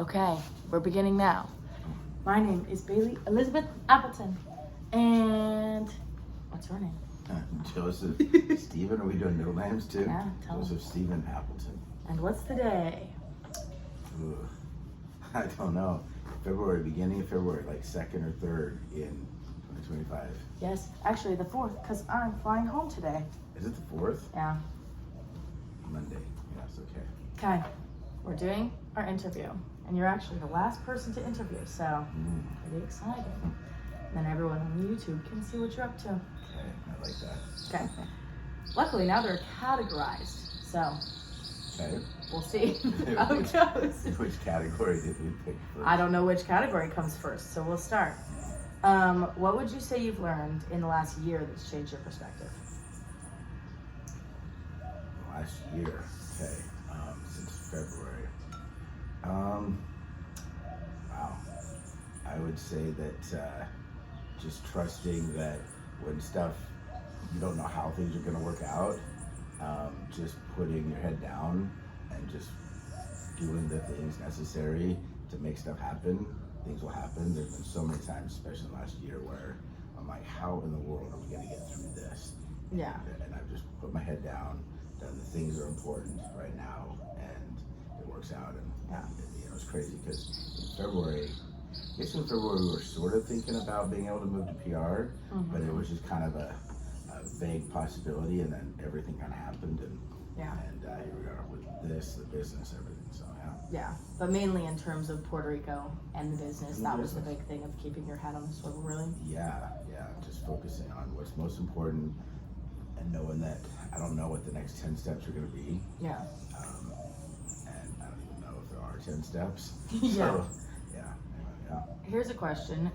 Okay, we're beginning now. My name is Bailie Elizabeth Appleton, and what's your name? Joseph Stephen. Are we doing middle names too? Yeah, tell Joseph me. Stephen Appleton. And what's the day? Ooh, I don't know. February, beginning of February, like 2nd or 3rd in 2025. Yes, actually the 4th, because I'm flying home today. Is it the 4th? Yeah. Monday. Yes, okay. Okay, we're doing our interview, and you're actually the last person to interview, so pretty excited. And then everyone on YouTube can see what you're up to. Okay, I like that. Okay. Luckily now they're categorized, so Okay. we'll see how it goes. Which category did we pick first? I don't know which category comes first, so we'll start. What would you say you've learned in the last year that's changed your perspective? Last year, okay, since February. Wow. I would say that just trusting that when stuff, you don't know how things are going to work out, just putting your head down and just doing the things necessary to make stuff happen. Things will happen. There's been so many times, especially last year, where I'm like, how in the world are we going to get through this? Yeah. And I've just put my head down, done the things that are important right now, and it works out. And it's crazy because in February, I guess in February we were sort of thinking about being able to move to PR, but it was just kind of a vague possibility, and then everything kind of happened, and here we are with this, the business, everything. So Yeah, but mainly in terms of Puerto Rico and the business, that was the big thing of keeping your head on the swivel, really. Yeah, just focusing on what's most important and knowing that I don't know what the next 10 steps are going to be. Yeah. And I don't even know if there are 10 steps. Yeah. So, yeah. Here's a question,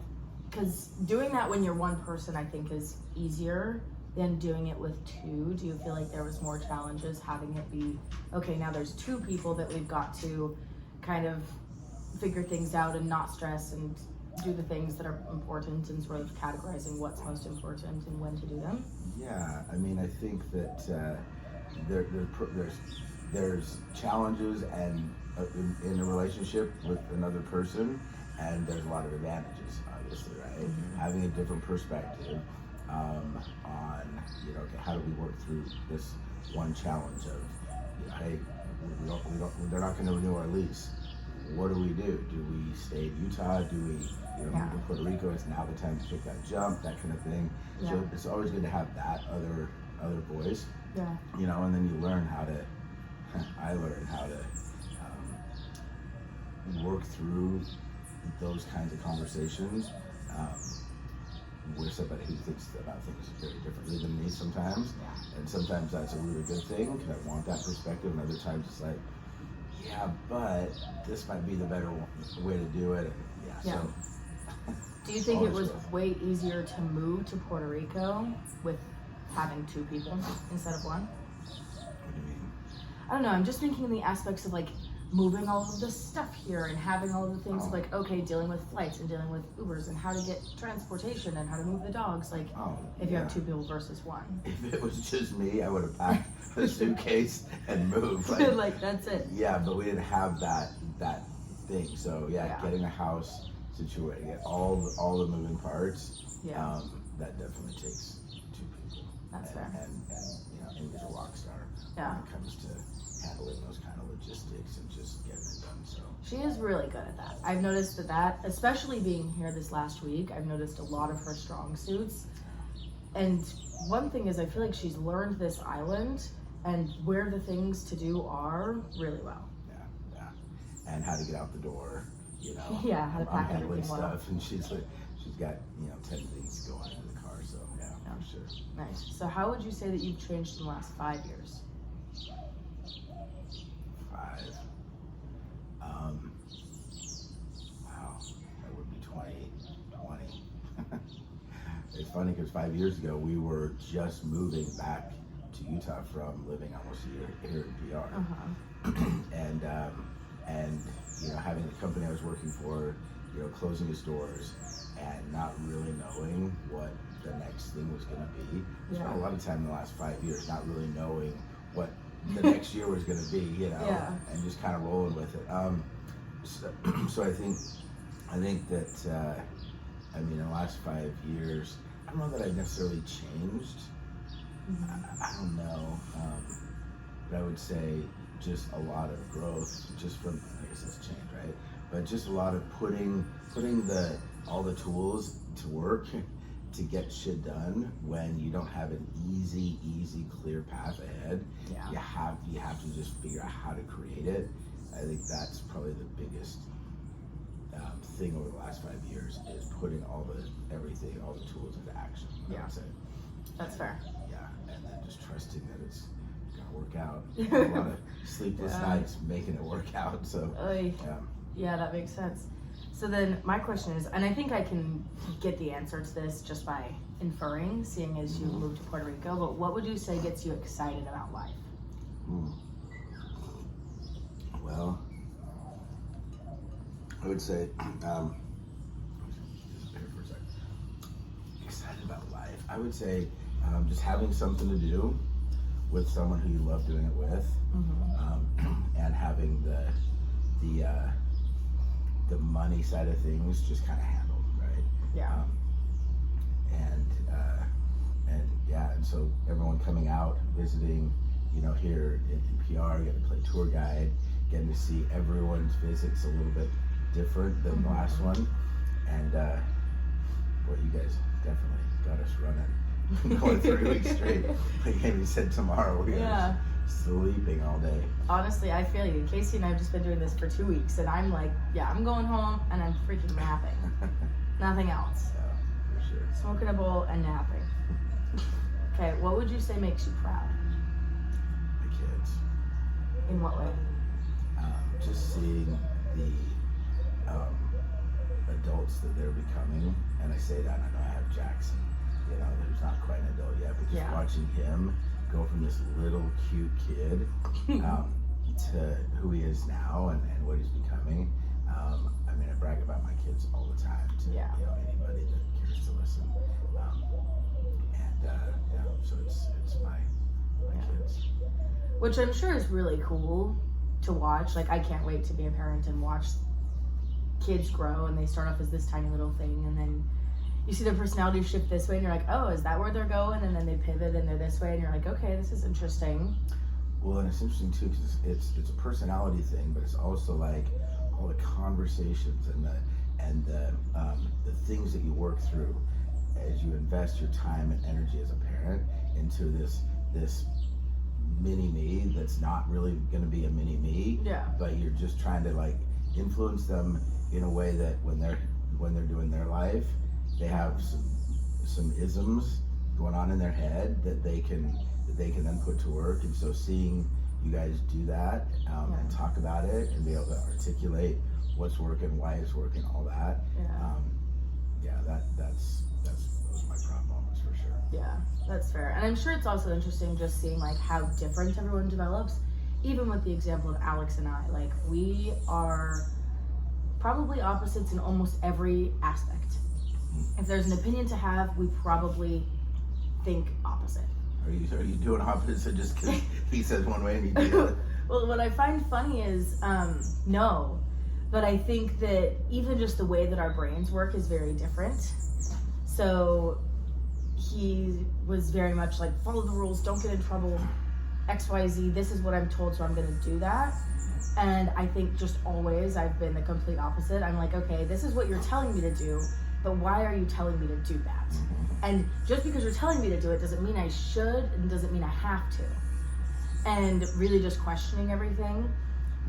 because doing that when you're one person, I think, is easier than doing it with two. Do you feel like there was more challenges having it be, okay, now there's two people that we've got to kind of figure things out and not stress and do the things that are important and sort of categorizing what's most important and when to do them? Yeah, I mean, I think that there's challenges and in a relationship with another person, and there's a lot of advantages, obviously, right? Having a different perspective on, okay, how do we work through this one challenge of, hey, they're not going to renew our lease. What do? Do we stay in Utah? Do we, move to Puerto Rico? It's now the time to take that jump, that kind of thing. Yeah. So it's always good to have that other voice. Yeah. And then you learn how to. I learned how to work through those kinds of conversations with somebody who thinks about things very differently than me sometimes. Yeah. And sometimes that's a really good thing because I want that perspective, and other times it's like, yeah, but this might be the better way to do it. And so. Do you think it was way easier to move to Puerto Rico with having two people instead of one? What do you mean? I don't know, I'm just thinking in the aspects of like moving all of the stuff here and having all of the things of like, okay, dealing with flights and dealing with Ubers and how to get transportation and how to move the dogs, like if you have two people versus one. If it was just me, I would have packed a suitcase and moved. Like that's it. Yeah, but we didn't have that thing. So getting a house situated, get all the moving parts. Yeah. That definitely takes two people. That's fair. And Amy's a rock star when it comes to handling those kind of logistics and just getting it done. So she is really good at that. I've noticed that, especially being here this last week, I've noticed a lot of her strong suits. And one thing is, I feel like she's learned this island and where the things to do are really well. Yeah. And how to get out the door, Yeah, how to pack handling everything well. stuff, and she's got 10 things going into the car. So for sure. Nice. So how would you say that you've changed in the last 5 years? 5. Wow, that would be 20. It's funny because 5 years ago we were just moving back to Utah from living almost a year here in PR, and having the company I was working for, closing its doors and not really knowing what the next thing was going to be. I spent a lot of time in the last 5 years not really knowing what the next year was going to be, and just kind of rolling with it. So I think that in the last 5 years, I don't know that I've necessarily changed. I don't know, but I would say just a lot of growth, just from, I guess it's change, right? But just a lot of putting all the tools to work to get shit done when you don't have an easy, clear path ahead. Yeah. You have to just figure out how to create it. I think that's probably the biggest thing over the last 5 years is putting all the tools into action. I would say. That's fair. Yeah, and then just trusting that it's gonna work out. A lot of sleepless nights making it work out. So yeah, that makes sense. So then my question is, and I think I can get the answer to this just by inferring, seeing as you moved to Puerto Rico, but what would you say gets you excited about life? Well, I would say, excited about life. I would say just having something to do with someone who you love doing it with, and having the money side of things just kind of handled, right? Yeah. And so everyone coming out, visiting, here in PR, getting to play tour guide, getting to see everyone's visits a little bit different than the last one. And boy, you guys definitely got us running. Going 3 weeks straight. Like Amy said, tomorrow we are sleeping all day. Honestly, I feel you. Casey and I have just been doing this for 2 weeks, and I'm like, I'm going home and I'm freaking napping. Nothing else. Yeah, for sure. Smoking a bowl and napping. Okay, what would you say makes you proud? My kids. In what way? Just seeing the adults that they're becoming, and I say that, I know I have Jackson, who's not quite an adult yet, but just watching him go from this little cute kid to who he is now and what he's becoming. I brag about my kids all the time to anybody that cares to listen. So it's my kids. Which I'm sure is really cool to watch. Like, I can't wait to be a parent and watch kids grow, and they start off as this tiny little thing, and then you see their personality shift this way, and you're like, oh, is that where they're going? And then they pivot and they're this way, and you're like, okay, this is interesting. Well, and it's interesting too because it's a personality thing, but it's also like all the conversations and the things that you work through as you invest your time and energy as a parent into this mini me that's not really going to be a mini me. Yeah. But you're just trying to like influence them in a way that when they're doing their life, they have some isms going on in their head that they can then put to work. And so seeing you guys do that and talk about it and be able to articulate what's working, why it's working, all that. Those are my proud moments for sure. Yeah, that's fair. And I'm sure it's also interesting just seeing like how different everyone develops. Even with the example of Alex and I, like we are probably opposites in almost every aspect. If there's an opinion to have, we probably think opposite. Are you doing opposite just because he says one way and you do the other? Well, what I find funny is no, but I think that even just the way that our brains work is very different. So he was very much like, follow the rules, don't get in trouble, XYZ, this is what I'm told, so I'm gonna do that. And I think just always I've been the complete opposite. I'm like, okay, this is what you're telling me to do, but why are you telling me to do that? And just because you're telling me to do it doesn't mean I should and doesn't mean I have to. And really just questioning everything.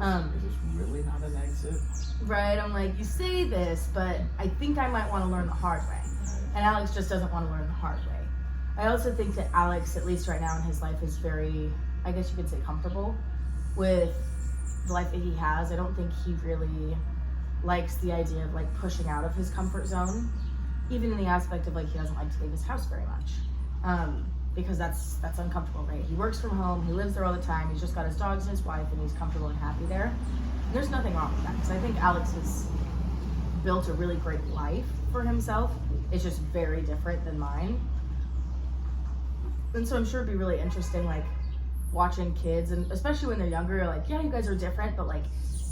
Is this really not an exit? Right, I'm like, you say this, but I think I might want to learn the hard way. And Alex just doesn't want to learn the hard way. I also think that Alex, at least right now in his life, is very, I guess you could say, comfortable with the life that he has. I don't think he really likes the idea of like pushing out of his comfort zone, even in the aspect of like he doesn't like to leave his house very much, because that's uncomfortable, right? He works from home, he lives there all the time, he's just got his dogs and his wife, and he's comfortable and happy there. And there's nothing wrong with that, because I think Alex has built a really great life for himself. It's just very different than mine. And so I'm sure it'd be really interesting, like watching kids, and especially when they're younger, like, yeah, you guys are different, but like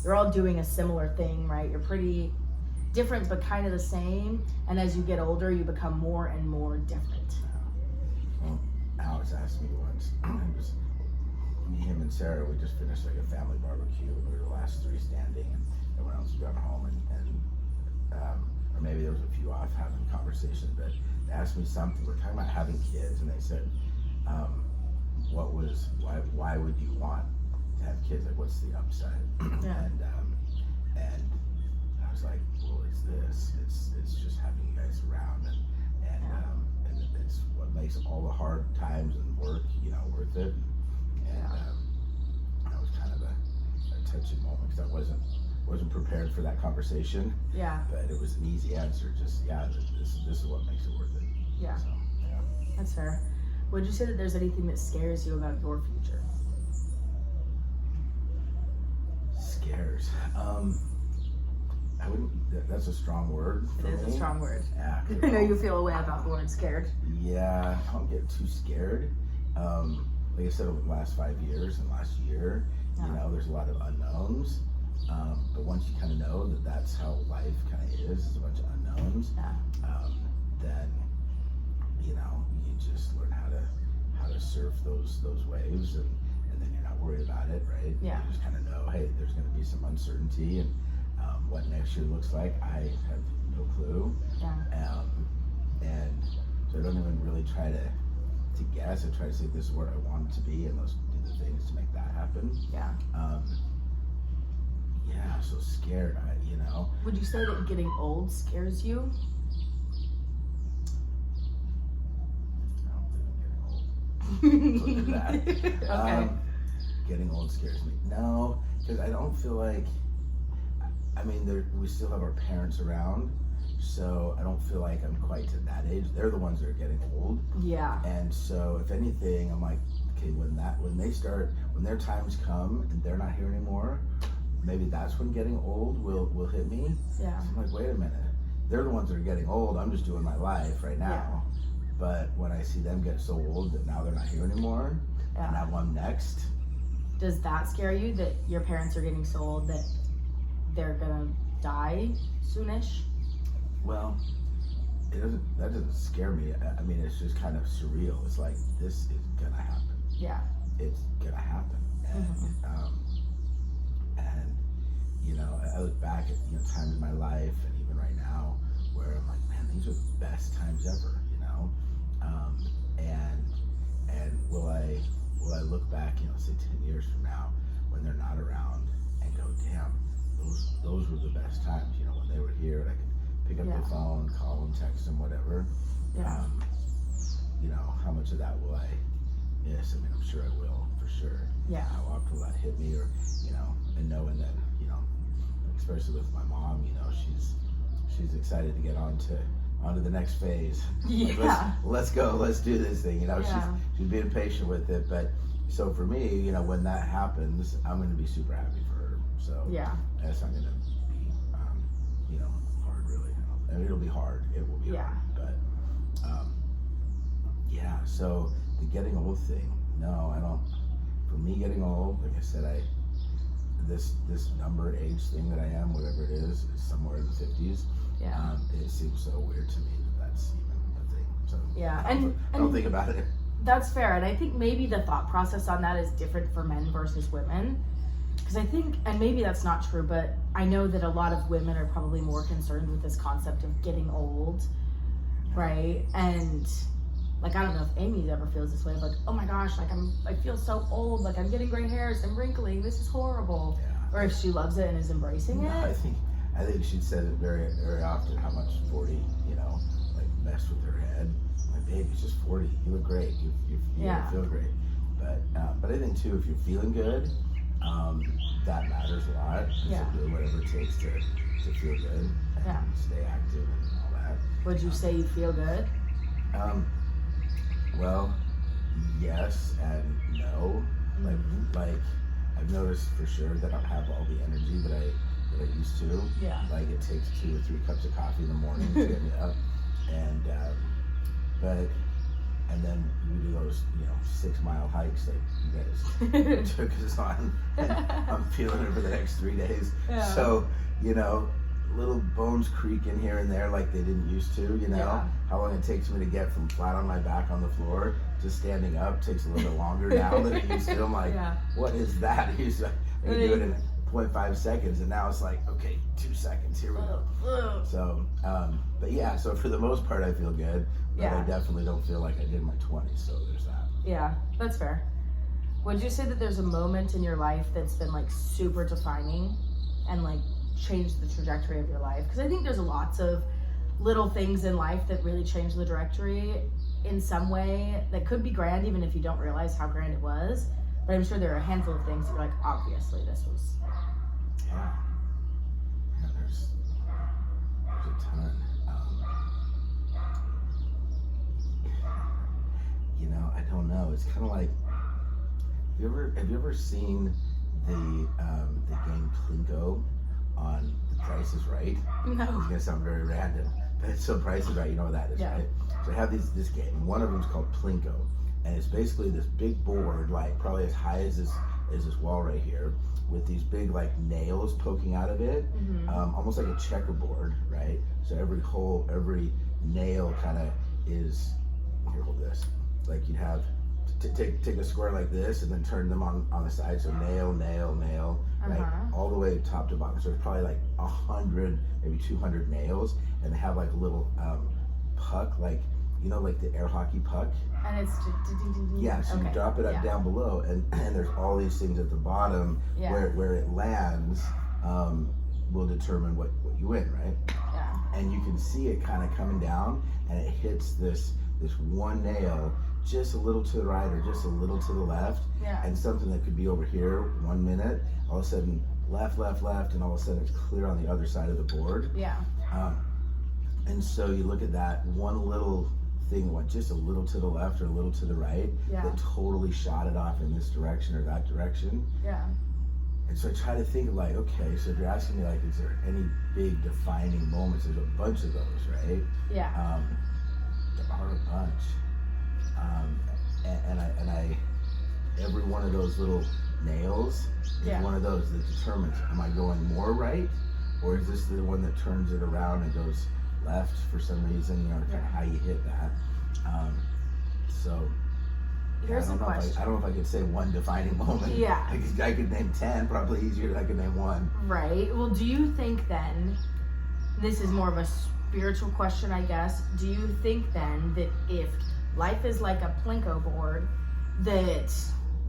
you're all doing a similar thing, right? You're pretty different, but kind of the same. And as you get older, you become more and more different. Well, Alex asked me once, it was me, him, and Sarah, we just finished like a family barbecue, and we were the last three standing, and everyone else had gone home, and or maybe there was a few off having a conversation, but they asked me something, we're talking about having kids, and they said, why would you want to have kids? Like, what's the upside? Yeah. And I was like, well, it's this. It's just having you guys around, and it's what makes all the hard times and work, worth it. And that was kind of a touching moment because I wasn't prepared for that conversation. Yeah. But it was an easy answer. Just this is what makes it worth it. Yeah. So, yeah. That's fair. Would you say that there's anything that scares you about your future? Scares. I wouldn't. That's a strong word. It is a strong word. Yeah. I know you feel a way about the word scared. Yeah, I don't get too scared. Like I said, over the last 5 years and last year, there's a lot of unknowns. But once you kind of know that that's how life kind of is, it's a bunch of unknowns. Yeah. Then you just learn how to surf those waves, and then you're not worried about it, right? Yeah. You just kind of know, hey, there's going to be some uncertainty, and what next year looks like, I have no clue. Yeah. And so I don't even really try to guess. I try to say this is where I want it to be, and let's do the things to make that happen. Yeah. Yeah, so scared. Would you say that getting old scares you? I don't think I'm getting old. Look at that. Okay. Getting old scares me. No, because I don't feel like. We still have our parents around, so I don't feel like I'm quite to that age. They're the ones that are getting old. Yeah. And so, if anything, I'm like, okay, when their times come and they're not here anymore, maybe that's when getting old will hit me. Yeah. So I'm like, wait a minute, they're the ones that are getting old. I'm just doing my life right now. Yeah. But when I see them get so old that now they're not here anymore, and now I'm next. Does that scare you that your parents are getting so old that they're gonna die soonish? Well, that doesn't scare me. It's just kind of surreal. It's like, this is gonna happen. Yeah. It's gonna happen. And I look back at times in my life and even right now where I'm like, man, these are the best times ever, and will I look back, say 10 years from now when they're not around and go, damn, those were the best times, when they were here and I could pick up the phone, call them, text them, whatever. Yeah. How much of that will I miss? I'm sure I will, for sure. Yeah. How often will that hit me, or, and knowing that, especially with my mom, she's excited to get onto the next phase. Yeah. Like, let's go, let's do this thing, she's being patient with it. But so for me, when that happens, I'm going to be super happy for her. So that's not going to be, hard really. It'll be hard. It will be hard. But so the getting old thing, no, I don't. For me, getting old, like I said, this number age thing that I am, whatever it is somewhere in the 50s. Yeah. It seems so weird to me that's even a thing. So I don't think about it. That's fair, and I think maybe the thought process on that is different for men versus women. Because I think, and maybe that's not true, but I know that a lot of women are probably more concerned with this concept of getting old, right? And like, I don't know if Amy ever feels this way, of like, oh my gosh, like I feel so old, like I'm getting gray hairs, I'm wrinkling, this is horrible. Yeah. Or if she loves it and is embracing it. I think she says it very, very often, how much 40, like messed with her head. Like, babe, it's just 40. You look great. You feel great. But I think too, if you're feeling good, that matters a lot. So do whatever it takes to feel good and stay active and all that. Would you say you feel good? Well, yes and no. Like I've noticed for sure that I don't have all the energy that I used to. Yeah. Like it takes 2 or 3 cups of coffee in the morning to get me up. And but And then we do those, 6-mile hikes that you guys took us on. And I'm feeling it for the next 3 days. Yeah. So, little bones creaking here and there like they didn't used to, Yeah. How long it takes me to get from flat on my back on the floor to standing up takes a little bit longer now than it used to. I'm like, what is that? I used to I could do it in 0.5 seconds, and now it's like, okay, 2 seconds, here we go. So, but yeah, so for the most part, I feel good, but I definitely don't feel like I did in my 20s, so there's that. Yeah, that's fair. Would you say that there's a moment in your life that's been like super defining and like changed the trajectory of your life? Because I think there's lots of little things in life that really change the trajectory in some way that could be grand, even if you don't realize how grand it was. But I'm sure there are a handful of things that you're like, obviously this was. Yeah, there's a ton. I don't know. It's kind of like, have you ever seen the game Plinko on The Price is Right? No. It's gonna sound very random, but it's so Price is Right. You know what that is, right? So I have this game. One of them is called Plinko, and it's basically this big board, like probably as high as this wall right here, with these big like nails poking out of it, almost like a checkerboard, right? So every nail kind of is, here, hold this, like you'd have to take a square like this and then turn them on the side, so nail, right, all the way top to bottom. So it's probably like 100, maybe 200 nails, and they have like a little puck, like like the air hockey puck. And it's yeah, so you drop it up down below, and there's all these things at the bottom where it lands will determine what you win, right? Yeah. And you can see it kind of coming down, and it hits this one nail just a little to the right or just a little to the left, and something that could be over here 1 minute, all of a sudden left, and all of a sudden it's clear on the other side of the board. Yeah. And so you look at that one little thing went just a little to the left or a little to the right that totally shot it off in this direction or that direction. Yeah. And so I try to think of like, okay, so if you're asking me like, is there any big defining moments? There's a bunch of those, right? Yeah. There are a bunch. And I every one of those little nails is one of those that determines, am I going more right, or is this the one that turns it around and goes left for some reason, kind of how you hit that. So here's a question. I don't know if I could say one defining moment. Yeah. I could name 10, probably easier than I could name one. Right. Well, do you think then, this is more of a spiritual question, I guess, do you think then that if life is like a Plinko board, that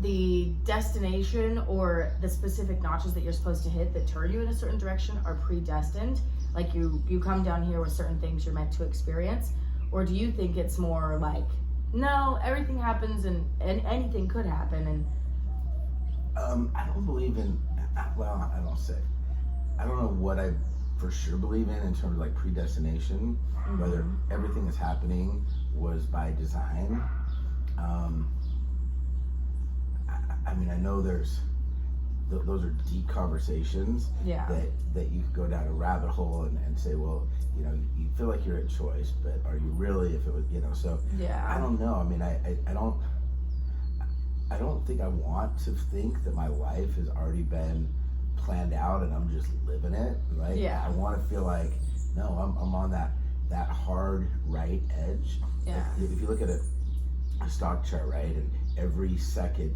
the destination or the specific notches that you're supposed to hit that turn you in a certain direction are predestined? Like you come down here with certain things you're meant to experience? Or do you think it's more like, no, everything happens and anything could happen? And I don't believe in, well, I don't know what I for sure believe in terms of like predestination, whether everything that's happening was by design. I mean, I know those are deep conversations that you could go down a rabbit hole and say, well, you feel like you're at choice, but are you really, if it was, so I don't know. I mean, I don't think I want to think that my life has already been planned out and I'm just living it, right? I want to feel like, no, I'm on that hard right edge. If you look at a stock chart, right, and every second,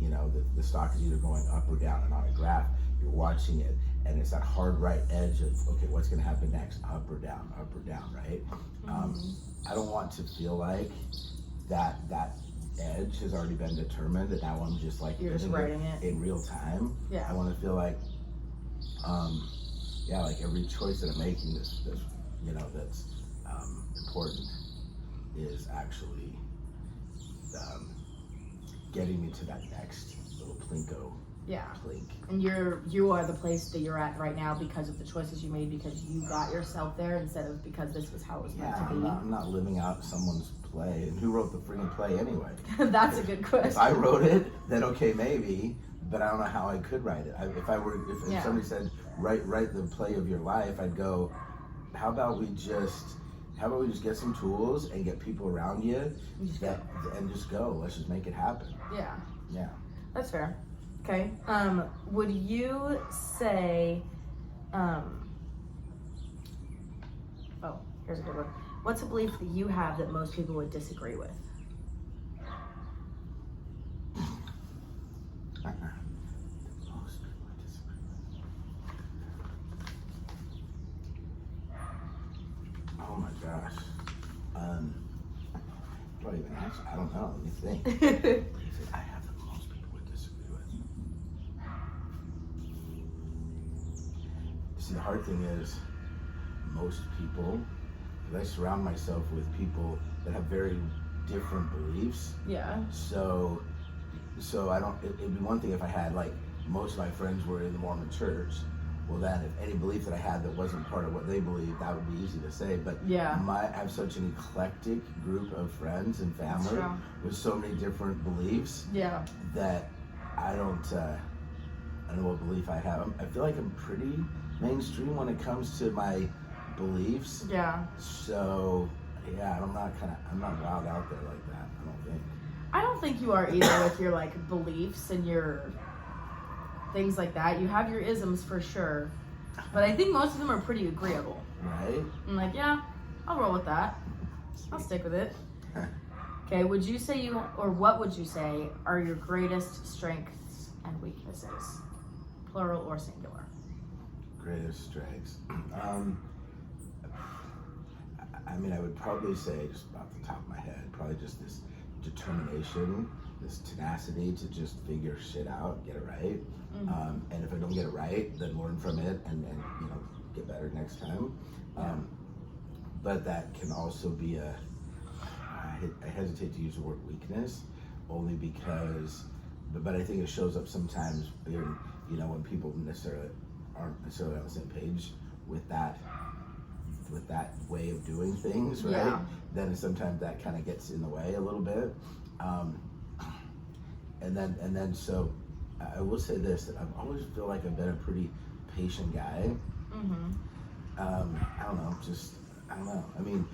the stock is either going up or down, and on a graph, you're watching it, and it's that hard right edge of, okay, what's going to happen next, up or down, right? I don't want to feel like that edge has already been determined, and now I'm just like you're just writing it in real time. I want to feel like, like every choice that I'm making, that's important, is actually getting me to that next little Plinko. Plink. And you are the place that you're at right now because of the choices you made, because you got yourself there instead of because this was how it was meant to be. I'm not living out someone's play. And who wrote the freaking play anyway? That's a good question. If I wrote it, then okay, maybe, but I don't know how I could write it. If somebody said, write the play of your life, I'd go, how about we just how about we just get some tools and get people around you Just and just go. Let's just make it happen. Yeah. Yeah. That's fair. Okay. Would you say, oh, here's a good one. What's a belief that you have that most people would disagree with? Most people would disagree with. Oh my gosh. What even answer? I don't know. Let me think. I have that most people would disagree with. See, the hard thing is, most people, because I surround myself with people that have very different beliefs. Yeah. So I don't. It'd be one thing if I had like most of my friends were in the Mormon Church. Well, then if any belief that I had that wasn't part of what they believed, that would be easy to say. But Yeah. I have such an eclectic group of friends and family with so many different beliefs Yeah. that I don't know what belief I have. I feel like I'm pretty mainstream when it comes to my beliefs. Yeah. So yeah, I'm not wild out there like that. I don't think. I don't think you are either with your like beliefs and your things like that. You have your isms for sure, but I think most of them are pretty agreeable. Right? I'm like, yeah, I'll roll with that. I'll stick with it. Okay, would you say what would you say are your greatest strengths and weaknesses? Plural or singular? Greatest strengths. I mean, I would probably say, just off the top of my head, probably just this determination, this tenacity to just figure shit out, get it right. Mm-hmm. And if I don't get it right, then learn from it and get better next time. But that can also be I hesitate to use the word weakness, only because, but I think it shows up sometimes when people aren't necessarily on the same page with that way of doing things, right? Yeah. Then sometimes that kind of gets in the way a little bit. And then so I will say this, that I always feel like I've been a pretty patient guy. Mm-hmm. I don't know. I mean,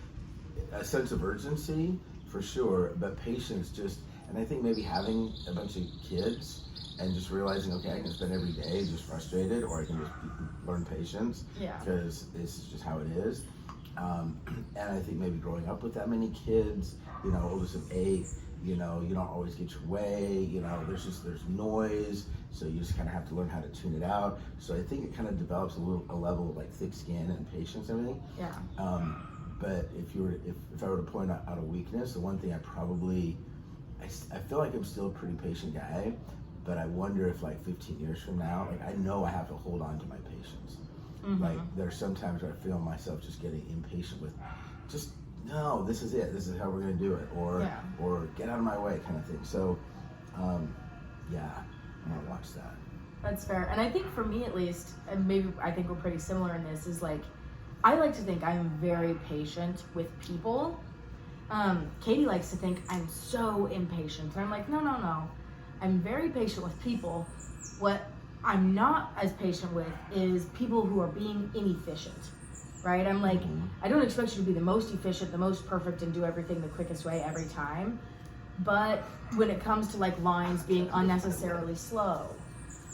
a sense of urgency for sure, but patience and I think maybe having a bunch of kids and just realizing, okay, I can spend every day just frustrated, or I can just learn patience. Yeah. Because this is just how it is. And I think maybe growing up with that many kids, oldest of 8, you don't always get your way, there's noise, so you just kind of have to learn how to tune it out. So I think it kind of develops a level of like thick skin and patience and everything. Yeah. But if I were to point out a weakness, the one thing I feel like I'm still a pretty patient guy, but I wonder if like 15 years from now, like I know I have to hold on to my patience. Mm-hmm. Like there's sometimes where I feel myself just getting impatient with no, this is it. This is how we're gonna do it, or get out of my way, kind of thing. So, yeah, I'm gonna watch that. That's fair. And I think for me at least, and maybe I think we're pretty similar in this, is like, I like to think I'm very patient with people. Katie likes to think I'm so impatient. And I'm like, no. I'm very patient with people. What I'm not as patient with is people who are being inefficient, right? I'm like, I don't expect you to be the most efficient, the most perfect, and do everything the quickest way every time. But when it comes to like lines being unnecessarily slow,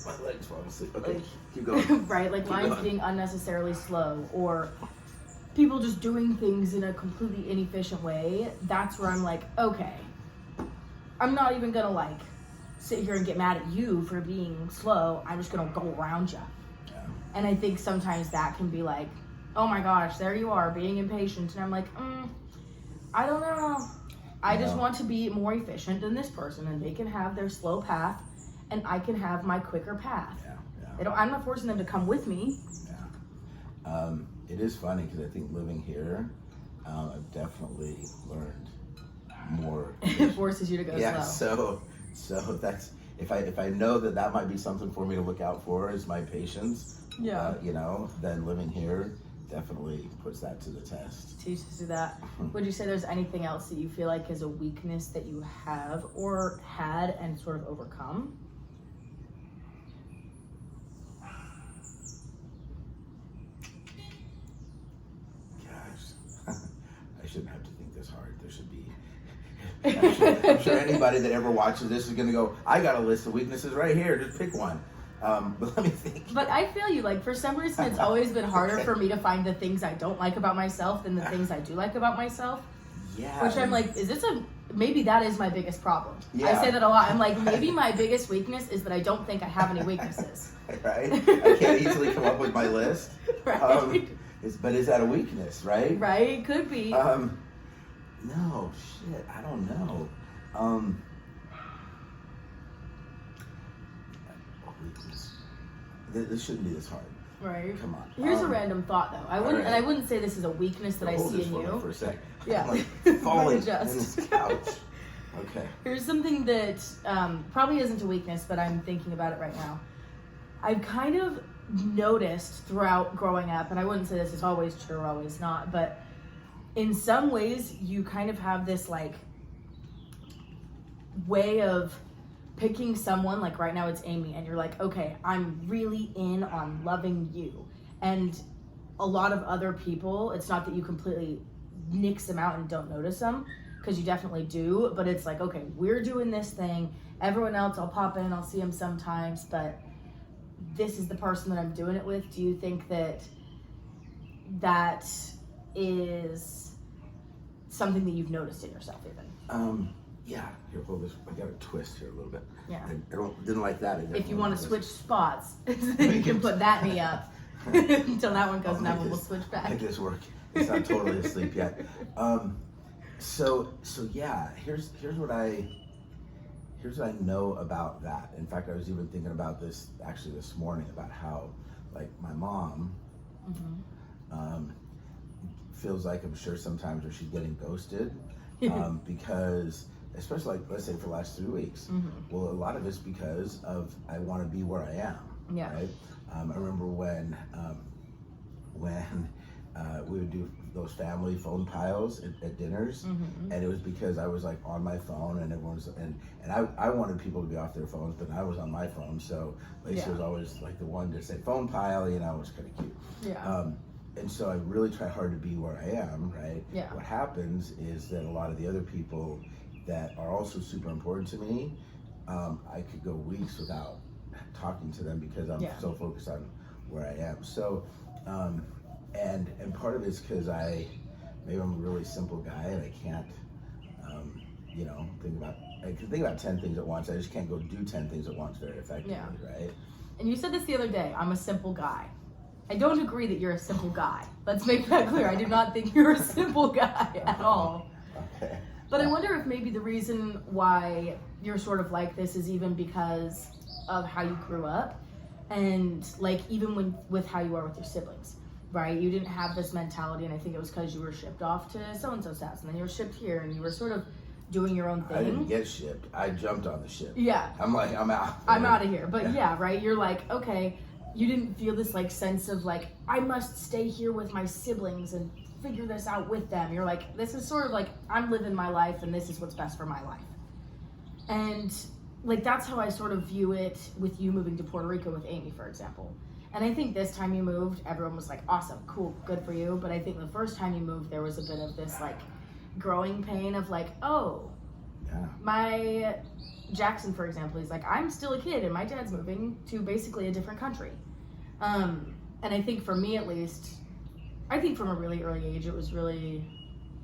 my legs fall asleep. Okay, keep going. Right, like lines being unnecessarily slow, or people just doing things in a completely inefficient way, that's where I'm like, okay, I'm not even gonna like sit here and get mad at you for being slow. I'm just gonna go around you. Yeah. And I think sometimes that can be like, oh my gosh, there you are being impatient, and I'm like, I don't know. I just want to be more efficient than this person, and they can have their slow path, and I can have my quicker path. Yeah. I'm not forcing them to come with me. Yeah. It is funny because I think living here, I've definitely learned more. It forces you to go slow. So that's if I know that might be something for me to look out for is my patience. Yeah. Then living here definitely puts that to the test. Teaches you that. Would you say there's anything else that you feel like is a weakness that you have or had and sort of overcome? I'm sure anybody that ever watches this is going to go, I got a list of weaknesses right here. Just pick one. But let me think. But I feel you, like, for some reason, it's always been harder for me to find the things I don't like about myself than the things I do like about myself. Yeah. Which I'm like, maybe that is my biggest problem. Yeah. I say that a lot. I'm like, maybe my biggest weakness is that I don't think I have any weaknesses. Right? I can't easily come up with my list. Right. But is that a weakness, right? Right? Could be. No, shit, I don't know. Weakness. This shouldn't be this hard. Right. Come on. Here's a random thought, though. I wouldn't say this is a weakness that I Hold see this in for me you. for a sec. Yeah. I'm like falling in Just. this couch. Okay. Here's something that probably isn't a weakness, but I'm thinking about it right now. I've kind of noticed throughout growing up, and I wouldn't say this is always true or always not, but in some ways you kind of have this like way of picking someone, like right now it's Amy, and you're like, okay, I'm really in on loving you. And a lot of other people, it's not that you completely nix them out and don't notice them, because you definitely do, but it's like, okay, we're doing this thing, everyone else, I'll pop in, I'll see them sometimes, but this is the person that I'm doing it with. Do you think that that is something that you've noticed in yourself even? Yeah. Here, hold this. I got a twist here a little bit. Yeah. I didn't like that. If you want to switch spots, then you can put that knee up until that one goes, and that one will switch back. Make this work. It's not totally asleep yet. So yeah. Here's what I know about that. In fact, I was even thinking about this actually this morning about how, like, my mom feels like, I'm sure sometimes, where she's getting ghosted because, especially, like, let's say for the last 3 weeks. Well, a lot of it's because of I want to be where I am. Yeah. Right. I remember when we would do those family phone piles at dinners, and it was because I was like on my phone, and everyone was, and I wanted people to be off their phones, but I was on my phone, so Lacey was always like the one to say phone pile, you know, it was kind of cute. Yeah. And so I really try hard to be where I am, right? Yeah. What happens is that a lot of the other people that are also super important to me, I could go weeks without talking to them because I'm so focused on where I am. So, and part of it's because maybe I'm a really simple guy and I can't, I can think about 10 things at once. I just can't go do 10 things at once very effectively, right? And you said this the other day, I'm a simple guy. I don't agree that you're a simple guy. Let's make that clear. I do not think you're a simple guy at all. Okay. But I wonder if maybe the reason why you're sort of like this is even because of how you grew up, and like even with how you are with your siblings, right? You didn't have this mentality, and I think it was because you were shipped off to so-and-so's house, and then you were shipped here, and you were sort of doing your own thing. I didn't get shipped. I jumped on the ship. Yeah. I'm like, I'm out. I'm out of here. But yeah, right? You're like, okay, you didn't feel this like sense of like, I must stay here with my siblings and figure this out with them. You're like, this is sort of like, I'm living my life and this is what's best for my life. And like, that's how I sort of view it with you moving to Puerto Rico with Amy, for example. And I think this time you moved, everyone was like, awesome, cool, good for you. But I think the first time you moved, there was a bit of this like growing pain of like, oh, my Jackson, for example, he's like, I'm still a kid and my dad's moving to basically a different country. And I think for me, at least, I think from a really early age, it was really,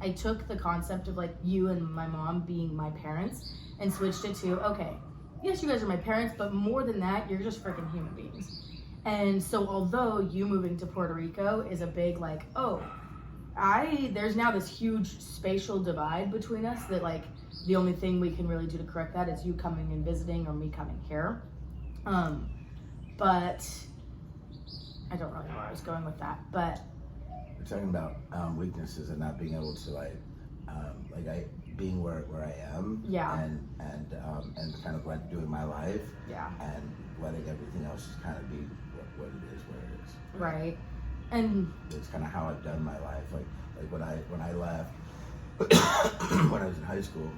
I took the concept of like you and my mom being my parents and switched it to, okay, yes, you guys are my parents, but more than that, you're just freaking human beings. And so although you moving to Puerto Rico is a big like, oh, there's now this huge spatial divide between us that like the only thing we can really do to correct that is you coming and visiting or me coming here. But I don't really know where I was going with that, but we're talking about weaknesses and not being able to being where I am, and kind of like doing my life, and letting everything else just kind of be what it is, where it is. Right. And it's kind of how I've done my life. Like when I left, when I was in high school,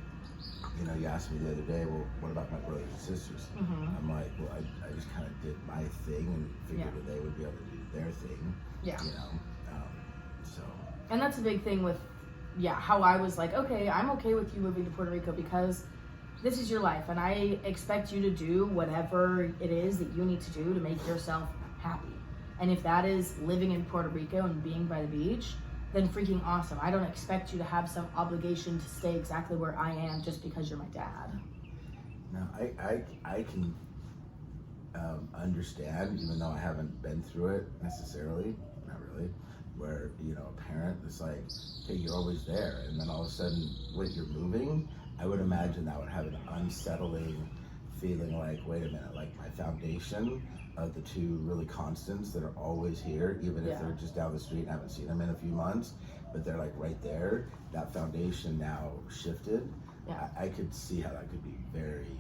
you know, you asked me the other day, well, what about my brothers and sisters? I'm like, well, I just kind of did my thing and figured that they would be able to do their thing. Yeah. You know, so. And that's a big thing with yeah, how I was like, okay, I'm okay with you moving to Puerto Rico because this is your life, and I expect you to do whatever it is that you need to do to make yourself happy. And if that is living in Puerto Rico and being by the beach, then freaking awesome. I don't expect you to have some obligation to stay exactly where I am just because you're my dad. No, I can understand, even though I haven't been through it necessarily, not really, where, you know, a parent is like, hey, you're always there, and then all of a sudden, wait, you're moving? I would imagine that would have an unsettling feeling like, wait a minute, like my foundation of the two really constants that are always here, even if they're just down the street and haven't seen them in a few months, but they're like right there, that foundation now shifted. Yeah. I could see how that could be very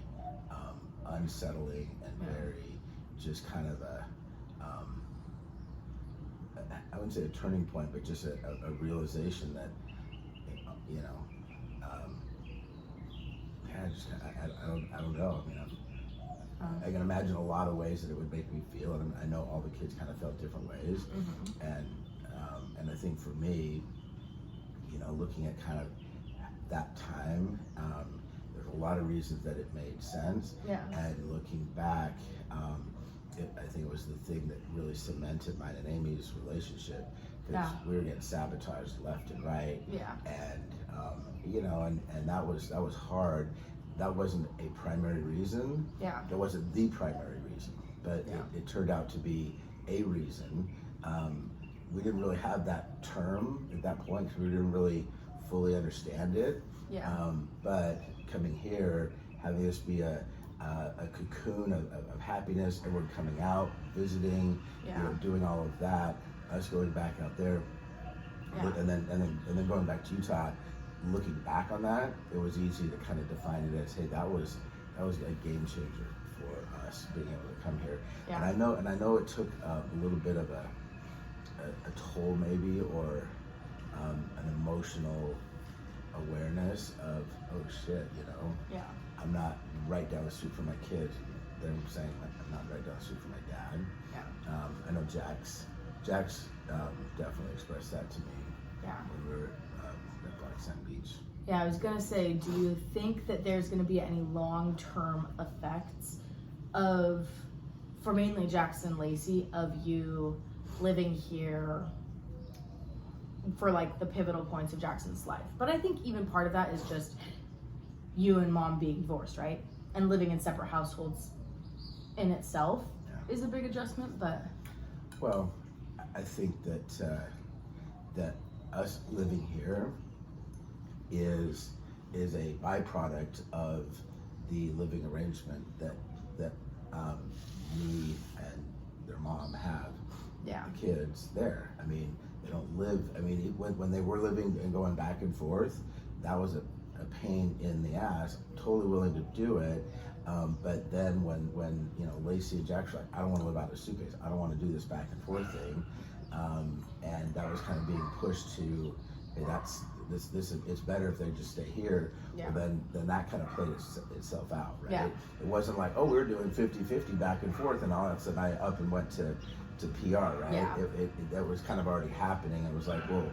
unsettling and very just kind of I wouldn't say a turning point, but just a realization that, you know, I don't know. I mean, I can imagine a lot of ways that it would make me feel, and I know all the kids kind of felt different ways. And I think for me, you know, looking at kind of that time, there's a lot of reasons that it made sense. Yeah. And looking back, I think it was the thing that really cemented mine and Amy's relationship, because we were getting sabotaged left and right. Yeah. And you know, and that was hard. That wasn't a primary reason. Yeah. That wasn't the primary reason, but it turned out to be a reason. We didn't really have that term at that point because we didn't really fully understand it. Yeah. But coming here, having this be a cocoon of happiness, everyone coming out, visiting, you know, doing all of that, us going back out there, and then going back to Utah. Looking back on that, it was easy to kind of define it as, hey, that was a game changer for us being able to come here. Yeah. And I know it took a little bit of a toll maybe, or an emotional awareness of, oh shit, you know, I'm not right down the street from my kids. They're saying I'm not right down the street from my dad. Yeah. I know Jax definitely expressed that to me. Yeah. When we were at Black Sand Beach. Yeah, I was gonna say, do you think that there's gonna be any long-term effects for mainly Jackson and Lacey, of you living here for like the pivotal points of Jackson's life? But I think even part of that is just you and mom being divorced, right? And living in separate households in itself is a big adjustment, but... Well, I think that that us living here is a byproduct of the living arrangement that me and their mom have. Yeah. The kids there. I mean, they don't live. I mean, when they were living and going back and forth, that was a pain in the ass. Totally willing to do it, but then when you know, Lacey and Jack were like, I don't want to live out of a suitcase. I don't want to do this back and forth thing, and that was kind of being pushed to, hey, it's better if they just stay here. Yeah. Well, then that kind of played itself out, right? Yeah. It wasn't like, oh, we're doing 50-50 back and forth, and all of a sudden I up and went to PR, right? Yeah. That was kind of already happening. It was like, well,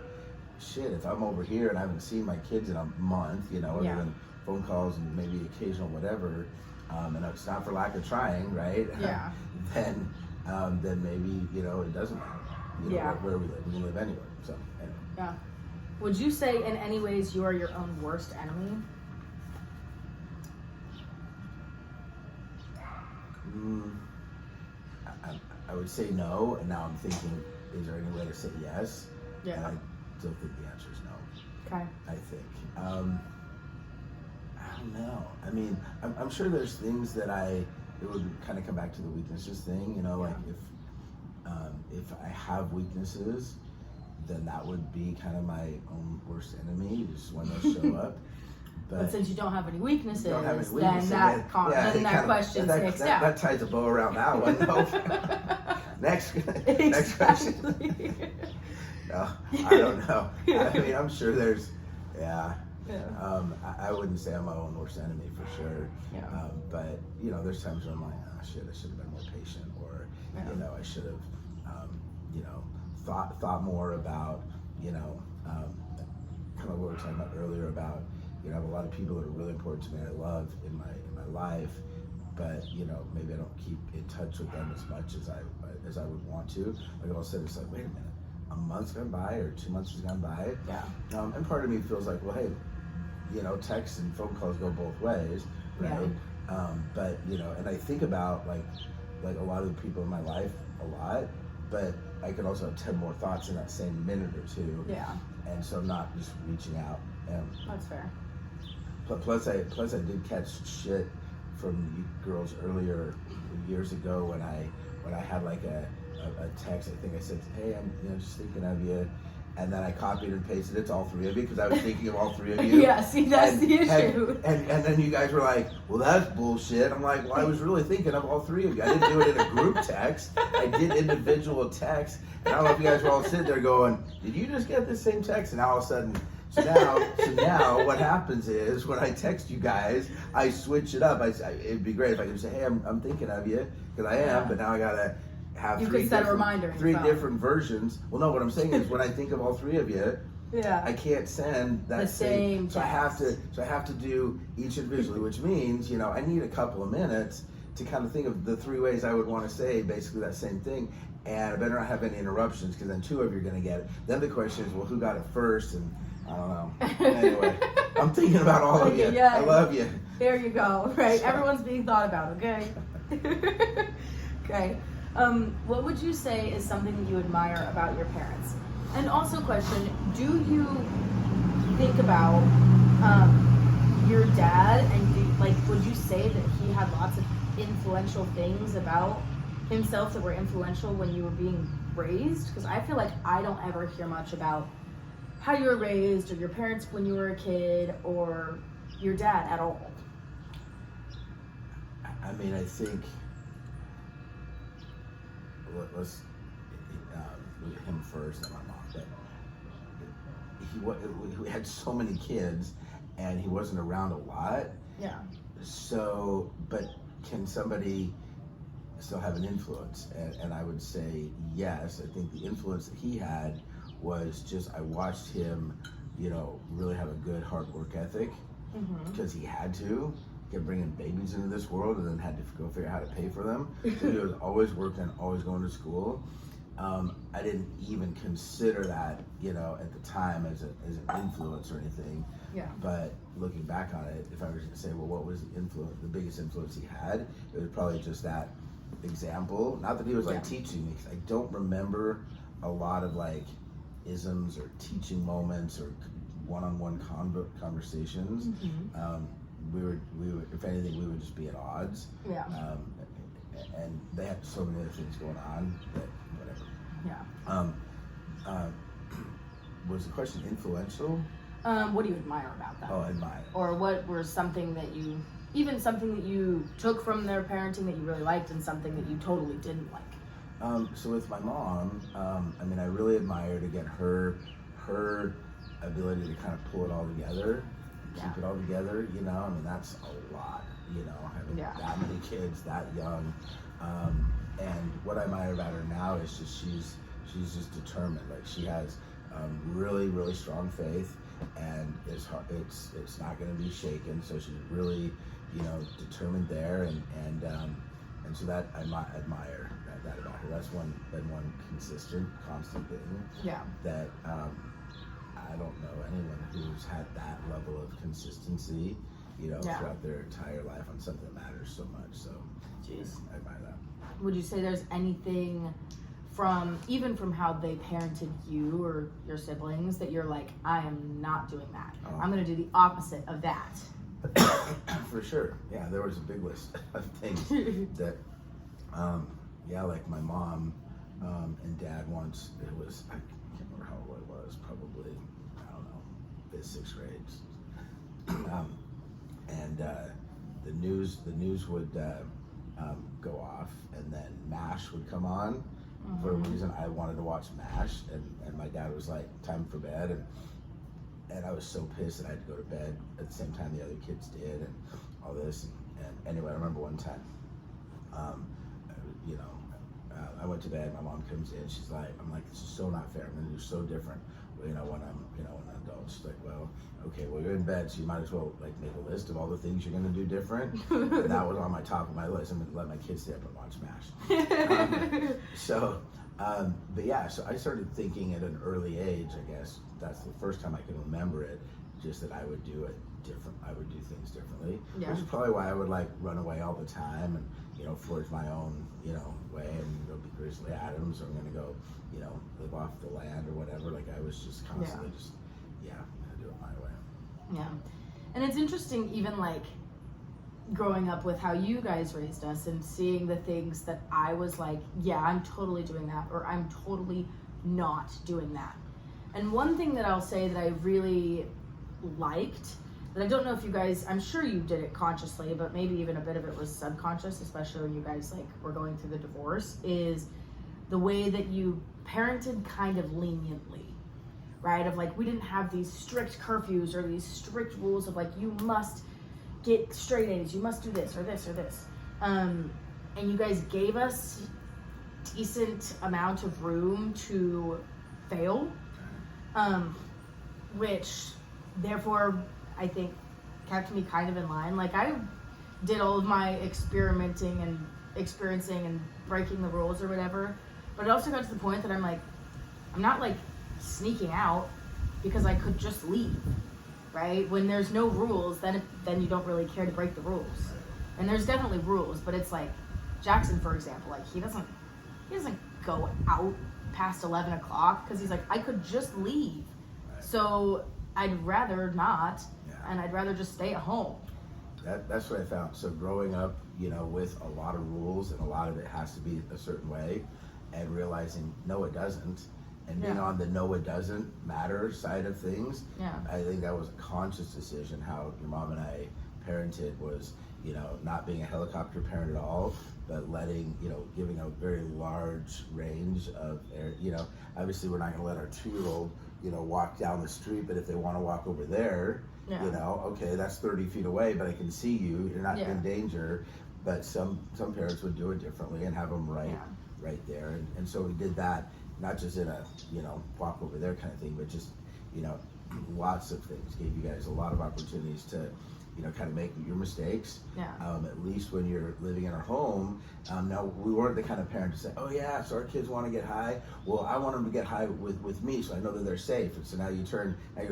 shit, if I'm over here and I haven't seen my kids in a month, you know, other than phone calls and maybe occasional whatever, and it's not for lack of trying, right? Yeah. then maybe, you know, it doesn't matter. You know, where we live. We can live anywhere. So anyway. Yeah. Would you say in any ways you are your own worst enemy? I would say no, and now I'm thinking, is there any way to say yes? Yeah. And I still think the answer is no. Okay. I think. I don't know. I mean, I'm sure there's things that it would kind of come back to the weaknesses thing, you know, like if I have weaknesses, then that would be kind of my own worst enemy, just when those show up. But since you don't have any weeknesses, then that that question sticks out. That ties a bow around that one. Next question. No, I don't know. I mean, I'm sure there's, I wouldn't say I'm my own worst enemy for sure. Yeah. But you know, there's times where I'm like, oh shit, I should have been more patient, or you know, I should have, you know, thought more about, you know, kind of what we were talking about earlier about, I have a lot of people that are really important to me, I love in my life, but maybe I don't keep in touch with them as much as I would want to. Like all of a sudden, it's like, wait a minute, a month's gone by or 2 months has gone by. Yeah. And part of me feels like, well, hey, texts and phone calls go both ways, right? Yeah. But and I think about like a lot of the people in my life a lot, but I could also have 10 more thoughts in that same minute or two. Yeah. And so I'm not just reaching out. That's fair. Plus I did catch shit from you girls earlier years ago when I had like a text. I think I said, hey, I'm just thinking of you, and then I copied and pasted it to all three of you because I was thinking of all three of you. Yeah, see, that's the issue. And then you guys were like, well, that's bullshit. I'm like, well, I was really thinking of all three of you. I didn't do it in a group text. I did individual text, and I don't know if you guys were all sitting there going, did you just get the same text? And all of a sudden. So now what happens is when I text you guys, I switch it up. It'd be great if I could say, hey, I'm thinking of you, because I am, but now I gotta have three different versions. Well, no, what I'm saying is when I think of all three of you, I can't send that the same text. So I have to do each individually, which means, I need a couple of minutes to kind of think of the three ways I would want to say basically that same thing. And I better not have any interruptions, because then two of you are going to get it. Then the question is, well, who got it first? And I don't know. Anyway, I'm thinking about all of you. Yeah, I love you. There you go. Right. Everyone's being thought about, okay? Okay. What would you say is something that you admire about your parents? And also question, do you think about your dad, and would you say that he had lots of influential things about himself that were influential when you were being raised? Because I feel like I don't ever hear much about how you were raised, or your parents when you were a kid, or your dad at all. I mean, I think let's look at him first and my mom. But he had so many kids, and he wasn't around a lot. Yeah. So, but can somebody still have an influence? And I would say yes. I think the influence that he had was just, I watched him, really have a good hard work ethic, because he had to. He kept bringing babies into this world and then had to go figure out how to pay for them. So he was always working, always going to school. I didn't even consider that, at the time as an influence or anything. Yeah. But looking back on it, if I was to say, well, what was the biggest influence he had? It was probably just that example. Not that he was teaching me, because I don't remember a lot of isms or teaching moments or one-on-one conversations. We would, if anything, we would just be at odds. Yeah. And they had so many other things going on that whatever. Yeah. Was the question influential? What do you admire about them? Oh, admire. Or what were something that you took from their parenting that you really liked, and something that you totally didn't like? So with my mom, I really admired, again, her ability to kind of pull it all together, keep it all together, that's a lot, having that many kids that young. And what I admire about her now is just she's just determined. She has really, really strong faith, and it's not going to be shaken. So she's really, determined there, and so that I admire that about her. That's been one constant thing. Yeah. That I don't know anyone who's had that level of consistency, throughout their entire life on something that matters so much. So, I admire that. Would you say there's anything from how they parented you or your siblings that you're like, I am not doing that. I'm going to do the opposite of that? For sure. Yeah, there was a big list of things that, like my mom and dad once, it was, I can't remember how old I was, probably, I don't know, 5th, 6th grade. And the news would go off, and then MASH would come on. For a reason, I wanted to watch MASH, and my dad was like, time for bed, and I was so pissed that I had to go to bed at the same time the other kids did, and all this. And anyway, I remember one time, I went to bed, my mom comes in, she's like, I'm like, this is so not fair, I'm gonna do so different. when I'm an adult. She's like, well, okay, well, you're in bed, so you might as well like make a list of all the things you're gonna do different. And that was on my top of my list. I'm gonna let my kids stay up and watch MASH. But yeah, so I started thinking at an early age, I guess that's the first time I can remember it, just that I would do it different. I would do things differently, Yeah. which is probably why I would like run away all the time and, forge my own, way and go be Grizzly Adams, or I'm gonna go, live off the land or whatever. Like I was just constantly I'm gonna do it my way. Yeah. And it's interesting, even like growing up with how you guys raised us and seeing the things that I was like, yeah, I'm totally doing that, or I'm totally not doing that. And one thing that I'll say that I really liked, that I don't know if you guys, I'm sure you did it consciously, but maybe even a bit of it was subconscious, especially when you guys like were going through the divorce, is the way that you parented kind of leniently, right? Of like, we didn't have these strict curfews or these strict rules of like, you must get straight A's, you must do this or this or this. And you guys gave us decent amount of room to fail, which therefore I think kept me kind of in line. Like I did all of my experimenting and experiencing and breaking the rules or whatever, but it also got to the point that I'm like, I'm not like sneaking out because I could just leave, right? When there's no rules, then you don't really care to break the rules. And there's definitely rules, but it's like Jackson, for example, like he doesn't go out past 11 o'clock because he's like, I could just leave. So I'd rather not, and I'd rather just stay at home. That's what I found. So growing up, with a lot of rules and a lot of it has to be a certain way, and realizing no, it doesn't, and being on the no, it doesn't matter side of things. I think that was a conscious decision. How your mom and I parented was, not being a helicopter parent at all, but letting, giving a very large range of, obviously we're not going to let our 2-year-old, walk down the street, but if they want to walk over there, okay, that's 30 feet away, but I can see you, you're not in danger. But some parents would do it differently and have them right there. And so we did that, not just in a, walk over there kind of thing, but just, lots of things. Gave you guys a lot of opportunities to, kind of make your mistakes. At least when you're living in our home. Now, we weren't the kind of parent to say, oh yeah, so our kids want to get high. Well, I want them to get high with me, so I know that they're safe. And so now you're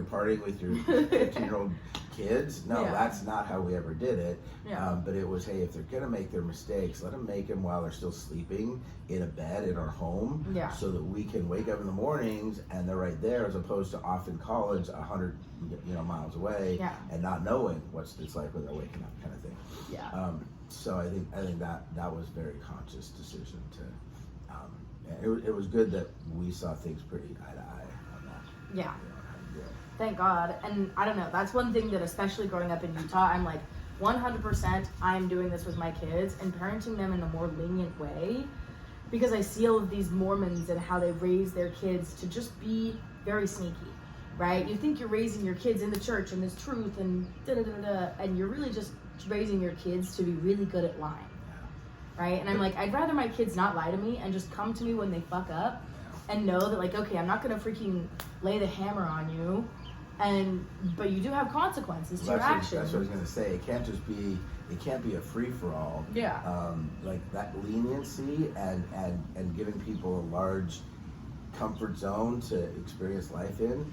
partying with your 15-year-old kids. No, that's not how we ever did it. But it was, hey, if they're gonna make their mistakes, let them make them while they're still sleeping in a bed in our home, so that we can wake up in the mornings and they're right there, as opposed to off in college 100 miles away, and not knowing what it's like when they're waking up, kind of thing. So I think that was a very conscious decision to, and it was good that we saw things pretty eye to eye on that. Thank God. And I don't know, that's one thing that, especially growing up in Utah, I'm like 100% I'm doing this with my kids and parenting them in a more lenient way, because I see all of these Mormons and how they raise their kids to just be very sneaky, right? You think you're raising your kids in the church and this truth and and you're really just raising your kids to be really good at lying, right? And I'm like, I'd rather my kids not lie to me and just come to me when they fuck up and know that, like, okay, I'm not gonna freaking lay the hammer on you, but you do have consequences to your actions. That's what I was gonna say. It can't be a free for all. Like that leniency and giving people a large comfort zone to experience life in.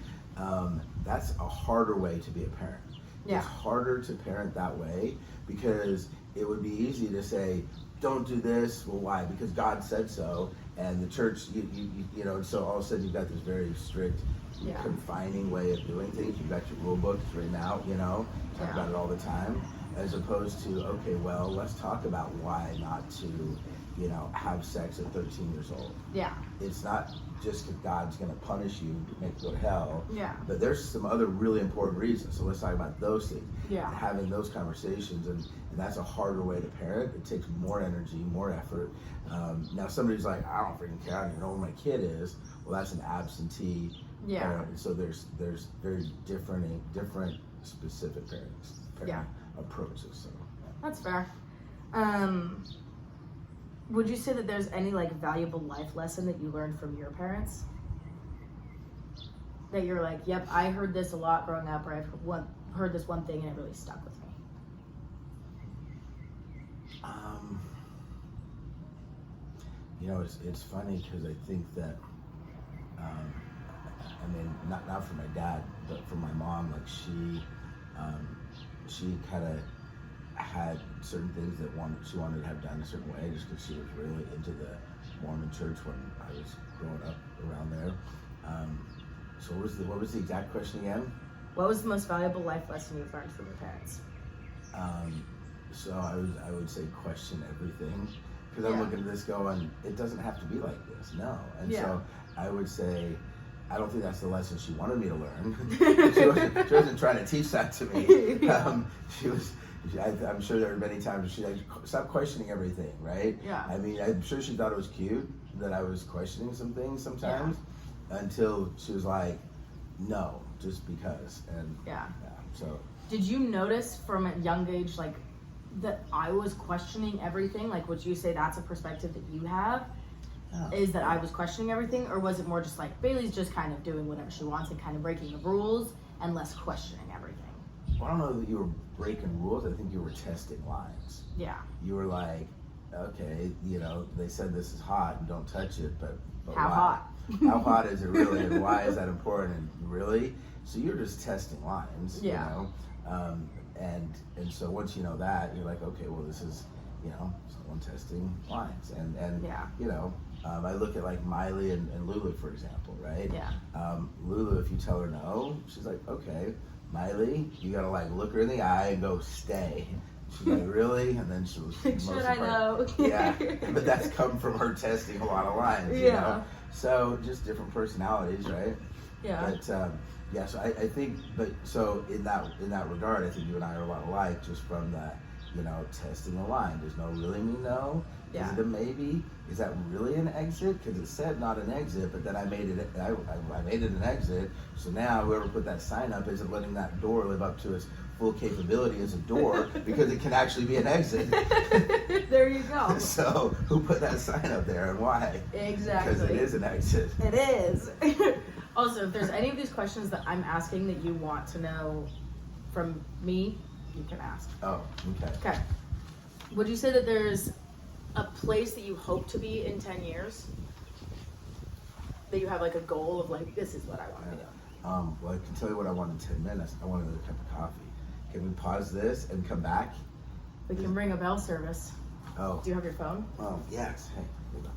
That's a harder way to be a parent. It's harder to parent that way, because it would be easy to say, don't do this. Well, why? Because God said so, and the church, so all of a sudden you've got this very strict, confining way of doing things. You've got your rule book, it's written out, talk about it all the time, as opposed to, okay, well, let's talk about why not to, have sex at 13 years old. It's not just because God's going to punish you, make you go to hell. But there's some other really important reasons. So let's talk about those things. Having those conversations, and that's a harder way to parent. It takes more energy, more effort. Now somebody's like, I don't freaking care, I don't even know where my kid is. Well, that's an absentee parent. And so there's very different specific parenting approaches. So that's fair. Would you say that there's any like valuable life lesson that you learned from your parents? that you're like, yep, I heard this a lot growing up, or I've heard this one thing and it really stuck with me? You know, it's funny because I think that, I mean, not for my dad, but for my mom, like she kind of had certain things that she wanted to have done a certain way, just because she was really into the Mormon church when I was growing up around there. So what was the exact question again? What was the most valuable life lesson you've learned from your parents? So I would say question everything, because I'm looking at this going, it doesn't have to be like this, no. And so I would say, I don't think that's the lesson she wanted me to learn. she wasn't trying to teach that to me. I'm sure there were many times she like, stop questioning everything, right? Yeah. I mean, I'm sure she thought it was cute that I was questioning some things sometimes, until she was like, no, just because. And so. Did you notice from a young age, like, that I was questioning everything? Like, would you say that's a perspective that you have? Is that I was questioning everything, or was it more just like Bailey's just kind of doing whatever she wants and kind of breaking the rules and less questioning everything? Well, I don't know that you were breaking rules. I think you were testing lines. Yeah. You were like, okay, you know, they said this is hot and don't touch it, but how why? Hot? How hot is it really, and why is that important? And really, so you're just testing lines. Yeah. You know, and so once you know that, you're like, okay, well, this is, you know, someone testing lines, and you know. I look at like Miley and Lulu, for example, right? Yeah. Lulu, if you tell her no, she's like, okay. Miley, you gotta like look her in the eye and go, stay. She's like, really? And then she was should I know? Yeah, but that's come from her testing a lot of lines, you know? So just different personalities, right? Yeah. But so I think, but so in that regard, I think you and I are a lot alike, just from that, you know, testing a line. Does no really mean no? Yeah. Is it a maybe? Is that really an exit? Because it said not an exit, but then I made it an exit. So now whoever put that sign up isn't letting that door live up to its full capability as a door, because it can actually be an exit. There you go. So who put that sign up there and why? Exactly. Because it is an exit. It is. Also, if there's any of these questions that I'm asking that you want to know from me, you can ask. Oh, okay. Okay. Would you say that there's a place that you hope to be in 10 years? That you have like a goal of like, this is what I want to do? Well, I can tell you what I want in 10 minutes. I want another cup of coffee. Can we pause this and come back? We can ring a bell service. Oh. Do you have your phone? Oh, yes. Hey, hold on.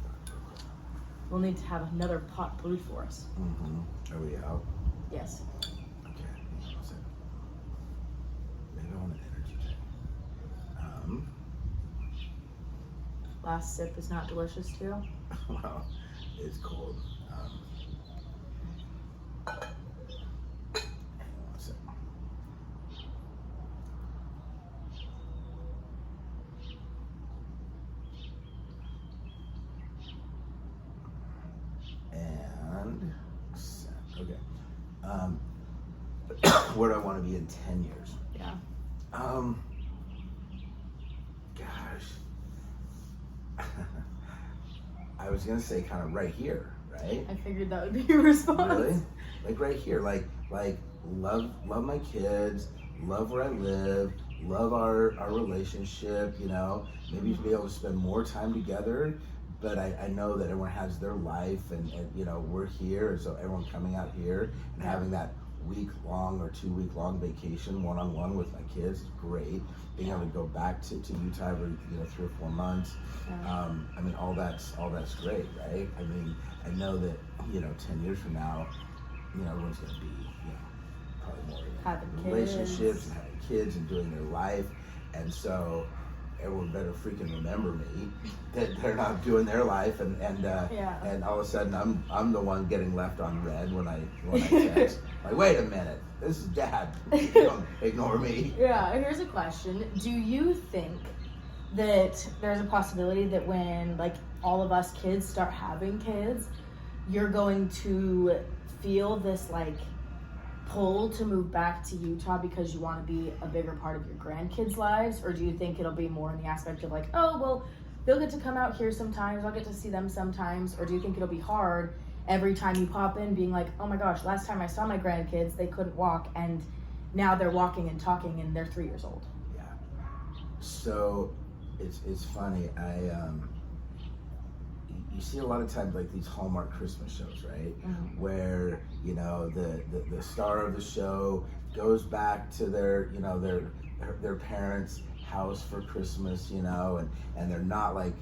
We'll need to have another pot brewed for us. Mm-hmm. Are we out? Yes. Okay. Maybe I want an energy drink. Last sip is not delicious too? Well, it's cold. Hang on a second. And okay. Where do I want to be in 10 years? Yeah. Gosh. I was gonna say kind of right here, right? I figured that would be your response. Really? Like right here, like love my kids, love where I live, love our relationship, you know, maybe to be able to spend more time together. But I know that everyone has their life, and you know, we're here, and so everyone coming out here and having that week-long or 2-week-long vacation one-on-one with my kids is great. Being able to go back to Utah every 3 or 4 months. I mean, all that's great, right? I mean, I know that 10 years from now, everyone's going to be probably more having relationships kids. and having kids and doing their life, and so everyone better freaking remember me, that they're not doing their life, and all of a sudden I'm the one getting left on red when I text. Like, wait a minute, this is Dad. Don't ignore me. Yeah, here's a question. Do you think that there's a possibility that when like all of us kids start having kids, you're going to feel this like pull to move back to Utah because you want to be a bigger part of your grandkids' lives? Or do you think it'll be more in the aspect of like, oh, well, they'll get to come out here sometimes, I'll get to see them sometimes? Or do you think it'll be hard every time you pop in being like, oh my gosh, last time I saw my grandkids, they couldn't walk, and now they're walking and talking, and they're 3 years old. Yeah. So it's funny. You see a lot of times like these Hallmark Christmas shows, right? Mm-hmm. Where, you know, the star of the show goes back to their, you know, their parents' house for Christmas, you know, and they're not like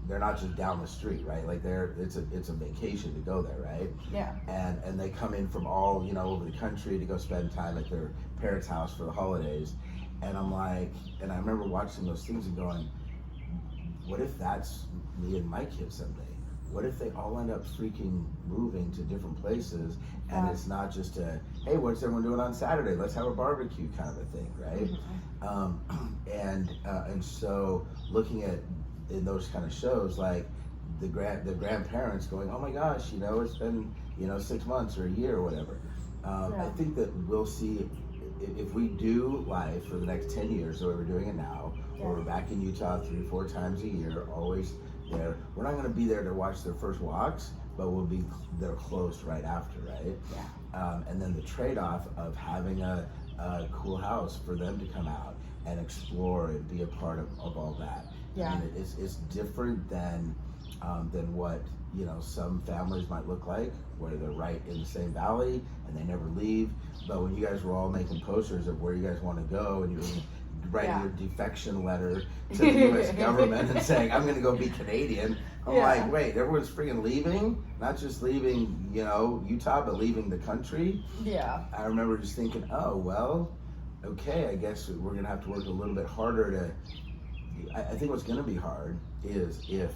they're not just down the street, right? Like it's a vacation to go there, right? Yeah. And they come in from all, you know, over the country to go spend time at their parents' house for the holidays. And I'm like, and I remember watching those things and going, what if that's me and my kids someday? What if they all end up freaking moving to different places, and it's not just a, hey, what's everyone doing on Saturday? Let's have a barbecue kind of a thing, right? Mm-hmm. And so looking at in those kind of shows, like the grandparents going, oh my gosh, you know, it's been, you know, 6 months or a year or whatever. I think that we'll see if we do live for the next 10 years, the way we're doing it now, or we're back in Utah 3 or 4 times a year, always there. We're not going to be there to watch their first walks, but we'll be there close right after, right? Yeah. And then the trade-off of having a cool house for them to come out and explore and be a part of all that. Yeah. I mean, it's different than what, you know, some families might look like, where they're right in the same valley and they never leave. But when you guys were all making posters of where you guys want to go, and you were writing your defection letter to the U.S. government and saying, I'm going to go be Canadian. I'm like, wait, everyone's freaking leaving? Not just leaving, you know, Utah, but leaving the country? Yeah. I remember just thinking, oh, well, okay, I guess we're going to have to work a little bit harder to, I think what's going to be hard is if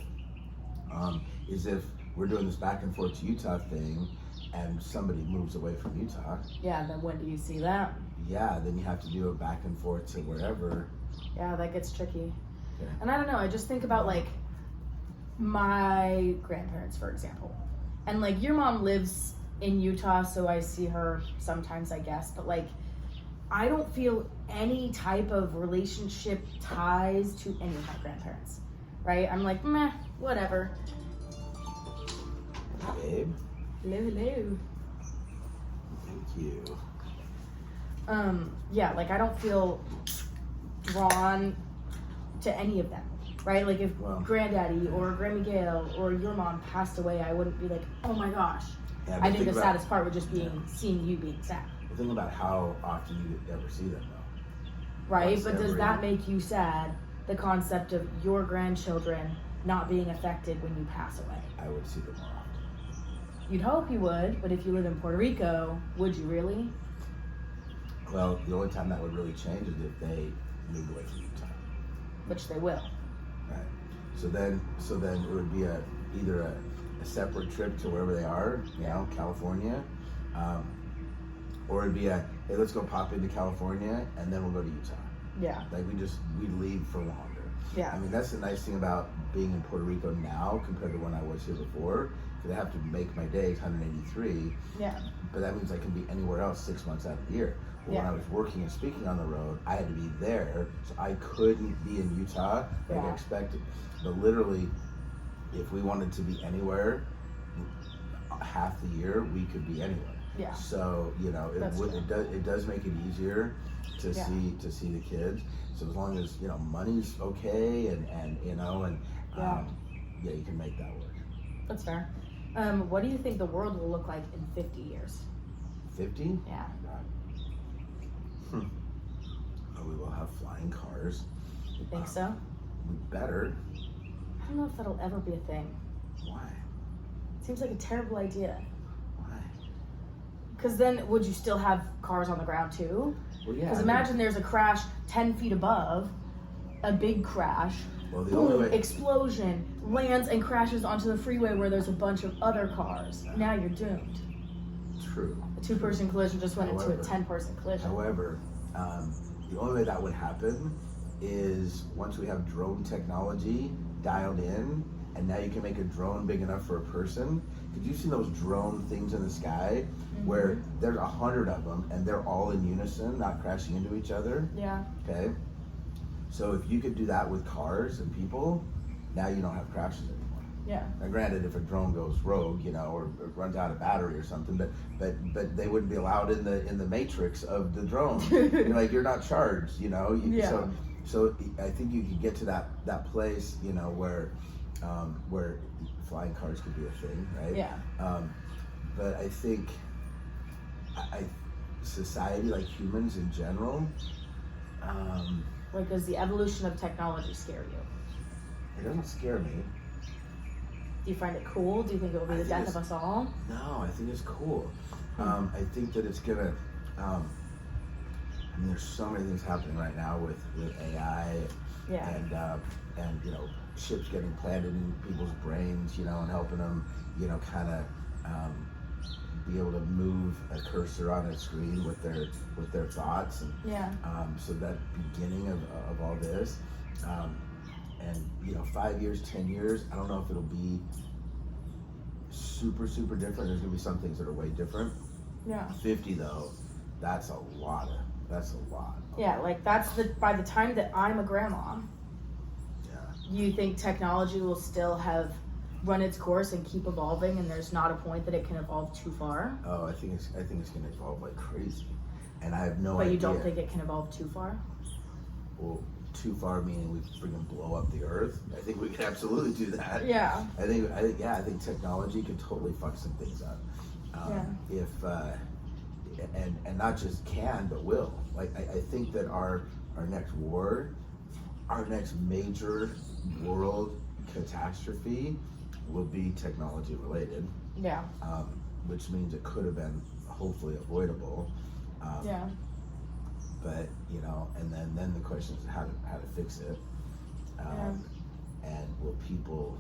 we're doing this back and forth to Utah thing, and somebody moves away from Utah. Yeah, then when do you see that? Yeah, then you have to do it back and forth to wherever. Yeah, that gets tricky. Okay. And I don't know, I just think about like my grandparents, for example. And like your mom lives in Utah, so I see her sometimes, I guess. But like, I don't feel any type of relationship ties to any of my grandparents, right? I'm like, meh, whatever. Babe. Hello, hello. Thank you. Yeah, like I don't feel drawn to any of them, right? Like if Granddaddy or Grammy Gale or your mom passed away, I wouldn't be like, oh my gosh. Yeah, I think the saddest part would just be seeing you being sad. Well, think about how often you ever see them, though. Right, Once but does that make you sad, the concept of your grandchildren not being affected when you pass away? I would see them more often. You'd hope you would, but if you live in Puerto Rico, would you really? Well, the only time that would really change is if they moved away from Utah. Which they will. Right. So then it would be either a separate trip to wherever they are, you know, California, or it'd be hey, let's go pop into California and then we'll go to Utah. Yeah. Like we'd leave for longer. Yeah. I mean, that's the nice thing about being in Puerto Rico now compared to when I was here before, because I have to make my days 183. Yeah. But that means I can be anywhere else 6 months out of the year. Well, when I was working and speaking on the road, I had to be there, so I couldn't be in Utah like I expected. But literally, if we wanted to be anywhere, half the year we could be anywhere. Yeah. So you know, it does make it easier to see the kids. So as long as you know money's okay and you know you can make that work. That's fair. What do you think the world will look like in 50 years? 50? Yeah. Oh, we will have flying cars. You think so? We better. I don't know if that'll ever be a thing. Why? Seems like a terrible idea. Why? Because then would you still have cars on the ground too? Well, yeah. Because imagine there's a crash 10 feet above, a big crash, Well, the boom, only way. explosion, lands and crashes onto the freeway where there's a bunch of other cars. Now you're doomed. True. A 2-person collision just went into a However- 10-person collision. However, the only way that would happen is once we have drone technology dialed in, and now you can make a drone big enough for a person. Because you've seen those drone things in the sky where there's 100 of them and they're all in unison, not crashing into each other. Yeah. Okay. So if you could do that with cars and people, now you don't have crashes anymore. Yeah. Now, granted, if a drone goes rogue, you know, or runs out of battery or something, but they wouldn't be allowed in the matrix of the drone. Like, you're not charged, you know. So I think you could get to that place, you know, where flying cars could be a thing, right? Yeah. But I think society, like humans in general, like, does the evolution of technology scare you? it doesn't scare me. Do you find it cool? Do you think it will be the death of us all? No, I think it's cool. I think that it's gonna. I mean, there's so many things happening right now with AI, Yeah. and you know, chips getting planted in people's brains, you know, and helping them, you know, kind of be able to move a cursor on a screen with their thoughts, and Yeah. so that beginning of all this, and you know, 5 years, 10 years, I don't know if it'll be super different. There's gonna be some things that are way different. Yeah. 50 though, that's a lot. Yeah, like by the time that I'm a grandma, Yeah. you think technology will still have run its course and keep evolving, and there's not a point that it can evolve too far? Oh, I think it's gonna evolve like crazy, and I have no idea. But you don't think it can evolve too far? Well, too far meaning we freaking blow up the earth. I think we can absolutely do that. Yeah. I think technology can totally fuck some things up. If and not just can, but will. Like, I think that our next war, our next major world catastrophe will be technology related. Yeah. Which means it could have been hopefully avoidable. Yeah. But you know, and then the question is how to fix it. And will people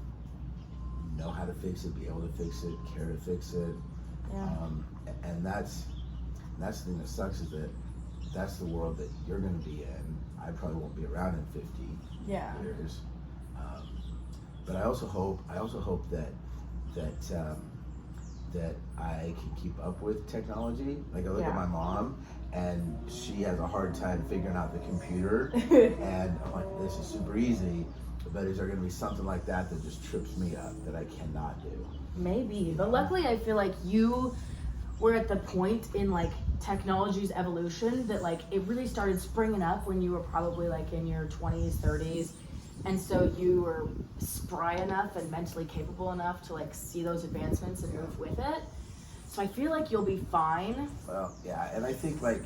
know how to fix it, be able to fix it, care to fix it? Yeah. And that's the thing that sucks, is that that's the world that you're going to be in. I probably won't be around in 50 years. But I also hope that I can keep up with technology. Like, I look at my mom, and she has a hard time figuring out the computer, and I'm like, this is super easy. But is there going to be something like that just trips me up that I cannot do? Maybe, but luckily I feel like you were at the point in like technology's evolution that like it really started springing up when you were probably like in your 20s, 30s. And so you were spry enough and mentally capable enough to like see those advancements and move with it. So I feel like you'll be fine. Well, yeah, and I think like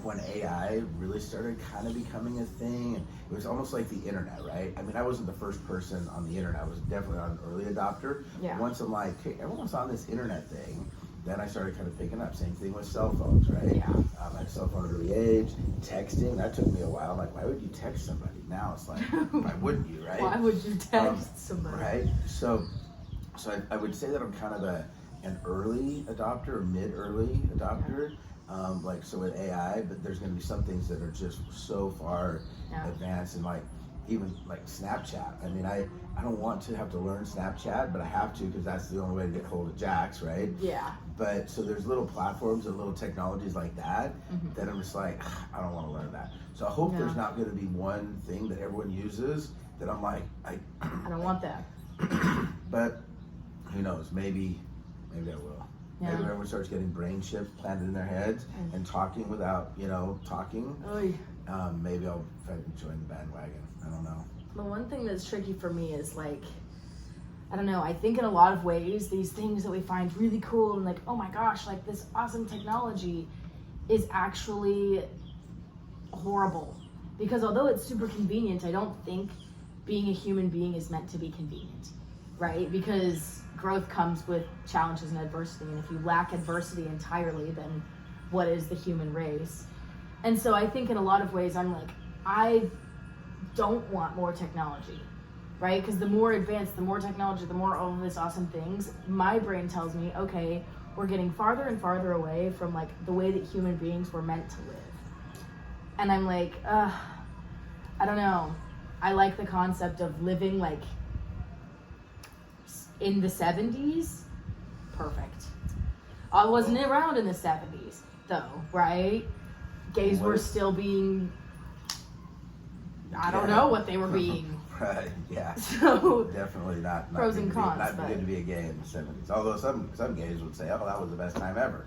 when AI really started kind of becoming a thing, and it was almost like the internet, right? I mean, I wasn't the first person on the internet. I was definitely not an early adopter. Yeah. Once I'm like, hey, everyone's on this internet thing, then I started kind of picking up. Same thing with cell phones, right? Yeah. I had a cell phone at an early age. Texting, that took me a while. I'm like, why would you text somebody? Now it's like, why wouldn't you, right? Why would you text somebody? Right? So I would say that I'm kind of an early adopter, or mid-early adopter. Like, so with AI, but there's going to be some things that are just so far advanced, and like even like Snapchat. I mean, I don't want to have to learn Snapchat, but I have to, because that's the only way to get hold of Jax, right? Yeah. But so there's little platforms and little technologies like that that I'm just like, I don't want to learn that. So I hope there's not going to be one thing that everyone uses that I'm like, I don't want that. But who knows? Maybe I will. Yeah. Maybe everyone starts getting brain chips planted in their heads and talking without, talking. Oy. Maybe I'll join the bandwagon. I don't know. The one thing that's tricky for me is like, I don't know, I think in a lot of ways, these things that we find really cool and like, oh my gosh, like this awesome technology is actually horrible. Because although it's super convenient, I don't think being a human being is meant to be convenient, right? Because growth comes with challenges and adversity, and if you lack adversity entirely, then what is the human race? And so I think in a lot of ways, I'm like, I don't want more technology, right? Because the more advanced, the more technology, the more all of this awesome things, my brain tells me, okay, we're getting farther and farther away from like the way that human beings were meant to live. And I'm like, I don't know. I like the concept of living like in the 70s. Perfect. I wasn't around in the 70s though, right? Gays were still being, I don't know what they were being. Yeah. So definitely not pros and cons. Not but... good to be a gay in the 70s. Although some gays would say, "Oh, that was the best time ever."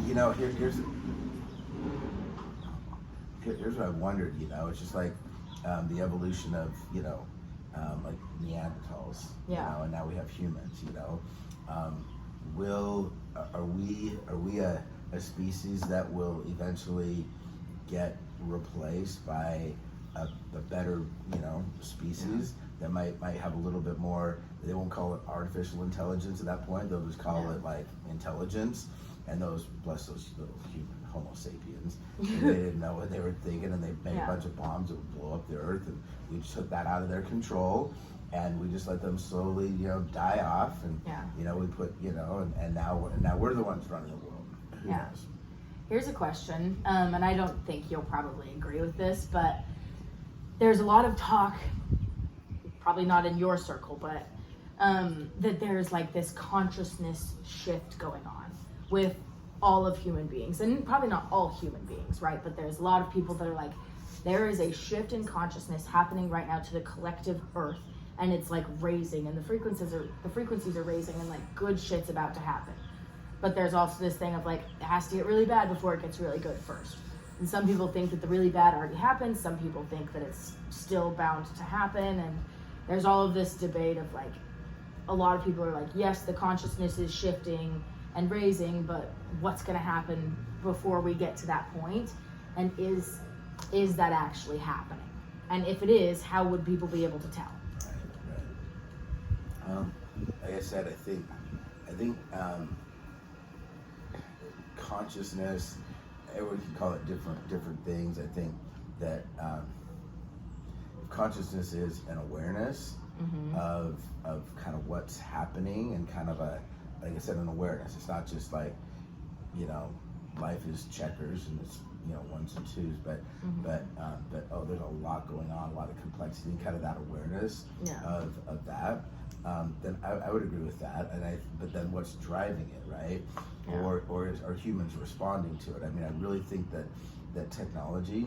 You know, here's what I wondered. You know, it's just like the evolution of like Neanderthals. Yeah. You know, and now we have humans. You know, are we a species that will eventually get replaced by a better species that might have a little bit more? They won't call it artificial intelligence at that point. They'll just call it like intelligence. And those little human Homo sapiens, they didn't know what they were thinking, and they made a bunch of bombs that would blow up the earth, and we just took that out of their control, and we just let them slowly die off, and we put and now we're the ones running the world. Who knows? Here's a question, and I don't think you'll probably agree with this, but there's a lot of talk, probably not in your circle, but that there's like this consciousness shift going on with all of human beings, and probably not all human beings, right? But there's a lot of people that are like, there is a shift in consciousness happening right now to the collective earth, and it's like raising, and the frequencies are raising, and like good shit's about to happen. But there's also this thing of like, it has to get really bad before it gets really good first. And some people think that the really bad already happened. Some people think that it's still bound to happen. And there's all of this debate of like, a lot of people are like, yes, the consciousness is shifting and raising, but what's going to happen before we get to that point? And is that actually happening? And if it is, how would people be able to tell? Right. Like I said, I think consciousness, everyone can call it different things. I think that consciousness is an awareness of kind of what's happening, and kind of like I said, an awareness. It's not just like, life is checkers and it's ones and twos, but there's a lot going on, a lot of complexity, and kind of that awareness of that. Then I would agree with that, but then what's driving it, right? Yeah. Or are humans responding to it? I mean, I really think that technology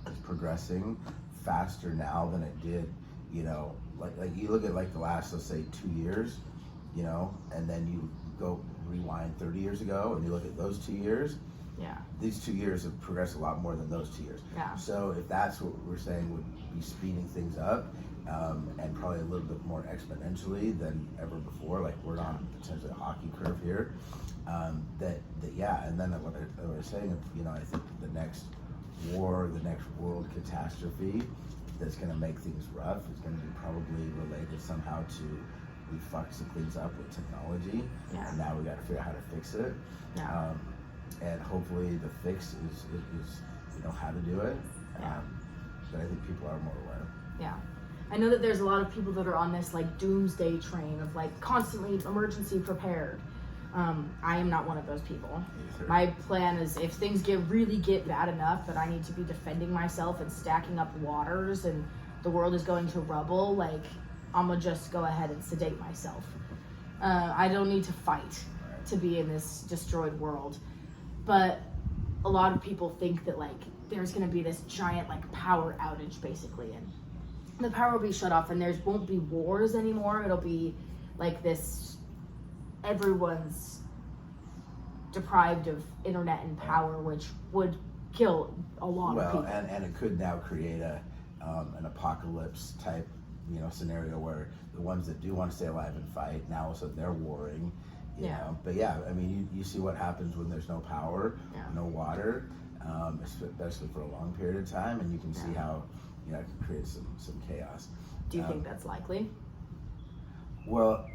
is progressing faster now than it did, like you look at like the last, let's say, 2 years, and then you go rewind 30 years ago and you look at those 2 years. Yeah. These 2 years have progressed a lot more than those 2 years. Yeah. So if that's what we're saying would be speeding things up, and probably a little bit more exponentially than ever before, like we're on potentially a hockey curve here, and then what I was saying, I think the next war, the next world catastrophe that's going to make things rough is going to be probably related somehow to, we fucked some things up with technology, and now we got to figure out how to fix it. And hopefully the fix is how to do it. But I think people are more aware. Yeah. I know that there's a lot of people that are on this like doomsday train of like constantly emergency prepared. I am not one of those people. My plan is, if things really get bad enough that I need to be defending myself and stacking up waters and the world is going to rubble, like I'm gonna just go ahead and sedate myself. I don't need to fight to be in this destroyed world. But a lot of people think that like there's gonna be this giant like power outage basically, and the power will be shut off and there won't be wars anymore. It'll be like this, everyone's deprived of internet and power, which would kill a lot of people. And it could now create an apocalypse type scenario where the ones that do want to stay alive and fight, now all of a sudden they're warring. But I mean, you see what happens when there's no power, no water, especially for a long period of time, and you can see how it can create some chaos. Do you think that's likely? Well,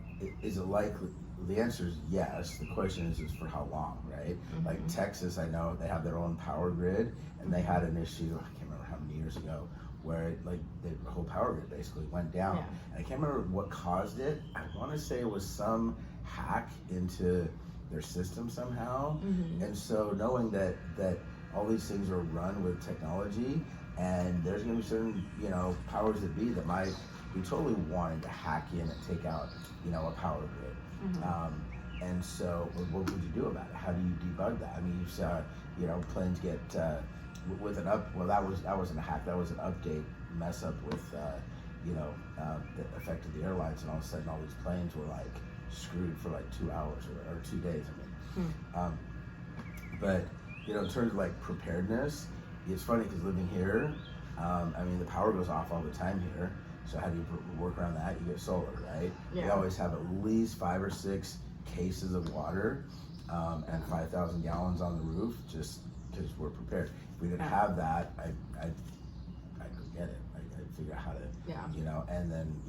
is it likely? The answer is yes. The question is for how long, right? Like Texas, I know they have their own power grid, and they had an issue, I can't remember how many years ago, where like the whole power grid basically went down. And I can't remember what caused it. I want to say it was some hack into their system somehow. And so knowing that all these things are run with technology, and there's going to be certain powers that be that might be totally wanting to hack in and take out a power grid. And so what would you do about it? How do you debug that? I mean, you saw planes get with an that wasn't a hack, that was an update mess up with, that affected the airlines, and all of a sudden all these planes were like screwed for like 2 hours or 2 days. But in terms of like preparedness, it's funny because living here, the power goes off all the time here. So how do you work around that? You get solar, right? Yeah. We always have at least 5 or 6 cases of water and 5,000 gallons on the roof, just because we're prepared. If we didn't have that, I'd go get it. I'd figure out how to, and then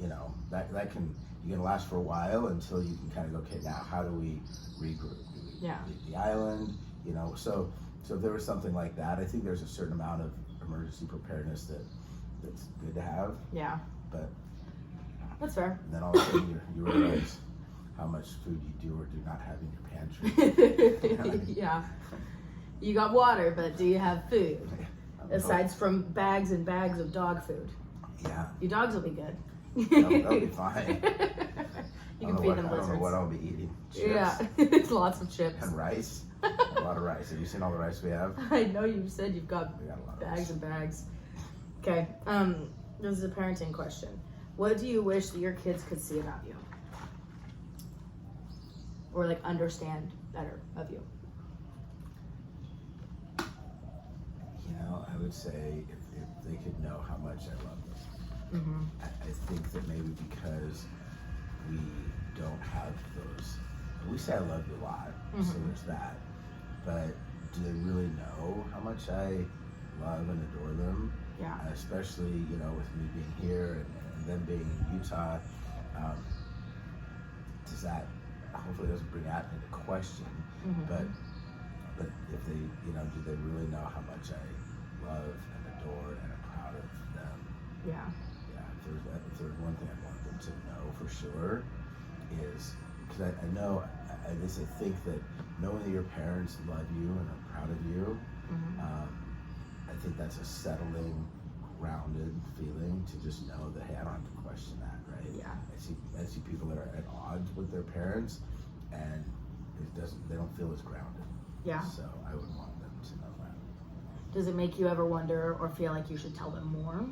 that can last for a while until you can kind of go, okay, now how do we regroup? Do we leave the island? So if there was something like that, I think there's a certain amount of emergency preparedness that's good to have. Yeah. But that's fair. And then all of a sudden you realize how much food you do or do not have in your pantry. Yeah. You got water, but do you have food? Aside from bags and bags of dog food. Yeah. Your dogs will be good. They'll be fine. You can feed them I don't know lizards. what I'll be eating. Chips. Yeah. Lots of chips. And rice. A lot of rice. Have you seen all the rice we have? I know you said you've got We got a lot of bags rice. and bags. Okay. This is a parenting question. What do you wish that your kids could see about you? Or like understand better of you? I would say if they could know how much I love them. Mm-hmm. I think that maybe because we don't have those, we say I love you a lot, so there's that. But do they really know how much I love and adore them? Yeah. Especially, with me being here and them being in Utah. Does that, hopefully doesn't bring that into question, but if they, do they really know how much I love and adore and am proud of them? Yeah. Yeah, if there's one thing I want them to know for sure is, because I know, I think that knowing that your parents love you and are proud of you, I think that's a settling, grounded feeling to just know that, hey, I don't have to question that, right? Yeah. I see people that are at odds with their parents, and they don't feel as grounded. Yeah. So I would want them to know that. Does it make you ever wonder or feel like you should tell them more?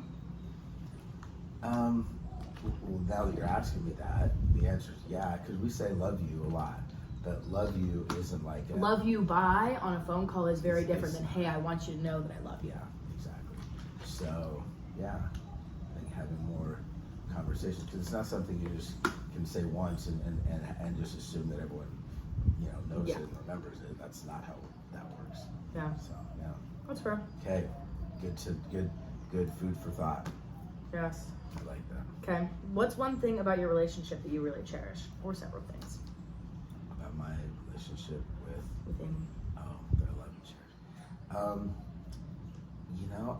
Well, now that you're asking me that, the answer is yeah, because we say love you a lot, but love you isn't like love you bye on a phone call is very different than, hey, I want you to know that I love you. Yeah, exactly. So, yeah, I think having more conversation, because it's not something you just can say once and just assume that everyone, knows it and remembers it. That's not how that works. Yeah. So, yeah. That's fair. Okay, good food for thought. Yes. I like that. Okay. What's one thing about your relationship that you really cherish? Or several things. About my relationship with Amy. that I love and cherish.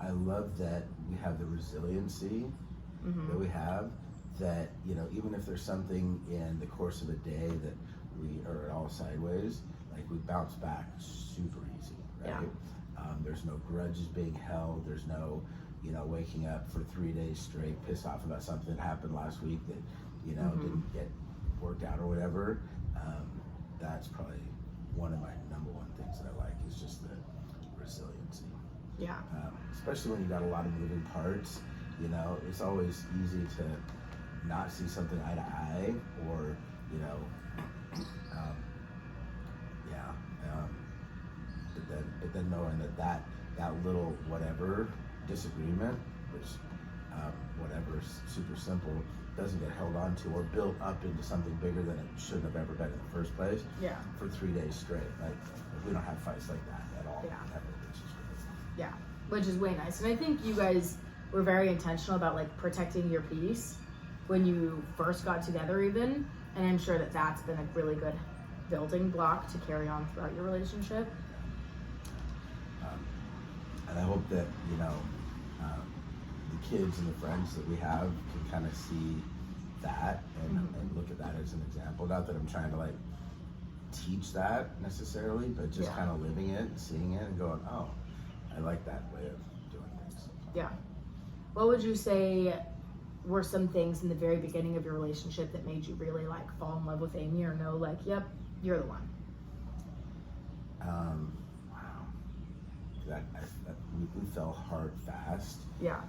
I love that we have the resiliency that we have, that, even if there's something in the course of a day that we are at all sideways, like we bounce back super easy, right? Yeah. There's no grudges being held. There's no, waking up for 3 days straight pissed off about something that happened last week that, didn't get worked out or whatever. That's probably one of my number one things that I like, is just the resiliency. Yeah. Especially when you got a lot of moving parts, it's always easy to not see something eye to eye, or, but then knowing that little whatever disagreement, which whatever is super simple, doesn't get held on to or built up into something bigger than it shouldn't have ever been in the first place. Yeah. For 3 days straight. Like, we don't have fights like that at all. Yeah. Ever, which is great. Yeah. Which is way nice. And I think you guys were very intentional about like protecting your peace when you first got together even. And I'm sure that that's been a really good building block to carry on throughout your relationship. And I hope that, the kids and the friends that we have can kind of see that and look at that as an example. Not that I'm trying to like teach that necessarily, but just kind of living it and seeing it and going, oh, I like that way of doing things. Yeah. What would you say were some things in the very beginning of your relationship that made you really like fall in love with Amy, or know like, yep, you're the one? Wow. We fell hard fast. Yeah.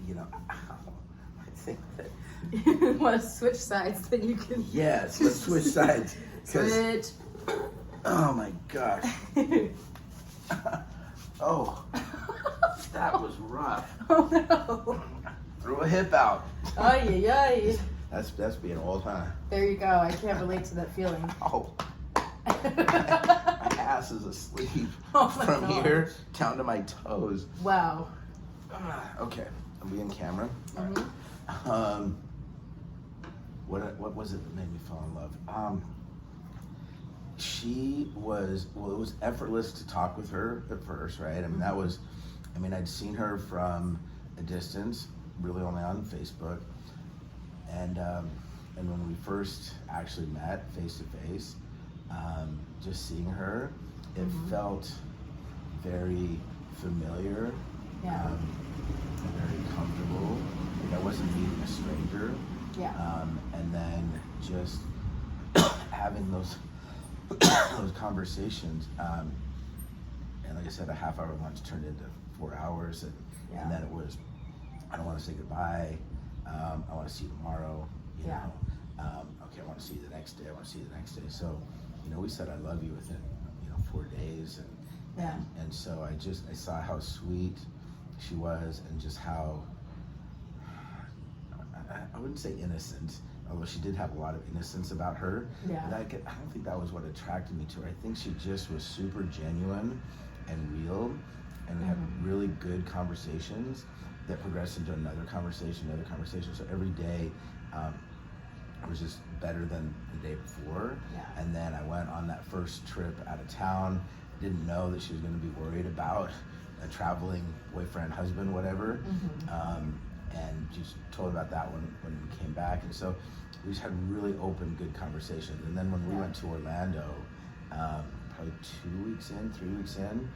you know, I think that. Want to switch sides? Then you can. Yes, let's switch sides. Switch. Oh my gosh. Oh, that was rough. Oh no. Threw a hip out. Ay, ay, ay. That's being all time. There you go. I can't relate to that feeling. Oh. My ass is asleep from gosh. here down to my toes. Wow. Okay, are we in camera? Mm-hmm. What was it that made me fall in love? It was effortless to talk with her at first, right? I mean, I'd seen her from a distance, really only on Facebook, and when we first actually met face to face, just seeing her, it felt very familiar, very comfortable. Like I wasn't meeting a stranger. Yeah. And then just having those conversations, and like I said, a half-hour lunch turned into 4 hours, and then it was, I don't want to say goodbye. I want to see you tomorrow. You know. Okay, I want to see you the next day. I want to see you the next day. So, we said I love you within 4 days, and so I saw how sweet she was, and just how, I wouldn't say innocent, although she did have a lot of innocence about her. Yeah. But I don't think that was what attracted me to her. I think she just was super genuine and real, and we had really good conversations that progressed into another conversation. So every day was just better than the day before. Yeah. And then I went on that first trip out of town, didn't know that she was going to be worried about a traveling boyfriend, husband, whatever. And just told about that when we came back. And so we just had really open, good conversations. And then when we went to Orlando, probably 3 weeks in,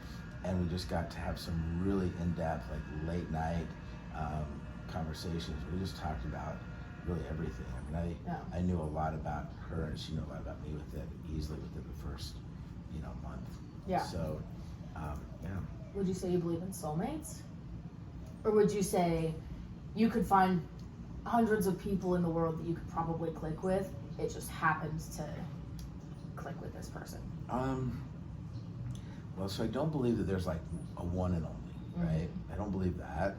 and we just got to have some really in-depth, like late night conversations. We just talked about really everything. I mean, I knew a lot about her, and she knew a lot about me easily within the first, month. Yeah. So, Would you say you believe in soulmates? Or would you say you could find hundreds of people in the world that you could probably click with? It just happens to click with this person. Well, so I don't believe that there's like a one and only, right? I don't believe that.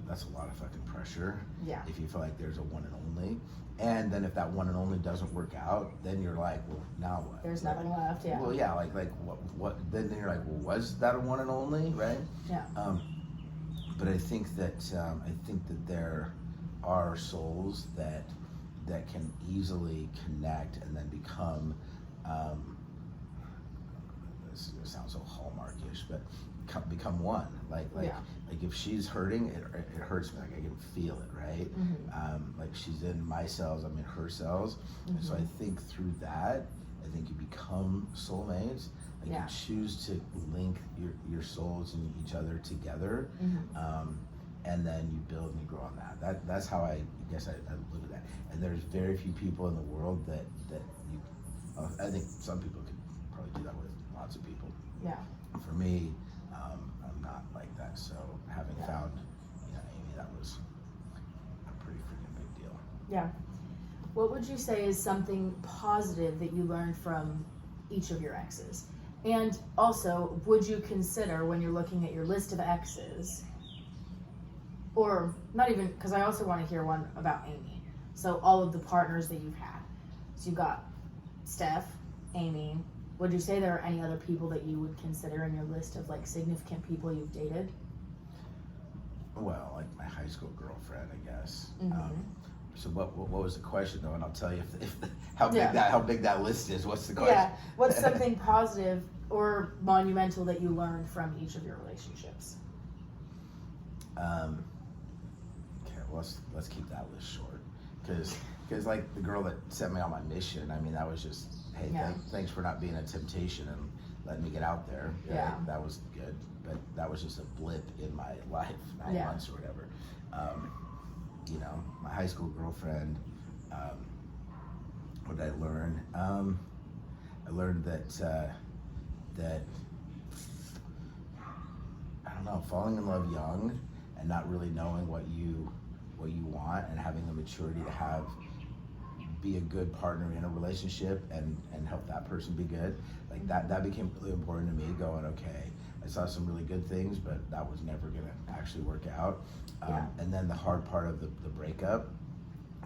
That's a lot of fucking pressure. Yeah. If you feel like there's a one and only. And then if that one and only doesn't work out, then you're like, well, now what? There's nothing left, yeah. Well, yeah, like what? Then you're like, well, was that a one and only, right? Yeah. But I think that there are souls that can easily connect and then become. This sounds so Hallmarkish, but become one. Like if she's hurting, it hurts me. Like I can feel it, right? Like she's in my cells, I'm in her cells, and so I think through that, I think you become soulmates. Like you choose to link your souls and each other together, and then you build and you grow on that. That's how I guess I look at that. And there's very few people in the world that you. I think some people could probably do that with lots of people. Yeah. For me, I'm not like that. So having found, Amy, that was a pretty freaking big deal. Yeah. What would you say is something positive that you learned from each of your exes? And also, would you consider when you're looking at your list of exes, or not even, because I also want to hear one about Amy. So all of the partners that you've had. So you've got Steph, Amy. Would you say there are any other people that you would consider in your list of like significant people you've dated? Well, like my high school girlfriend, I guess. So what was the question though? And I'll tell you if how big that list is. What's the question? Yeah. What's something positive or monumental that you learned from each of your relationships? Okay, well, let's keep that list short, because like the girl that sent me on my mission, I mean, that was just, hey, thanks for not being a temptation and letting me get out there. Right? Yeah. That was good, but that was just a blip in my life, 9 months or whatever. My high school girlfriend, what did I learn? I learned that I don't know, falling in love young and not really knowing what you want, and having the maturity to be a good partner in a relationship and help that person be good. Like that became really important to me, going, okay, I saw some really good things, but that was never gonna actually work out. And then the hard part of the breakup,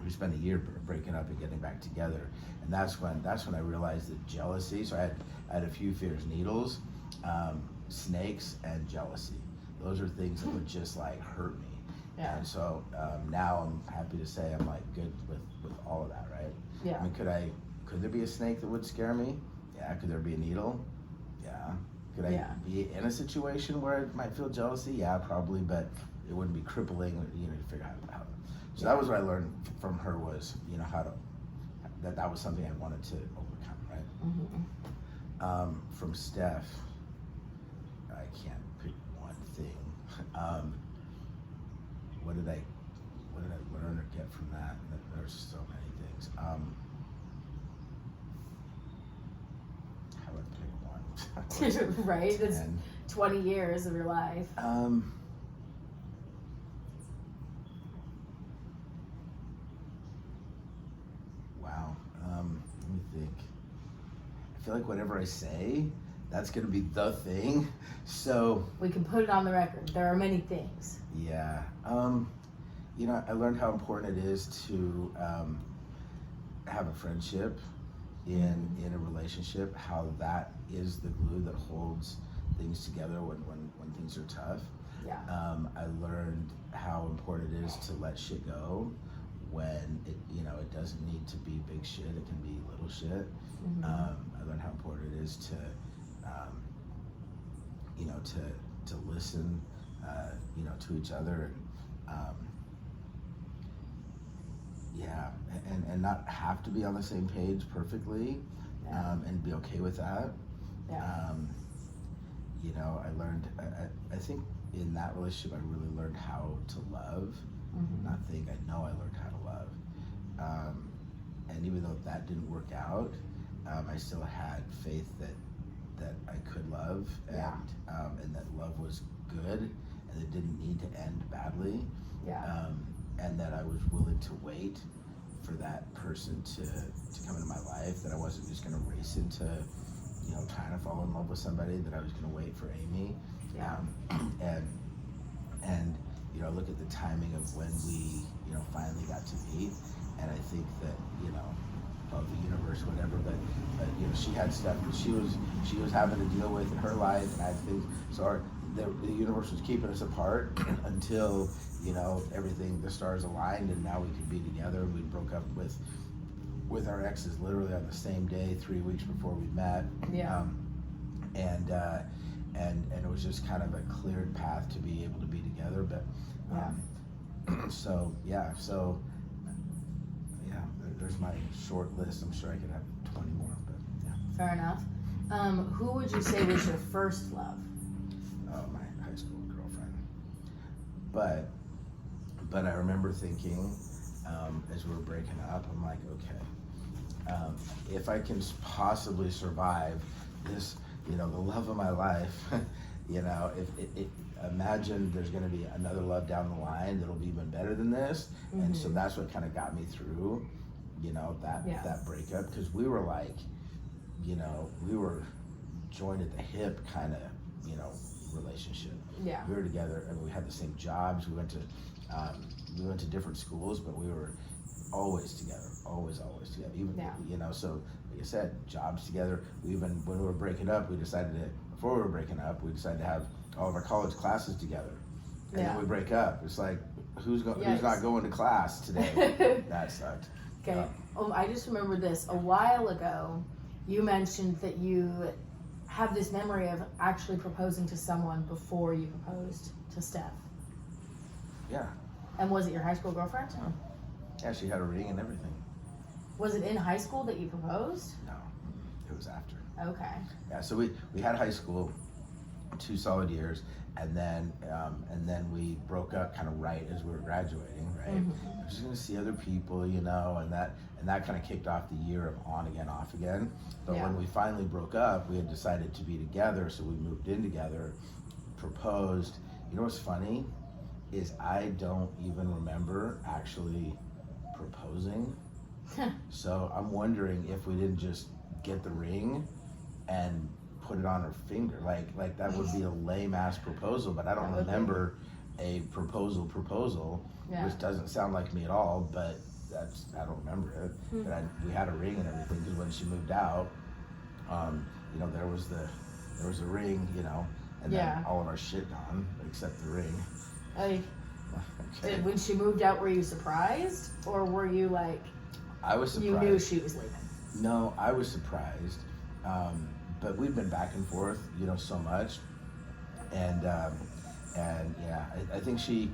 we spent a year breaking up and getting back together. And that's when I realized that jealousy, so I had a few fears: needles, snakes, and jealousy. Those are things that would just like hurt me. Yeah. And so now I'm happy to say I'm like good with all of that, right? Yeah. I mean, could there be a snake that would scare me? Yeah. Could there be a needle? Yeah. Could I be in a situation where I might feel jealousy? Yeah, probably, but it wouldn't be crippling, to figure out how. So that was what I learned from her, was, that was something I wanted to overcome, right? Mm-hmm. From Steph, I can't pick one thing. What did I learn or get from that? There's so many things. How would I pick one? Right? It's 20 years of your life. Wow. Let me think. I feel like whatever I say, that's gonna be the thing. So we can put it on the record. There are many things. Yeah. I learned how important it is to have a friendship in a relationship, how that is the glue that holds things together when things are tough. Yeah. I learned how important it is to let shit go when it doesn't need to be big shit. It can be little shit. Mm-hmm. I learned how important it is to to listen, to each other, and not have to be on the same page perfectly, and be okay with that. Yeah. I learned, I think in that relationship I really learned how to love. Mm-hmm. I know I learned how to love. And even though that didn't work out, I still had faith that I could love, and that love was good, and it didn't need to end badly. Yeah. And that I was willing to wait for that person to come into my life, that I wasn't just gonna race into, trying to fall in love with somebody, that I was gonna wait for Amy. Yeah. And look at the timing of when we, finally got to meet, and I think that, of the universe, whatever, but she had stuff that she was having to deal with in her life, and I think so. The universe was keeping us apart until everything, the stars aligned, and now we could be together. We broke up with our exes literally on the same day, 3 weeks before we met. Yeah. And it was just kind of a cleared path to be able to be together. But there's my short list. I'm sure I could have 20 more, but yeah. Fair enough. Who would you say was your first love? Oh, my high school girlfriend. But I remember thinking, as we were breaking up, I'm like, okay, if I can possibly survive this, the love of my life, imagine there's going to be another love down the line that'll be even better than this. Mm-hmm. And so that's what kind of got me through, that breakup, because we were like, we were joined at the hip kind of, relationship. Yeah. We were together, and we had the same jobs. We went to different schools, but we were always together, always together. Even, so like I said, jobs together. When we were breaking up, before we were breaking up, we decided to have all of our college classes together. And then we break up. It's like, who's not going to class today? That sucked. Okay. I just remember this. A while ago, you mentioned that you have this memory of actually proposing to someone before you proposed to Steph. Yeah. And was it your high school girlfriend? Yeah, she had a ring and everything. Was it in high school that you proposed? No, it was after. Okay. Yeah, so we had high school, 2 solid years, and then we broke up kind of right as we were graduating, right? Mm-hmm. I was just gonna see other people, and that kind of kicked off the year of on again, off again. But when we finally broke up, we had decided to be together, so we moved in together, proposed. You know what's funny is I don't even remember actually proposing. So I'm wondering if we didn't just get the ring and put it on her finger. Like that would be a lame ass proposal, but I don't remember a proposal, Yeah. which doesn't sound like me at all, but I don't remember it. But we had a ring and everything, because when she moved out, you know, there was a ring, you know, and then all of our shit gone except the ring. Like, Okay. when she moved out, were you surprised, or were you like, I was surprised. you knew she was leaving? No, I was surprised, but we've been back and forth, you know, so much, and yeah, I think she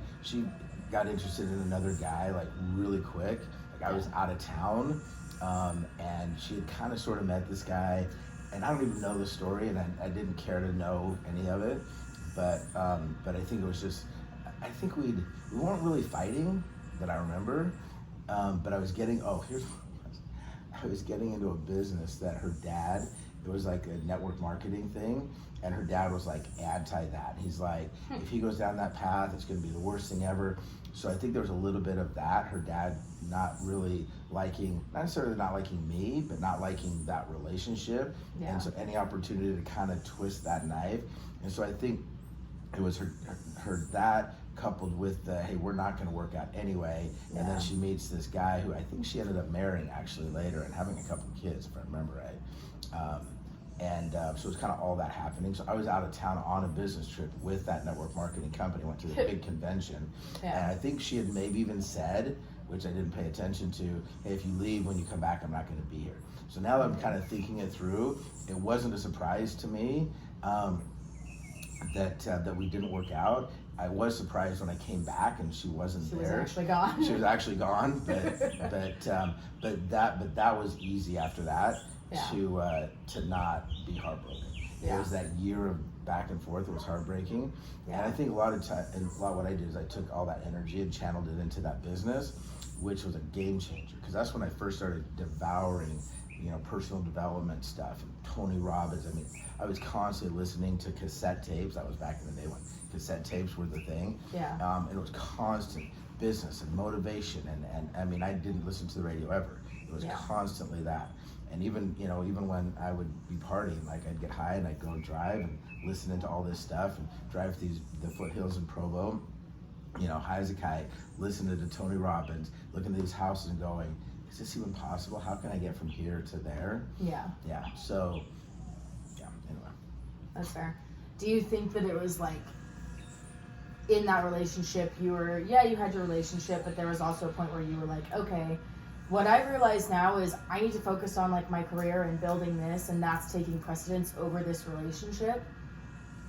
got interested in another guy like really quick. Like I was out of town, and she had kind of sort of met this guy, and I don't even know the story, and I didn't care to know any of it, but I think it was just, I think we weren't really fighting that I remember, but I was getting I was getting into a business that her dad, it was like a network marketing thing, and her dad was like anti that. He's like, if he goes down that path, it's gonna be the worst thing ever. So I think there was a little bit of that. Her dad not really liking, not necessarily not liking me, but not liking that relationship. Yeah. And so any opportunity to kind of twist that knife. And so I think it was her that coupled with the, hey, we're not going to work out anyway. And then she meets this guy who I think she ended up marrying actually later and having a couple of kids, if I remember right. So it was kind of all that happening. So I was out of town on a business trip with that network marketing company, went to the big convention. And I think she had maybe even said, which I didn't pay attention to, hey, if you leave, when you come back, I'm not going to be here. So now that I'm kind of thinking it through, it wasn't a surprise to me that we didn't work out. I was surprised when I came back and she wasn't there. She was actually gone. She was actually gone, but that was easy after that to not be heartbroken. It was that year of back and forth. It was heartbreaking, and I think a lot of what I did is I took all that energy and channeled it into that business, which was a game changer, because that's when I first started devouring, you know, personal development stuff and Tony Robbins. I mean, I was constantly listening to cassette tapes. That was back in the day when cassette tapes were the thing. And it was constant business and motivation. And I mean, I didn't listen to the radio ever. It was constantly that. And even when I would be partying, like I'd get high and I'd go drive and listen into all this stuff and drive the foothills in Provo, you know, high as a kite, listening to Tony Robbins, looking at these houses and going, is this even possible? How can I get from here to there? So anyway, that's fair. Do you think that it was like, in that relationship, you had your relationship, but there was also a point where you were like, okay, what I realize now is I need to focus on like my career and building this, and that's taking precedence over this relationship?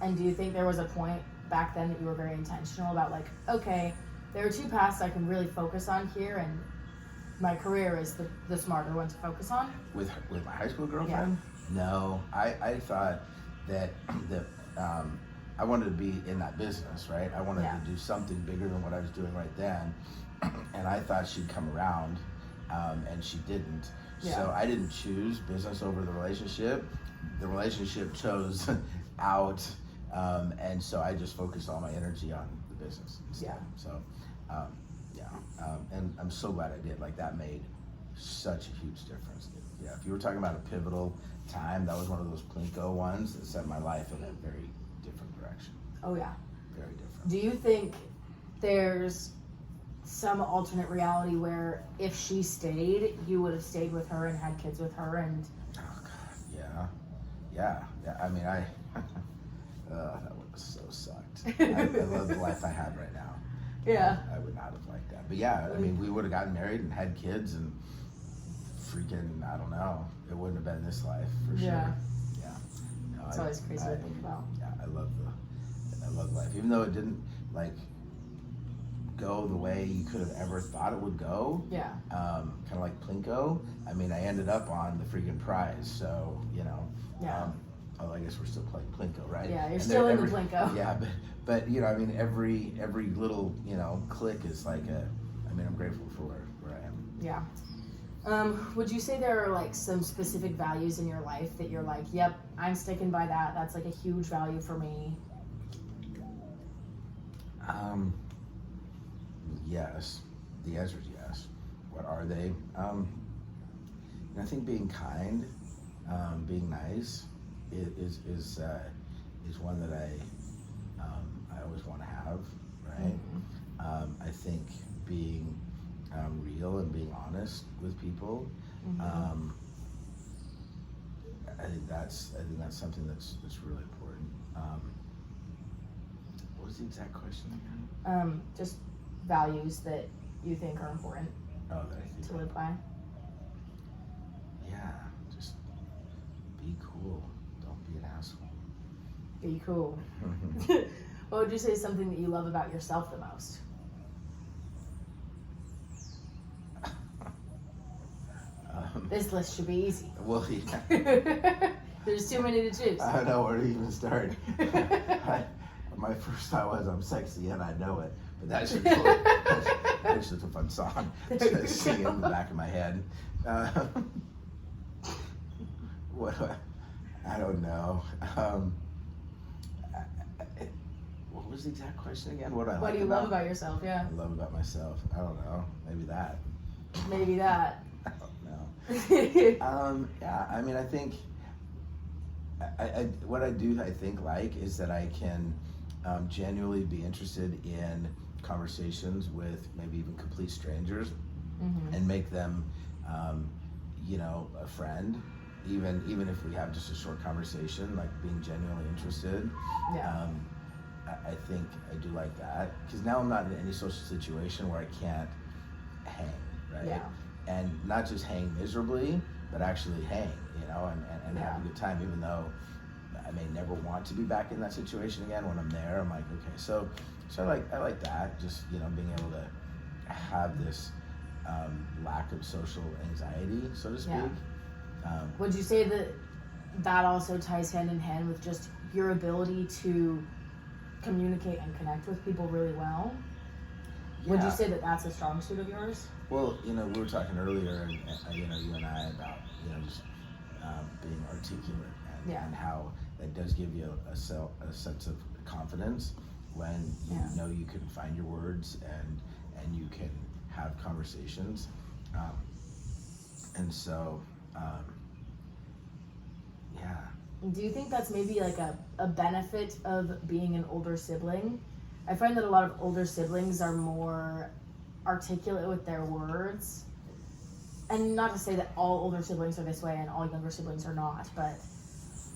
And do you think there was a point back then that you were very intentional about like, okay, there are two paths I can really focus on here, and my career is the smarter one to focus on? With my high school girlfriend? No, I thought that I wanted to be in that business, right? I wanted to do something bigger than what I was doing right then, and I thought she'd come around, and she didn't. So I didn't choose business over the relationship. The relationship chose out, and so I just focused all my energy on the business instead. So, and I'm so glad I did. Like, that made such a huge difference. Yeah, if you were talking about a pivotal time, that was one of those Plinko ones that set my life in a very different direction. Oh yeah. Very different. Do you think there's some alternate reality where if she stayed, you would have stayed with her and had kids with her? And oh God, yeah. I mean, that would have so sucked. I love the life I have right now. I would not have liked that. But yeah, I mean, we would have gotten married and had kids and freaking, I don't know, it wouldn't have been this life for sure. No, it's always crazy to think about. I love life, even though it didn't like go the way you could have ever thought it would go. Kind of like Plinko. I mean, I ended up on the freaking prize, so you know. I guess we're still playing Plinko, right? Yeah, you're still in the Plinko. Yeah, but you know, I mean, every little, you know, click is like I mean, I'm grateful for where I am. Yeah. Would you say there are like some specific values in your life that you're like, yep, I'm sticking by that. That's like a huge value for me. yes. The answer is yes. What are they? And I think being kind, being nice, is one that I always want to have, right? I think being real and being honest with people. I think that's something that's really important. What was the exact question again? Just values that you think are important Oh, that I think. to live by. Yeah, just be cool. Don't be an asshole. Be cool. What would you say is something that you love about yourself the most? This list should be easy. Well, yeah. There's too many to choose. I don't know where to even start. My first thought was I'm sexy and I know it, but that's just a fun song to sing in the back of my head. I don't know. What was the exact question again? What do you love about yourself? Yeah. I love about myself. I don't know. Maybe that. Maybe that. I don't know. Yeah. I mean, I think. What I think like is that I can genuinely be interested in conversations with maybe even complete strangers, and make them, a friend, even if we have just a short conversation, like being genuinely interested. Yeah. I think I do like that because now I'm not in any social situation where I can't hang, right? Yeah. And not just hang miserably, but actually hang, and have a good time, even though I may never want to be back in that situation again. When I'm there, I'm like, okay, so I like that, just, being able to have this lack of social anxiety, so to speak. Yeah. Would you say that also ties hand in hand with just your ability to communicate and connect with people really well? Yeah. Would you say that that's a strong suit of yours? Well, we were talking earlier, and you and I about just being articulate and how that does give you a sense of confidence when you know you can find your words and you can have conversations, and so yeah. Do you think that's maybe like a benefit of being an older sibling? I find that a lot of older siblings are more articulate with their words. And not to say that all older siblings are this way and all younger siblings are not, but I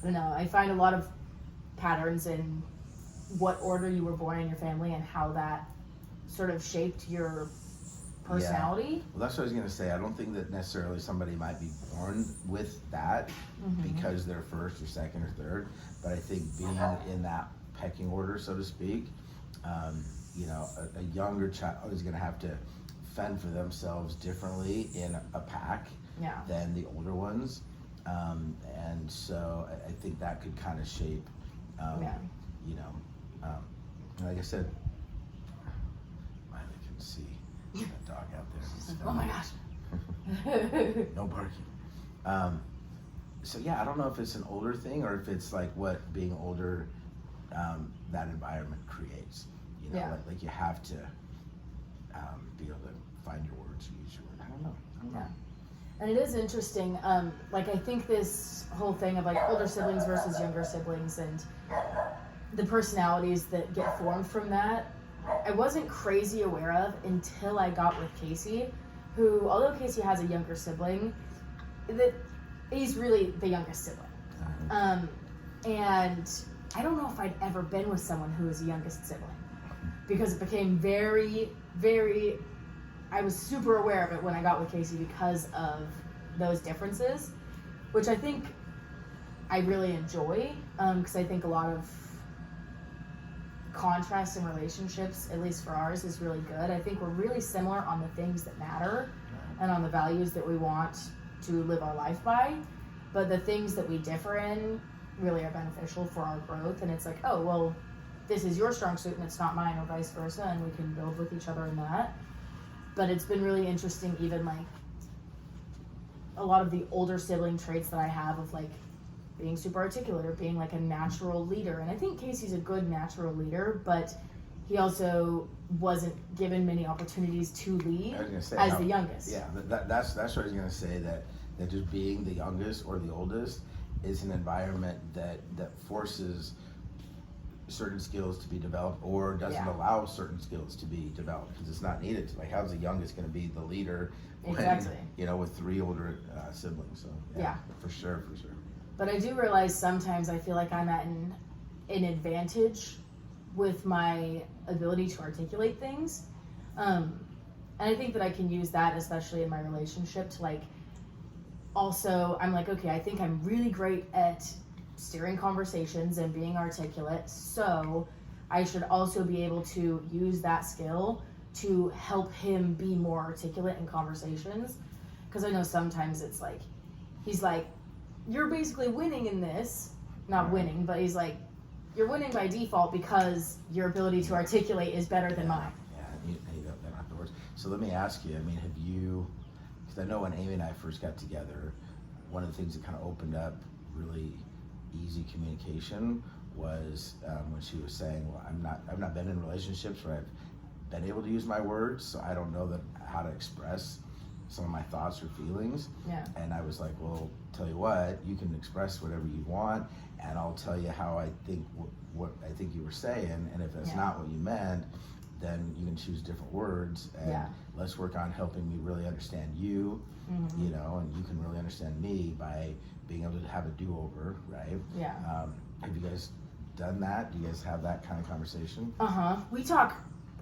don't know. I find a lot of patterns in what order you were born in your family and how that sort of shaped your personality. Yeah. Well, that's what I was going to say. I don't think that necessarily somebody might be born with that because they're first or second or third, but I think being in that pecking order, so to speak, a younger child is going to have to fend for themselves differently in a pack than the older ones, and so I think that could kind of shape, like I said, I can see that dog out there. Oh my gosh. No barking. So yeah, I don't know if it's an older thing or if it's like what being older, that environment creates. Like you have to be able to find your words, use your words. I don't know. Yeah. And it is interesting. I think this whole thing of like older siblings versus younger siblings and the personalities that get formed from that, I wasn't crazy aware of until I got with Casey, who, although Casey has a younger sibling, that he's really the youngest sibling. And I don't know if I'd ever been with someone who was the youngest sibling, because it became very, very, I was super aware of it when I got with Casey because of those differences, which I think I really enjoy, because I think a lot of contrast in relationships, at least for ours, is really good. I think we're really similar on the things that matter and on the values that we want to live our life by, but the things that we differ in really are beneficial for our growth. And it's like, oh, well, this is your strong suit and it's not mine, or vice versa, and we can build with each other in that. But it's been really interesting, even like a lot of the older sibling traits that I have of like being super articulate or being like a natural leader. And I think Casey's a good natural leader, but he also wasn't given many opportunities to lead I was gonna say, as the youngest. Yeah, that's what I was gonna say, that just being the youngest or the oldest is an environment that forces certain skills to be developed or doesn't allow certain skills to be developed because it's not needed to. Like, how's the youngest going to be the leader when, Exactly. with 3 older siblings? So Yeah. for sure. But I do realize sometimes I feel like I'm at an advantage with my ability to articulate things. And I think that I can use that, especially in my relationship, to like, also, I'm like, okay, I think I'm really great at steering conversations and being articulate, so I should also be able to use that skill to help him be more articulate in conversations. Because I know sometimes it's like, he's like, you're basically winning in this, not winning, but he's like, you're winning by default because your ability to articulate is better than mine. Yeah, you don't have to work. So let me ask you, I mean, have you, because I know when Amy and I first got together, one of the things that kind of opened up really easy communication was when she was saying, well, I've not been in relationships where I've been able to use my words, so I don't know how to express some of my thoughts or feelings. Yeah. And I was like, well, tell you what, you can express whatever you want, and I'll tell you how I think what I think you were saying, and if that's not what you meant, then you can choose different words, and let's work on helping me really understand you, and you can really understand me by being able to have a do-over, right? Yeah. Have you guys done that? Do you guys have that kind of conversation? We talk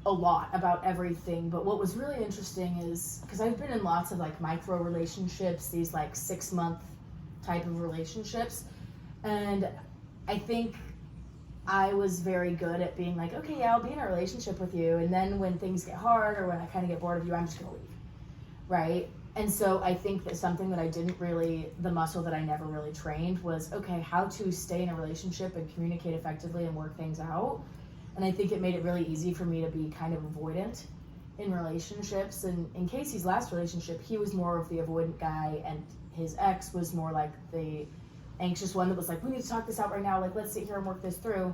a lot about everything, but what was really interesting is, because I've been in lots of like micro relationships, these like 6-month type of relationships, and I think I was very good at being like, okay, yeah, I'll be in a relationship with you, and then when things get hard or when I kind of get bored of you, I'm just gonna leave, right? And so I think that something that I didn't really, the muscle that I never really trained was, okay, how to stay in a relationship and communicate effectively and work things out. And I think it made it really easy for me to be kind of avoidant in relationships. And in Casey's last relationship, he was more of the avoidant guy, and his ex was more like the anxious one that was like, we need to talk this out right now, like let's sit here and work this through.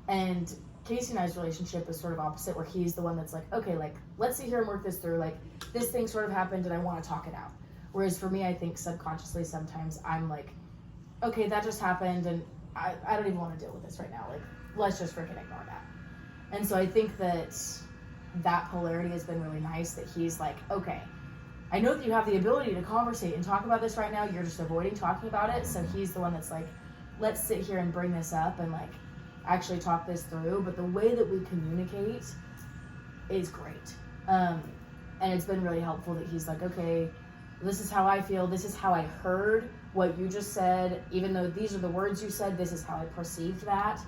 And Casey and I's relationship is sort of opposite, where he's the one that's like, okay, like let's sit here and work this through, like this thing sort of happened and I want to talk it out. Whereas for me, I think subconsciously sometimes I'm like, okay, that just happened and I don't even want to deal with this right now, like let's just freaking ignore that. And so I think that polarity has been really nice, that he's like, okay, I know that you have the ability to conversate and talk about this right now, you're just avoiding talking about it. So he's the one that's like, let's sit here and bring this up and like actually talk this through. But the way that we communicate is great. And it's been really helpful that he's like, okay, this is how I feel, this is how I heard what you just said, even though these are the words you said, this is how I perceived that,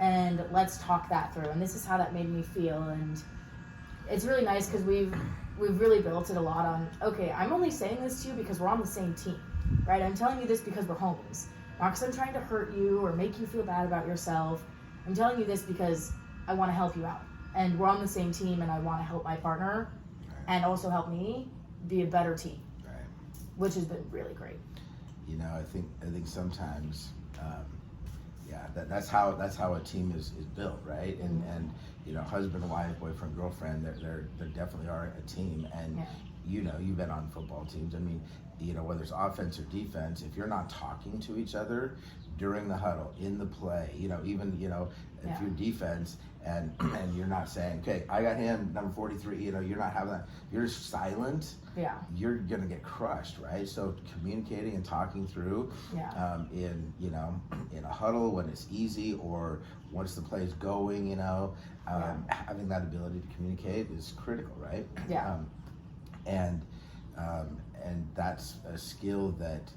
and let's talk that through, and this is how that made me feel. And it's really nice because we've really built it a lot on, okay, I'm only saying this to you because we're on the same team, right? I'm telling you this because we're homies, not because I'm trying to hurt you or make you feel bad about yourself. I'm telling you this because I want to help you out, and we're on the same team, and I want to help my partner and also help me be a better team, which has been really great. You know, I think sometimes, that's how a team is built, right? And you know, husband, wife, boyfriend, girlfriend, there definitely are a team. And you know, you've been on football teams. I mean, you know, whether it's offense or defense, if you're not talking to each other during the huddle, in the play, you know, even, you know, if you're defense and you're not saying, okay, I got him, number 43, you know, you're not having that, you're just silent, you're gonna get crushed, right? So communicating and talking through in, you know, in a huddle when it's easy, or once the play's going, you know, having that ability to communicate is critical, right? And that's a skill that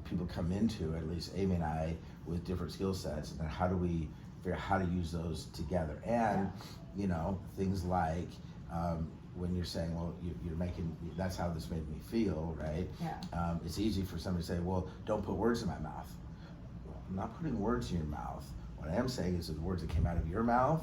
people come into, at least Amy and I, with different skill sets, and then how do we figure out how to use those together? And you know, things like when you're saying, well, you're making, that's how this made me feel, right? It's easy for somebody to say, well, don't put words in my mouth. Well, I'm not putting words in your mouth. What I am saying is that the words that came out of your mouth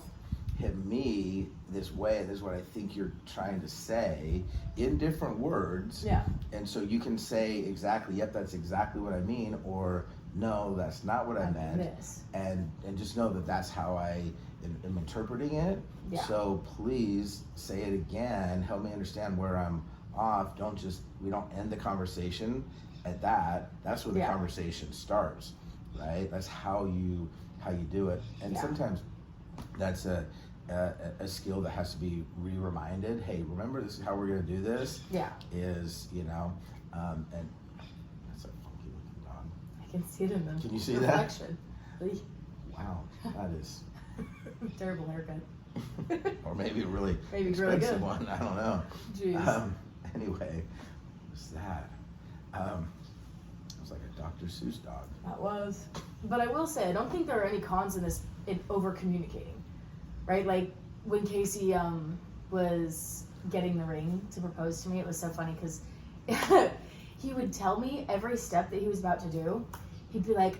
hit me this way. This is what I think you're trying to say in different words. And so you can say exactly, yep, that's exactly what I mean, or no, that's not what I meant. This. And just know that that's how I am interpreting it. Yeah. So please say it again. Help me understand where I'm off. We don't end the conversation at that. That's where the conversation starts, right? That's how you do it. And sometimes that's a skill that has to be reminded. Hey, remember, this is how we're going to do this. Yeah. Is, and that's a funky looking dog. I can see it in the Can you see reflection. Wow, that is terrible haircut. or maybe a really really expensive good one. I don't know. Jeez. Anyway, what's that? It was like a Dr. Seuss dog. That was. But I will say, I don't think there are any cons in over communicating, right? Like when Casey was getting the ring to propose to me, it was so funny because he would tell me every step that he was about to do. He'd be like,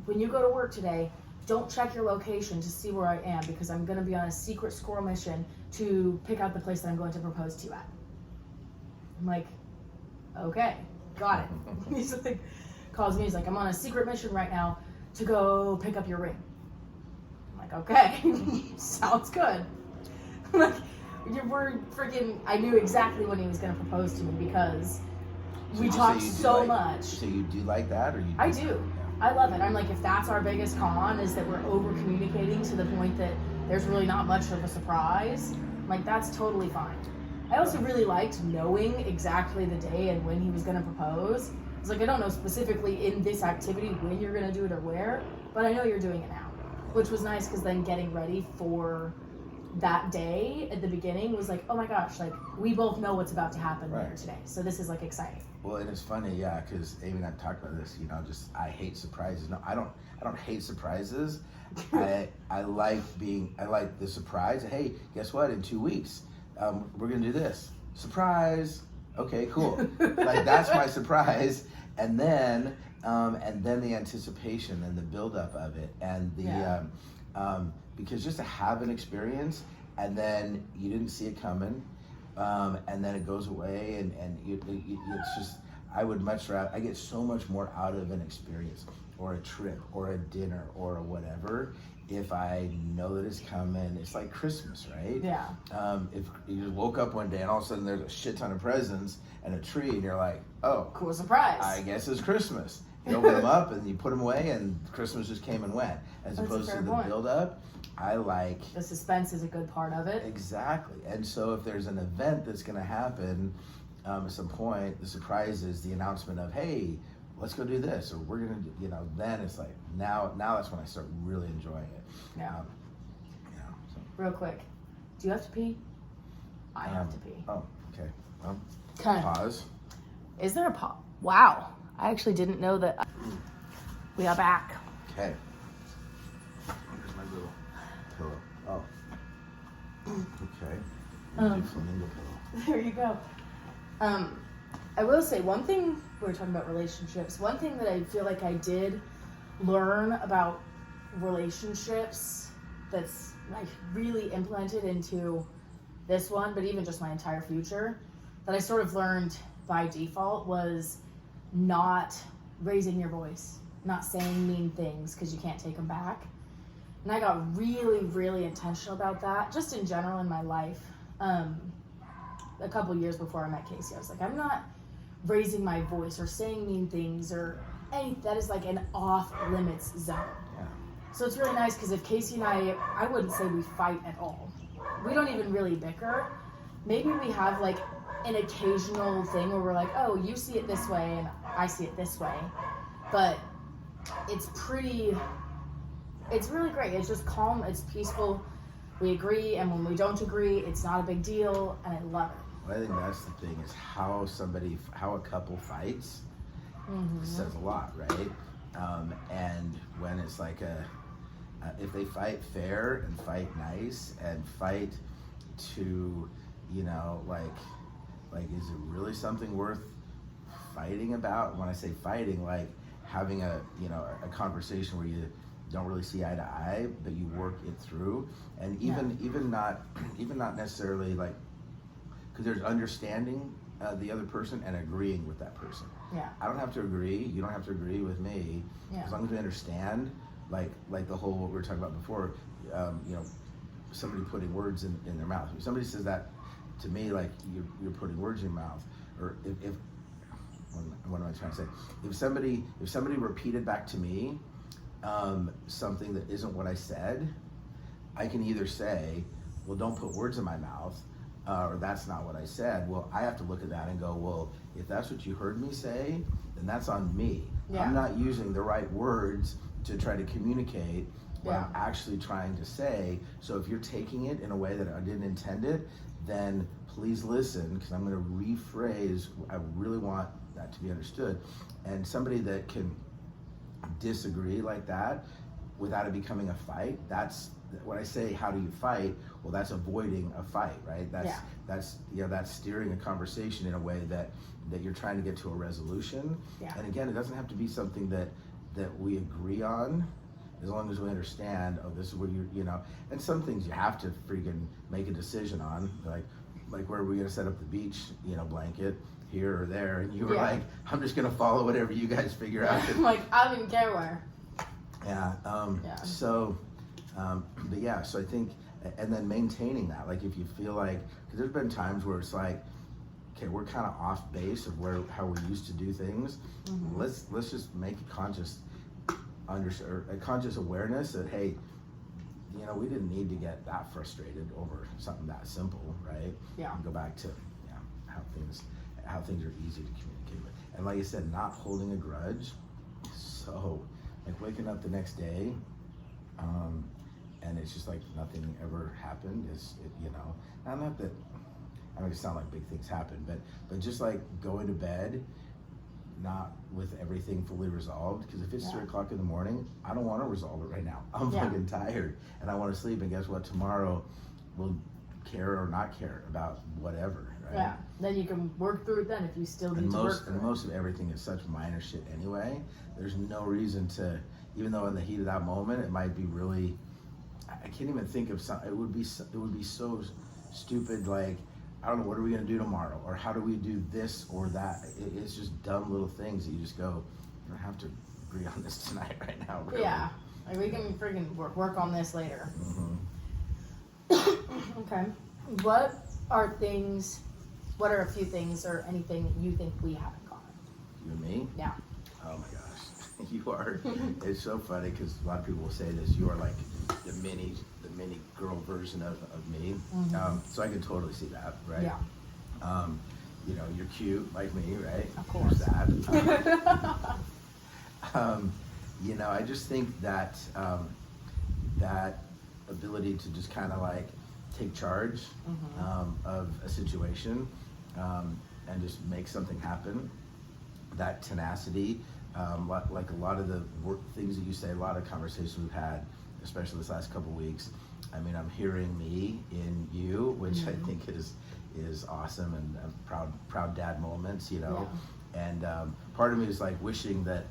when you go to work today, don't check your location to see where I am because I'm going to be on a secret squirrel mission to pick out the place that I'm going to propose to you at. I'm like, okay, got it. He's like, calls me, he's like, I'm on a secret mission right now to go pick up your ring. I'm like, okay, sounds good. Like, we're freaking, I knew exactly when he was going to propose to me because we talked so much. So you do like that, or you? I do. I love it. I'm like, if that's our biggest con, is that we're over communicating to the point that there's really not much of a surprise, like that's totally fine. I also really liked knowing exactly the day and when he was going to propose. It's like, I don't know specifically in this activity when you're going to do it or where, but I know you're doing it now, which was nice because then getting ready for that day at the beginning was like, oh my gosh, like we both know what's about to happen later today. So this is like exciting. Well, and it's funny, yeah, because Amy and I talked about this, I hate surprises. No, I don't hate surprises. I like the surprise. Hey, guess what? In 2 weeks, we're gonna do this. Surprise. Okay, cool. Like that's my surprise. And then the anticipation and the buildup of it, and the because just to have an experience and then you didn't see it coming, and then it goes away, and it's just, I would much rather, I get so much more out of an experience or a trip or a dinner or a whatever if I know that it's coming. It's like Christmas, right? Yeah. If you just woke up one day and all of a sudden there's a shit ton of presents and a tree and you're like, oh, cool surprise. I guess it's Christmas. You open them up and you put them away and Christmas just came and went. As opposed to the build up, I like... The suspense is a good part of it. Exactly. And so if there's an event that's going to happen at some point, the surprise is the announcement of, hey, let's go do this, or we're going to do, then it's like, now that's when I start really enjoying it. Yeah. So. Real quick, do you have to pee? I have to pee. Oh, okay. Okay. Pause. Is there a pause? Wow. I actually didn't know that. We are back. Okay. Here's my little pillow. Oh. Okay. Flamingo pillow. There you go. I will say one thing, we were talking about relationships, one thing that I feel like I did learn about relationships that's like really implemented into this one, but even just my entire future, that I sort of learned by default was not raising your voice, not saying mean things because you can't take them back. And I got really, really intentional about that, just in general in my life. A couple years before I met Casey, I was like, I'm not raising my voice or saying mean things or any, that is like an off limits zone. Yeah. So it's really nice because if Casey and I wouldn't say we fight at all. We don't even really bicker. Maybe we have like an occasional thing where we're like, oh, you see it this way and I see it this way. But it's really great. It's just calm, it's peaceful. We agree, and when we don't agree, it's not a big deal, and I love it. Well, I think that's the thing, is how a couple fights says a lot, right? And when it's like if they fight fair and fight nice and fight to, like is it really something worth fighting about? When I say fighting, like having a conversation where you don't really see eye to eye, but you work it through, and even not necessarily like, because there's understanding the other person and agreeing with that person. Yeah. I don't have to agree. You don't have to agree with me. Yeah. As long as we understand, like the whole, what we were talking about before, you know, somebody putting words in their mouth. If somebody says that to me, like you're putting words in your mouth, or if what am I trying to say? If somebody repeated back to me something that isn't what I said, I can either say, well, don't put words in my mouth, or that's not what I said. Well, I have to look at that and go, well, if that's what you heard me say, then that's on me. Yeah. I'm not using the right words to try to communicate what Yeah. I'm actually trying to say. So if you're taking it in a way that I didn't intend it, then please listen, because I'm going to rephrase. I really want that to be understood. And somebody that can disagree like that without it becoming a fight, that's when I say, how do you fight? Well, that's avoiding a fight, right? That's steering a conversation in a way that you're trying to get to a resolution. Yeah. And again, it doesn't have to be something that we agree on, as long as we understand, oh, this is where you know, and some things you have to freaking make a decision on, like where are we gonna set up the beach, you know, blanket here or there, and you were like, I'm just gonna follow whatever you guys figure out. I'm like, I don't even care where. Yeah. So, but yeah, so I think, and then maintaining that, like if you feel like, because there's been times where it's like, okay, we're kind of off base of how we used to do things. Mm-hmm. Let's just make a conscious awareness that, hey, you know, we didn't need to get that frustrated over something that simple, right? Yeah. And go back to how things are easy to communicate with, and like I said, not holding a grudge. So, like waking up the next day, and it's just like nothing ever happened. You know, not that I mean, it sound like big things happen, but just like going to bed, not with everything fully resolved. Because if it's 3 o'clock in the morning, I don't want to resolve it right now. I'm fucking tired, and I want to sleep. And guess what? Tomorrow, we'll care or not care about whatever. Right? Yeah. Then you can work through it. Then if you still need to work through it. And most of everything is such minor shit anyway. There's no reason to, even though in the heat of that moment it might be really, I can't even think of something. It would be so stupid. Like, I don't know, what are we gonna do tomorrow? Or how do we do this or that? It's just dumb little things that you just go, you don't have to agree on this tonight right now, really. Yeah, like we can freaking work on this later. Mm-hmm. Okay. What are a few things or anything that you think we have in common? You and me? Yeah. Oh my gosh, you are. It's so funny because a lot of people will say this. You are like the mini girl version of me. Mm-hmm. So I can totally see that, right? Yeah. You know, you're cute like me, right? Of course. There's that. You know, I just think that that ability to just kind of like take charge of a situation and just make something happen. That tenacity, like a lot of the things that you say, a lot of conversations we've had, especially this last couple weeks. I mean, I'm hearing me in you, which I think is awesome, and proud dad moments, you know. Yeah. And part of me is like wishing that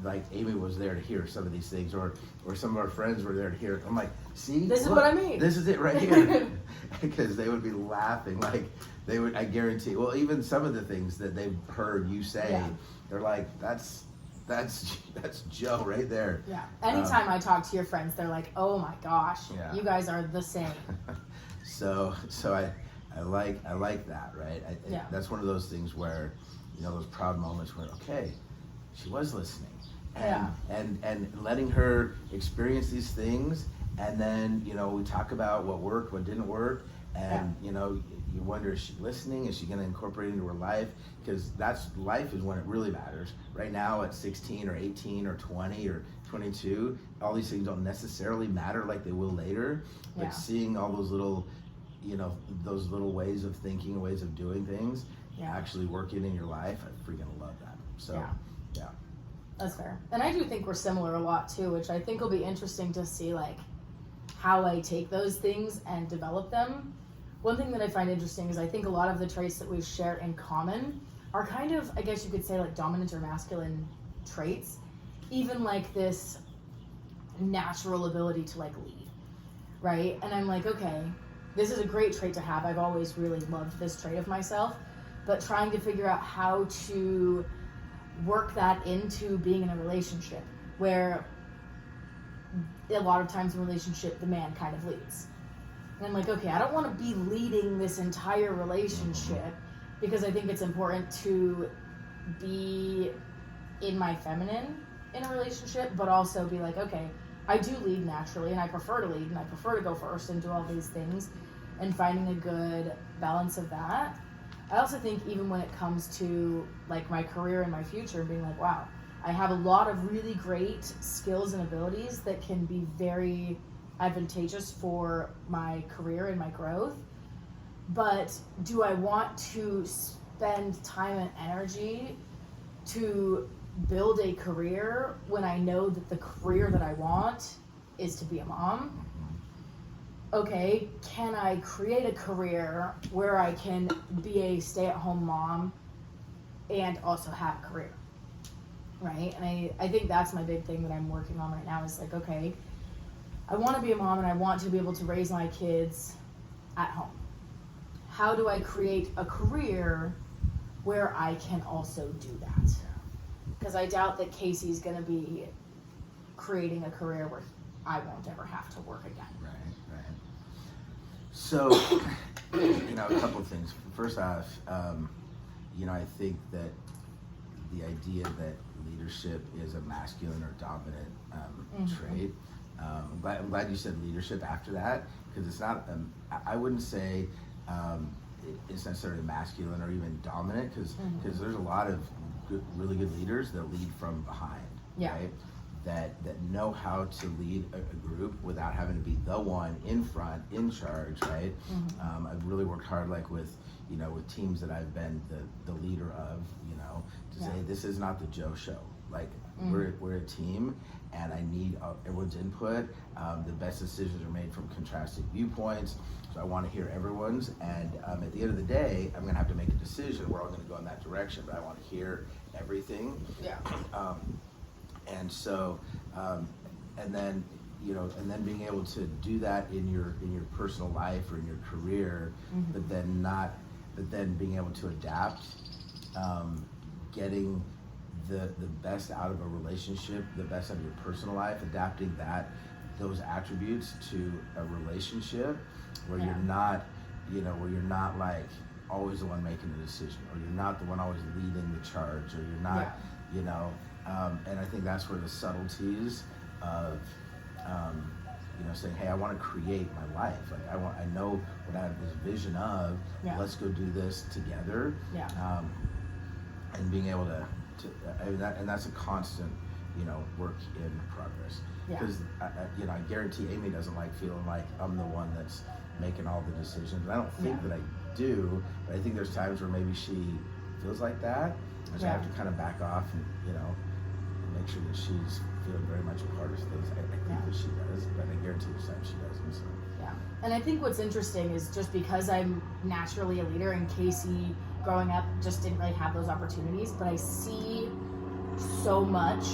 like Amy was there to hear some of these things, or some of our friends were there to hear it. I'm like, see, this is what I mean. This is it right here, because they would be laughing, like they would. I guarantee. Well, even some of the things that they've heard you say, they're like, that's Joe right there. Yeah. Anytime I talk to your friends, they're like, oh my gosh, you guys are the same. So I like that, right? That's one of those things where, you know, those proud moments where, okay, she was listening, and letting her experience these things, and then, you know, we talk about what worked, what didn't work, and you know, you wonder, is she listening? Is she going to incorporate it into her life? Because life is when it really matters. Right now at 16 or 18 or 20 or 22, all these things don't necessarily matter like they will later. But seeing all those little, you know, those little ways of thinking and ways of doing things actually working in your life, I freaking love that. So, yeah. That's fair. And I do think we're similar a lot too, which I think will be interesting to see, like, how I take those things and develop them. One thing that I find interesting is I think a lot of the traits that we share in common are kind of, I guess you could say, like dominant or masculine traits. Even like this natural ability to like lead, right? And I'm like, okay, this is a great trait to have. I've always really loved this trait of myself. but trying to figure out how to work that into being in a relationship where a lot of times in a relationship the man kind of leads. And I'm like, okay, I don't want to be leading this entire relationship because I think it's important to be in my feminine in a relationship, but also be like, okay, I do lead naturally and I prefer to lead and I prefer to go first and do all these things, and finding a good balance of that. I also think even when it comes to like my career and my future, being like, wow, I have a lot of really great skills and abilities that can be very advantageous for my career and my growth. But do I want to spend time and energy to build a career when I know that the career that I want is to be a mom? Okay, can I create a career where I can be a stay-at-home mom and also have a career? Right? And I think that's my big thing that I'm working on right now is like, okay, I want to be a mom and I want to be able to raise my kids at home. How do I create a career where I can also do that? Because I doubt that Casey's going to be creating a career where I won't ever have to work again. Right. So, a couple of things. First off, I think that the idea that leadership is a masculine or dominant trait. I'm glad you said leadership after that, because it's not. I wouldn't say it's necessarily masculine or even dominant, because there's a lot of really good leaders that lead from behind, right? That know how to lead a group without having to be the one in front, in charge, right? I've really worked hard, like with teams that I've been the leader of, to say this is not the Joe show. Like we're a team, and I need everyone's input. The best decisions are made from contrasting viewpoints, so I want to hear everyone's. And at the end of the day, I'm going to have to make a decision. We're all going to go in that direction, but I want to hear everything. Yeah. And so, and then being able to do that in your personal life or in your career, but then being able to adapt, getting the best out of a relationship, the best out of your personal life, adapting those attributes to a relationship where you're not, where you're not like always the one making the decision, or you're not the one always leading the charge, or you're not, and I think that's where the subtleties of, saying, hey, I want to create my life. Like I know what I have this vision of. Let's go do this together. And being able to that's a constant, work in progress. Because I guarantee Amy doesn't like feeling like I'm the one that's making all the decisions. And I don't think that I do, but I think there's times where maybe she feels like that, and so I have to kind of back off and make sure that she's feeling very much a part of things. I think that she does, but I guarantee there's times she doesn't. So. Yeah, and I think what's interesting is just because I'm naturally a leader, and Casey growing up just didn't really have those opportunities, but I see so much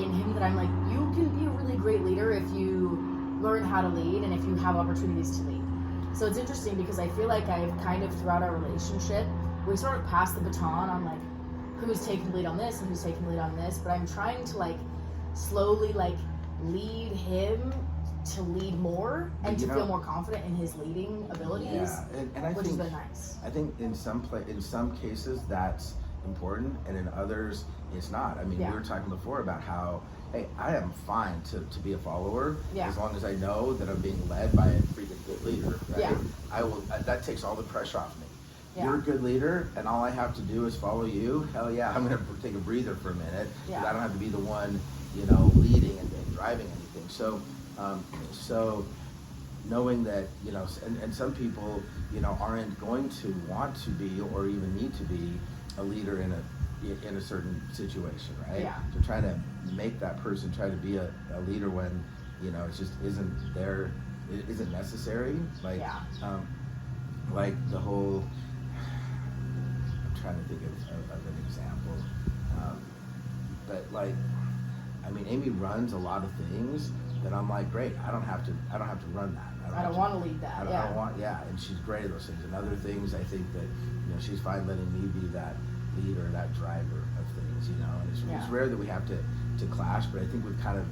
in him that I'm like, you can be a really great leader if you learn how to lead and if you have opportunities to lead. So it's interesting because I feel like I've kind of throughout our relationship, we sort of passed the baton on like who's taking the lead on this and who's taking the lead on this, but I'm trying to like slowly like lead him to lead more and to feel more confident in his leading abilities, and I which think, has been nice. I think in some cases that's important, and in others it's not. I mean, we were talking before about how, hey, I am fine to be a follower as long as I know that I'm being led by a freaking good leader, right? Yeah. I will. That takes all the pressure off me. Yeah. You're a good leader, and all I have to do is follow you. Hell yeah, I'm gonna take a breather for a minute. Yeah. I don't have to be the one, leading and driving anything. So knowing that, and some people, aren't going to want to be or even need to be a leader in a certain situation, right? Yeah. So trying to make that person try to be a leader when, it just isn't there, it isn't necessary. Like, like the whole, I'm trying to think of an example. But like, I mean, Amy runs a lot of things that I'm like, great. I don't have to run that. I don't want to lead that. I don't want, and she's great at those things. And other things, I think that, she's fine letting me be that leader, that driver of things, and it's rare that we have to clash, but I think we've kind of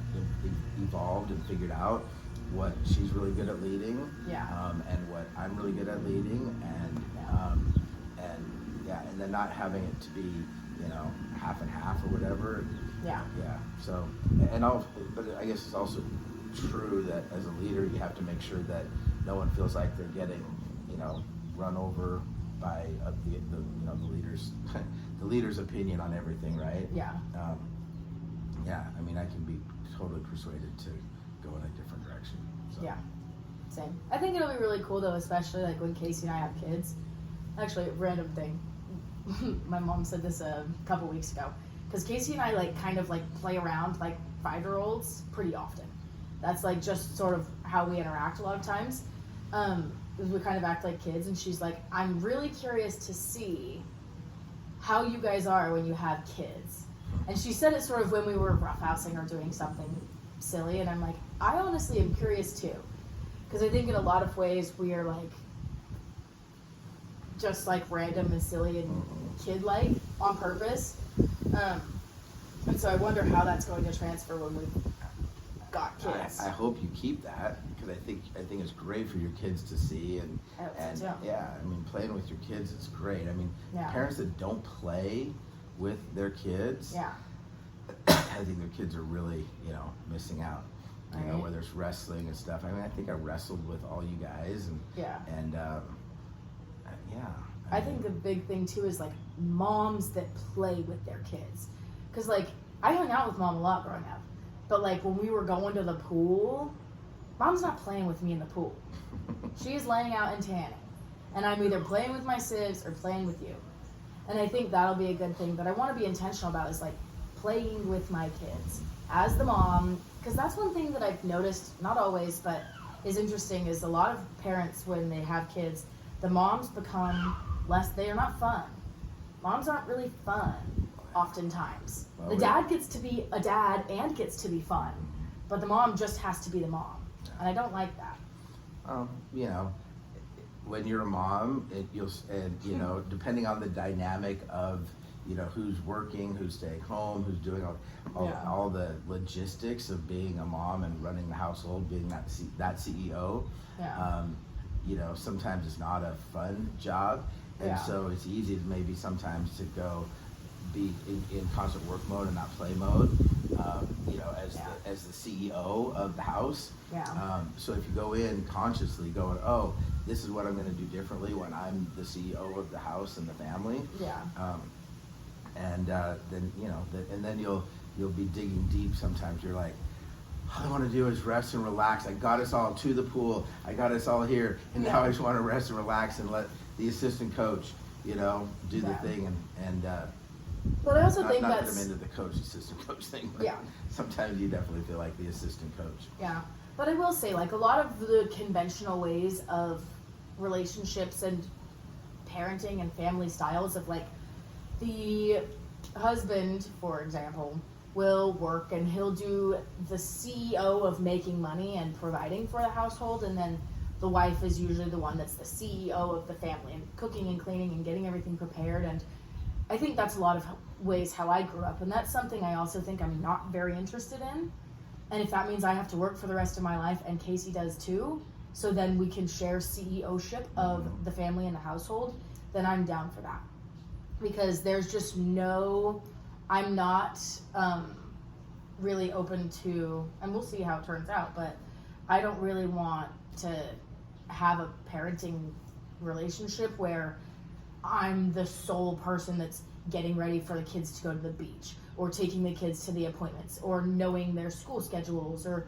evolved and figured out what she's really good at leading, and what I'm really good at leading, and then not having it to be, half and half or whatever. So, but I guess it's also true that as a leader, you have to make sure that no one feels like they're getting, run over by the leader's the leader's opinion on everything, right? I mean, I can be totally persuaded to go in a different direction. So. Yeah, same. I think it'll be really cool though, especially like when Casey and I have kids. Actually, a random thing. My mom said this a couple weeks ago, because Casey and I like kind of like play around like 5-year-olds pretty often. That's like just sort of how we interact a lot of times. We kind of act like kids, and she's like, I'm really curious to see how you guys are when you have kids. And she said it sort of when we were roughhousing or doing something silly, and I'm like, I honestly am curious too, because I think in a lot of ways we are like just like random and silly and kid-like on purpose, and so I wonder how that's going to transfer when we've got kids. I hope you keep that, because I think it's great for your kids to see, and I mean, playing with your kids is great. I mean, parents that don't play with their kids, I think their kids are really, missing out. Whether it's wrestling and stuff. I mean, I think I wrestled with all you guys, and I think the big thing too is like moms that play with their kids, because like I hung out with mom a lot growing up, but like when we were going to the pool, mom's not playing with me in the pool. She's laying out and tanning, and I'm either playing with my sis or playing with you. And I think that'll be a good thing that I want to be intentional about, is like playing with my kids as the mom, because that's one thing that I've noticed, not always, but is interesting, is a lot of parents, when they have kids, the moms become less, they are not fun. Moms aren't really fun oftentimes. The dad gets to be a dad and gets to be fun, but the mom just has to be the mom. And I don't like that. When you're a mom, depending on the dynamic of, who's working, who's staying home, who's doing all the logistics of being a mom and running the household, being that CEO, sometimes it's not a fun job. And so it's easy to maybe sometimes to go be in constant work mode and not play mode, as the CEO of the house. So if you go in consciously going, oh, this is what I'm going to do differently when I'm the CEO of the house and the family. Then you'll be digging deep. Sometimes you're like, all I want to do is rest and relax. I got us all to the pool. I got us all here, and now I just want to rest and relax and let the assistant coach, do the thing. But I also think not that's... that I'm into the assistant coach thing, but sometimes you definitely feel like the assistant coach. But I will say, like, a lot of the conventional ways of relationships and parenting and family styles of, like, the husband, for example, will work and he'll do the CEO of making money and providing for the household, and then the wife is usually the one that's the CEO of the family and cooking and cleaning and getting everything prepared. And I think that's a lot of ways how I grew up, and that's something I also think I'm not very interested in. And if that means I have to work for the rest of my life, and Casey does too, so then we can share CEO-ship of the family and the household, then I'm down for that. Because there's just I'm not really open to, and we'll see how it turns out, but I don't really want to have a parenting relationship where I'm the sole person that's getting ready for the kids to go to the beach, or taking the kids to the appointments, or knowing their school schedules, or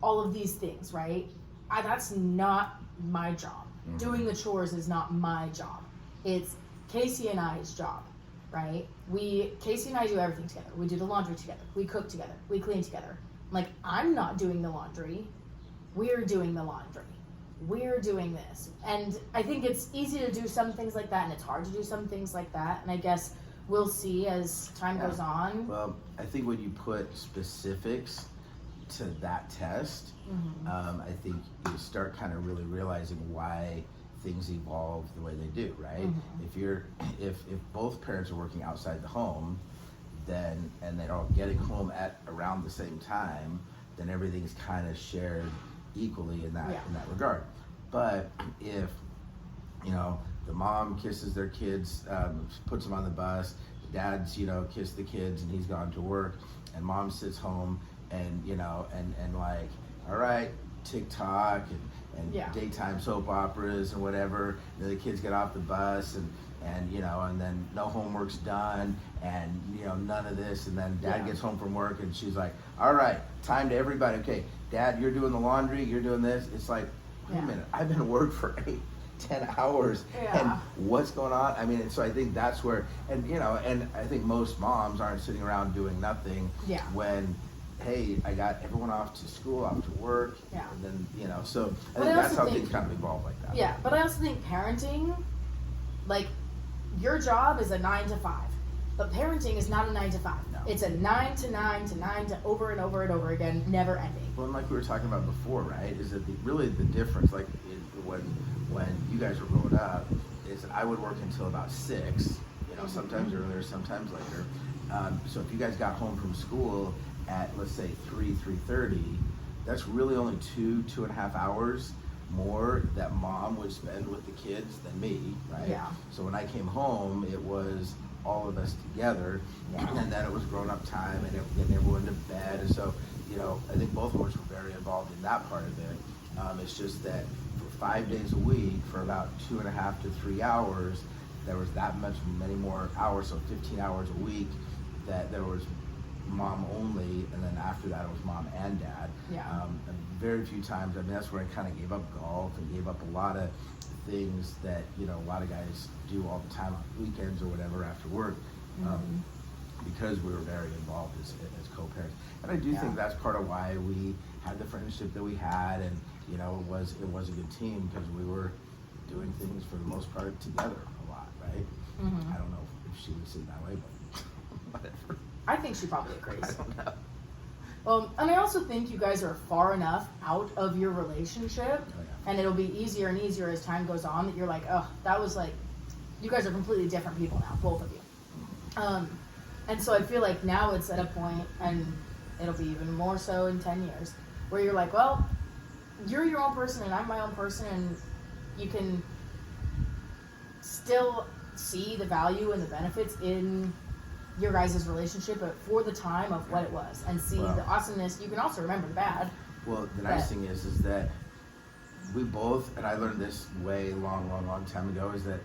all of these things, right? That's not my job. Doing the chores is not my job. It's Casey and I's job, right? Casey and I do everything together. We do the laundry together. We cook together. We clean together. Like, I'm not doing the laundry. We're doing the laundry. We're doing this. And I think it's easy to do some things like that, and it's hard to do some things like that. And I guess we'll see as time goes on. Well, I think when you put specifics, to that test, I think you start kind of really realizing why things evolve the way they do, right? If both parents are working outside the home, then and they're all getting home at around the same time, then everything's kind of shared equally in that regard. But if the mom kisses their kids, puts them on the bus, the dad's kiss the kids and he's gone to work, and mom sits home and and like, all right, TikTok and daytime soap operas and whatever. The kids get off the bus and then no homework's done and none of this, and then dad gets home from work and she's like, all right, time to everybody. Okay, dad, you're doing the laundry, you're doing this. It's like, wait a minute, I've been at work for 8-10 hours and what's going on? I mean, and so I think that's where, and I think most moms aren't sitting around doing nothing when, hey, I got everyone off to school, off to work, and then, so I think that's how things kind of evolve like that. Yeah, but I also think parenting, like, your job is a 9 to 5, but parenting is not a 9 to 5. No. It's a 9 to 9 to 9 to over and over and over again, never ending. Well, and like we were talking about before, right, is that really the difference, like when you guys were growing up, is that I would work until about 6, sometimes earlier, sometimes later. So if you guys got home from school at, let's say, 3:30, that's really only 2.5 hours more that mom would spend with the kids than me, right? Yeah. So when I came home, it was all of us together, and then it was grown-up time, and getting everyone to bed, and so, I think both of us were very involved in that part of it. It's just that for 5 days a week, for about 2.5 to 3 hours, there was many more hours, so 15 hours a week, that there was mom only, and then after that it was mom and dad. And very few times, I mean, that's where I kind of gave up golf and gave up a lot of things that a lot of guys do all the time on weekends or whatever after work, because we were very involved as co-parents. And I do think that's part of why we had the friendship that we had, and it was a good team, because we were doing things for the most part together a lot, right? I don't know if she would see it that way, but whatever. I think she probably agrees. I don't know. And I also think you guys are far enough out of your relationship, and it'll be easier and easier as time goes on, that you're like, oh, that was like, you guys are completely different people now, both of you. And so I feel like now it's at a point, and it'll be even more so in 10 years, where you're like, well, you're your own person and I'm my own person, and you can still see the value and the benefits in your guys' relationship, but for the time of what it was, and see the awesomeness. You can also remember the bad. Well, the nice thing is that we both, and I learned this way long time ago, is that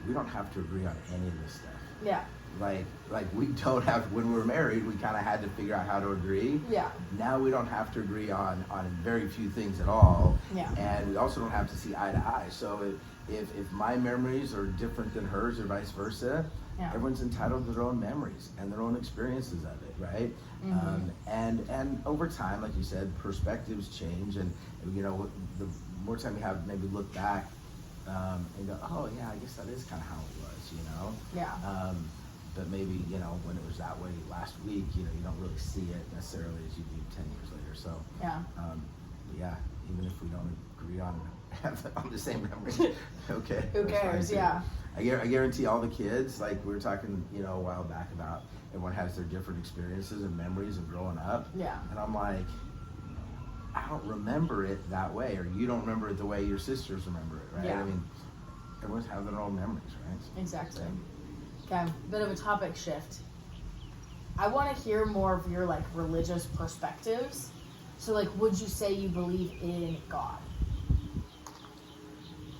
we don't have to agree on any of this stuff. Yeah. Like we don't have, when we were married, we kind of had to figure out how to agree. Yeah. Now we don't have to agree on very few things at all. Yeah. And we also don't have to see eye to eye. So if my memories are different than hers or vice versa, everyone's entitled to their own memories and their own experiences of it, right? And over time, like you said, perspectives change, and the more time you have, maybe look back and go, oh yeah, I guess that is kind of how it was, Yeah. But maybe when it was that way last week, you don't really see it necessarily as you do 10 years later. So but yeah, even if we don't agree on the same memories, okay. Who cares? Yeah. I guarantee all the kids, like we were talking, a while back about, everyone has their different experiences and memories of growing up. Yeah. And I'm like, I don't remember it that way, or you don't remember it the way your sisters remember it, right? Yeah. I mean, everyone's have their own memories, right? Exactly. Okay, bit of a topic shift. I want to hear more of your religious perspectives. So would you say you believe in God?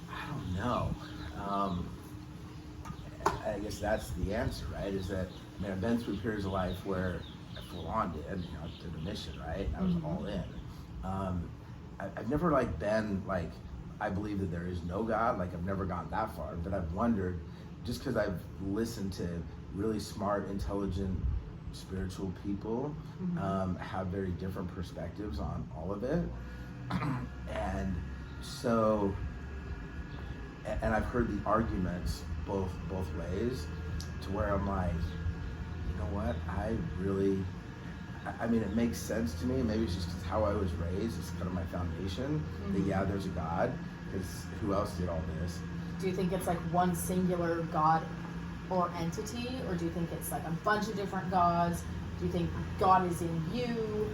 I don't know. I guess that's the answer, right? Is that, I've been through periods of life where I full on did, did the mission, right? I was all in. I've never been I believe that there is no God. I've never gone that far, but I've wondered, just because I've listened to really smart, intelligent, spiritual people have very different perspectives on all of it. And so, and I've heard the arguments both ways, to where I'm like, you know what, I I mean, it makes sense to me. Maybe it's just 'cause how I was raised. It's kind of my foundation. That yeah, there's a God. Because who else did all this? Do you think it's like one singular God or entity, or do you think it's like a bunch of different gods? Do you think God is in you?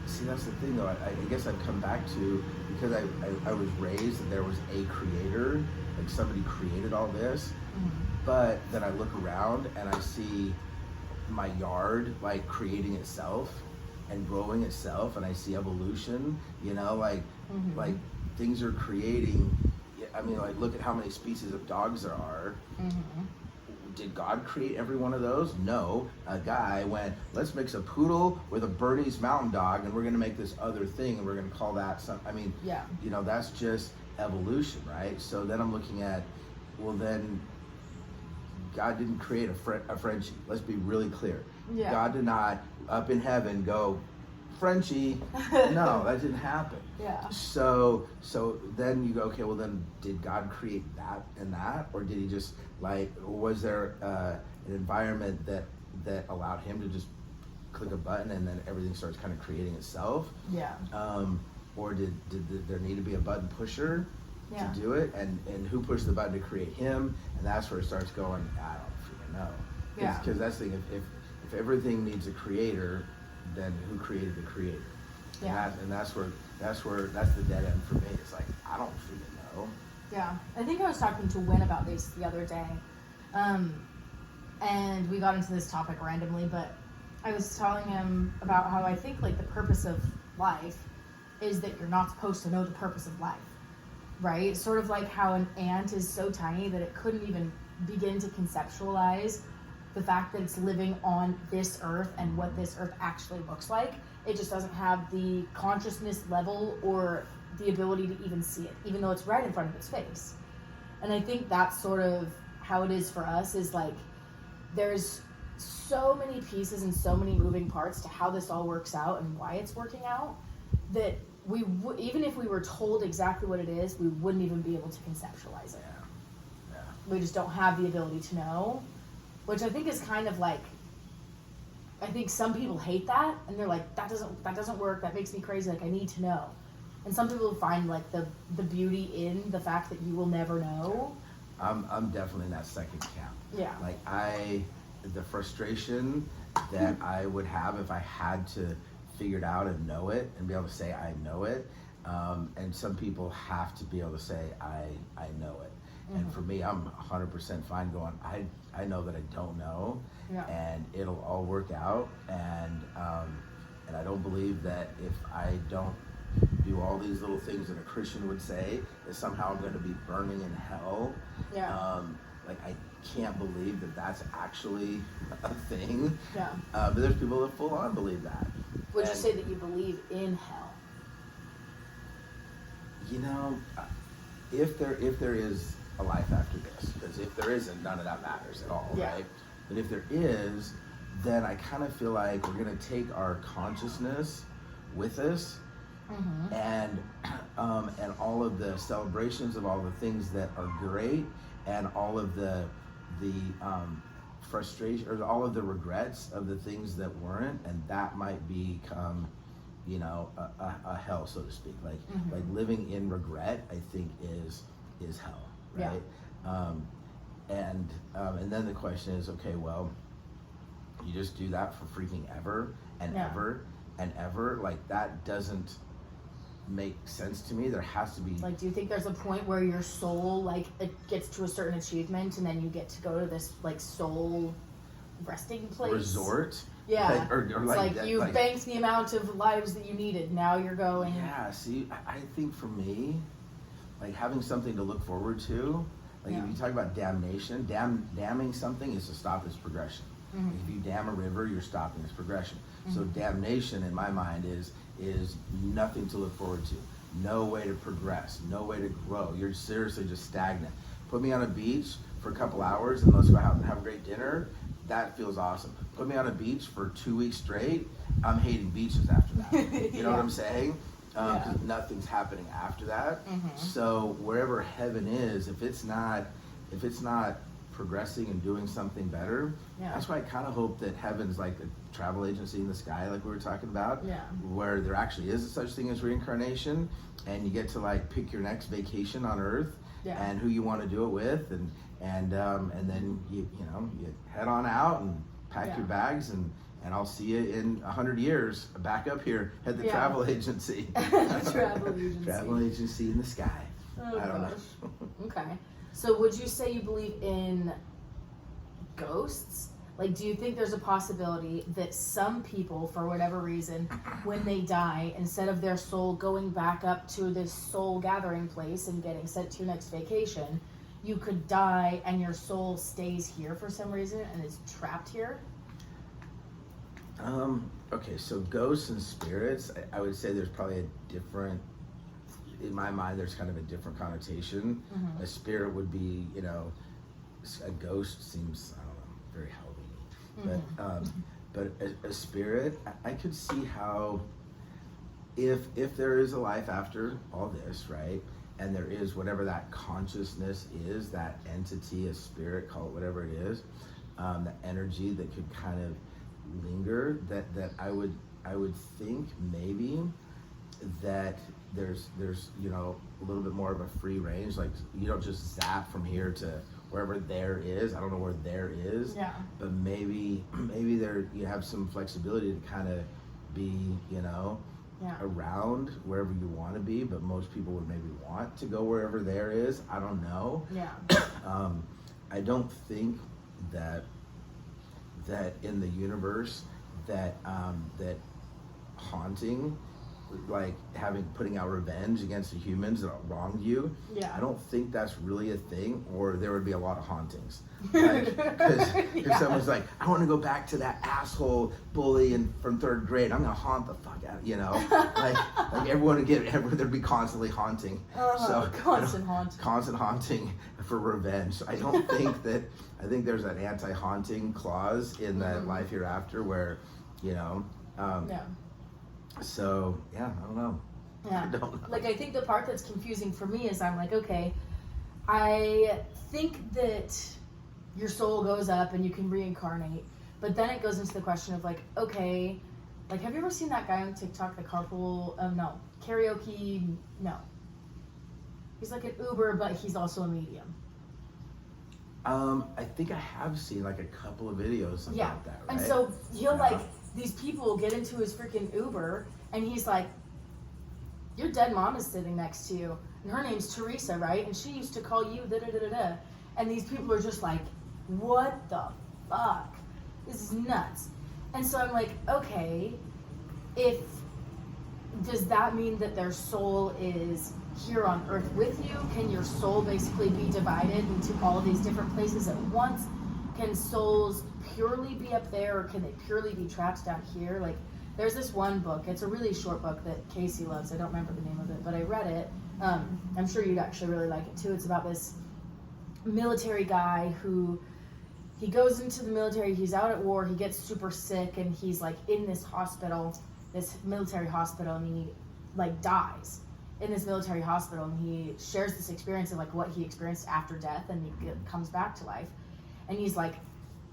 See, that's the thing, though. I guess I've come back to, because I was raised that there was a creator, like somebody created all this. But then I look around and I see my yard like creating itself and growing itself, and I see evolution. You know, like things are creating. I mean, like, look at how many species of dogs there are. Did God create every one of those? No. A guy went, let's mix a poodle with a Bernese mountain dog, and we're going to make this other thing, and we're going to call that something. I mean, you know, that's just evolution, right? So then I'm looking at, well, then God didn't create a Frenchie. Let's be really clear. God did not, up in heaven, go, Frenchie. No, that didn't happen. So then you go, okay, well then did God create that and that, or did he just like, was there an environment that allowed him to just click a button and then everything starts kind of creating itself? Or did there need to be a button pusher to do it, and who pushed the button to create him? And that's where it starts going, I don't freaking know. Because that's the thing, if everything needs a creator, then who created the creator? And that's the dead end for me. It's like, I don't freaking know. I think I was talking to Win about this the other day, and we got into this topic randomly, but I was telling him about how I think like the purpose of life is that you're not supposed to know the purpose of life, right? Sort of like how an ant is so tiny that it couldn't even begin to conceptualize the fact that it's living on this earth and what this earth actually looks like. It just doesn't have the consciousness level or the ability to even see it, even though it's right in front of its face. And I think that's sort of how it is for us, is like there's so many pieces and so many moving parts to how this all works out and why it's working out, that we even if we were told exactly what it is, we wouldn't even be able to conceptualize it. We just don't have the ability to know, which I think is kind of like, I think some people hate that, and they're like, that doesn't work, that makes me crazy, like I need to know. And some people find like the beauty in the fact that you will never know. I'm definitely in that second camp. Like the frustration that I would have if I had to figure it out and know it and be able to say I know it. And some people have to be able to say I know it. And for me, I'm 100% fine going, I know that I don't know, and it'll all work out. And I don't believe that if I don't do all these little things that a Christian would say, that somehow I'm going to be burning in hell. Like, I can't believe that that's actually a thing. But there's people that full on believe that. Would you say that you believe in hell? You know, if there is a life after this, because if there isn't, none of that matters at all, right? But if there is, then I kind of feel like we're going to take our consciousness with us, and all of the celebrations of all the things that are great, and all of the frustration, or all of the regrets of the things that weren't, and that might become, you know, a hell, so to speak. Like living in regret, I think is hell, right? And then the question is, okay, well, you just do that for freaking ever and ever and ever. Like, that doesn't make sense to me. There has to be, like, do you think there's a point where your soul, like, it gets to a certain achievement and then you get to go to this like soul resting place, resort? Like, or like that, you've banked the amount of lives that you needed, now you're going. See, I think for me, like, having something to look forward to, like if you talk about damnation, damming something is to stop its progression. If you dam a river, you're stopping its progression. So damnation, in my mind, is nothing to look forward to. No way to progress. No way to grow. You're seriously just stagnant. Put me on a beach for a couple hours and let's go out and have a great dinner. That feels awesome. Put me on a beach for 2 weeks straight. I'm hating beaches after that. You know what I'm saying? Because nothing's happening after that. So wherever heaven is, if it's not progressing and doing something better. Yeah. That's why I kind of hope that heaven's like a travel agency in the sky, like we were talking about, Yeah. where there actually is such thing as reincarnation, and you get to like pick your next vacation on Earth, Yeah. and who you want to do it with, and then you head on out and pack Yeah. your bags, and I'll see you in 100 years back up here at the Yeah. travel agency. Travel agency in the sky. Oh, I don't gosh. know. Okay. So would you say you believe in ghosts? Like, do you think there's a possibility that some people, for whatever reason, when they die, instead of their soul going back up to this soul gathering place and getting sent to your next vacation, you could die and your soul stays here for some reason and is trapped here? Okay, so ghosts and spirits, I would say there's probably a different, in my mind, there's kind of a different connotation. Mm-hmm. A spirit would be, a ghost seems, I don't know, very Halloween-y. Mm-hmm. But a spirit, I could see how, if there is a life after all this, right, and there is whatever that consciousness is, that entity, a spirit, call it whatever it is, the energy that could kind of linger, that I would think maybe that there's a little bit more of a free range, like you don't just zap from here to wherever there is. I don't know where there is, Yeah. but maybe there you have some flexibility to kind of be Yeah. around wherever you want to be, but most people would maybe want to go wherever there is. I don't know. Yeah. I don't think that in the universe that haunting, like putting out revenge against the humans that wronged you, Yeah. I don't think that's really a thing, or there would be a lot of hauntings. Like, because if someone's like, I want to go back to that asshole bully from third grade, I'm gonna haunt the fuck out, like everyone would there'd be constantly haunting. So Constant haunting. Constant haunting for revenge. So I don't think that. I think there's an anti-haunting clause in that life hereafter where, Yeah. So yeah, I don't know. Yeah. I don't know. Like, I think the part that's confusing for me is I'm like, okay, I think that your soul goes up and you can reincarnate, but then it goes into the question of like, okay, like, have you ever seen that guy on TikTok, the karaoke? No. He's like an Uber, but he's also a medium. I think I have seen like a couple of videos about that, right? And so he'll like, these people get into his freaking Uber and he's like, your dead mom is sitting next to you and her name's Teresa, right? And she used to call you da-da-da-da-da. And these people are just like, what the fuck? This is nuts. And so I'm like, okay, does that mean that their soul is here on earth with you? Can your soul basically be divided into all of these different places at once? Can souls purely be up there, or can they purely be trapped down here? Like, there's this one book, it's a really short book that Casey loves, I don't remember the name of it, but I read it. I'm sure you'd actually really like it too. It's about this military guy who, he goes into the military, he's out at war, he gets super sick, and he's like in this hospital, this military hospital, and he like dies in this military hospital, and he shares this experience of like what he experienced after death, and he comes back to life, and he's like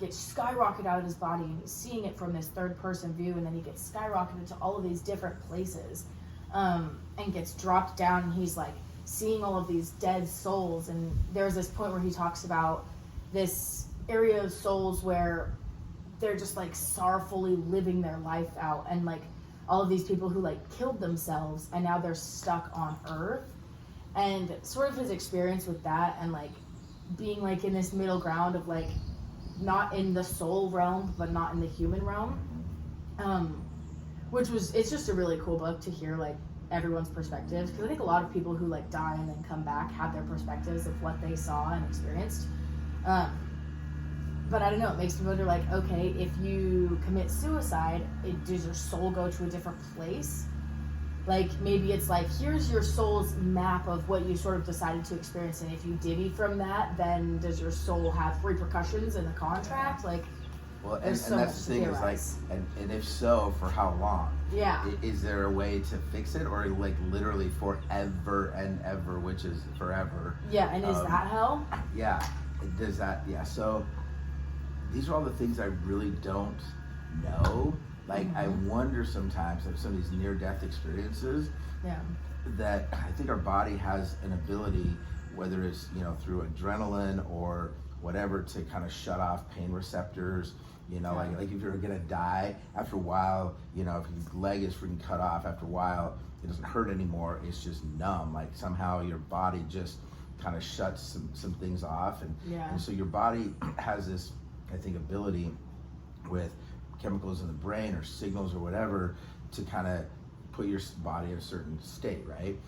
gets skyrocketed out of his body, and he's seeing it from this third person view, and then he gets skyrocketed to all of these different places, and gets dropped down, and he's like seeing all of these dead souls. And there's this point where he talks about this area of souls where they're just like sorrowfully living their life out, and like all of these people who like killed themselves and now they're stuck on earth, and sort of his experience with that, and like being like in this middle ground of like not in the soul realm but not in the human realm, it's just a really cool book to hear like everyone's perspectives, because I think a lot of people who like die and then come back have their perspectives of what they saw and experienced, but I don't know, it makes me wonder like, okay, if you commit suicide, does your soul go to a different place? Like, maybe it's like, here's your soul's map of what you sort of decided to experience, and if you divvy from that, then does your soul have repercussions in the contract? Like, well, and there's so that's much the thing, is like, and if so, for how long? Yeah. Is there a way to fix it, or like literally forever and ever, which is forever? Yeah, and is that hell? Yeah, Does that, yeah. So these are all the things I really don't know. Like, I wonder sometimes of some of these near-death experiences Yeah. that I think our body has an ability, whether it's, through adrenaline or whatever, to kind of shut off pain receptors. Like if you're gonna die, after a while, if your leg is freaking cut off, after a while, it doesn't hurt anymore. It's just numb. Like somehow your body just kind of shuts some things off. And so your body has this, I think, ability with chemicals in the brain or signals or whatever to kind of put your body in a certain state, right?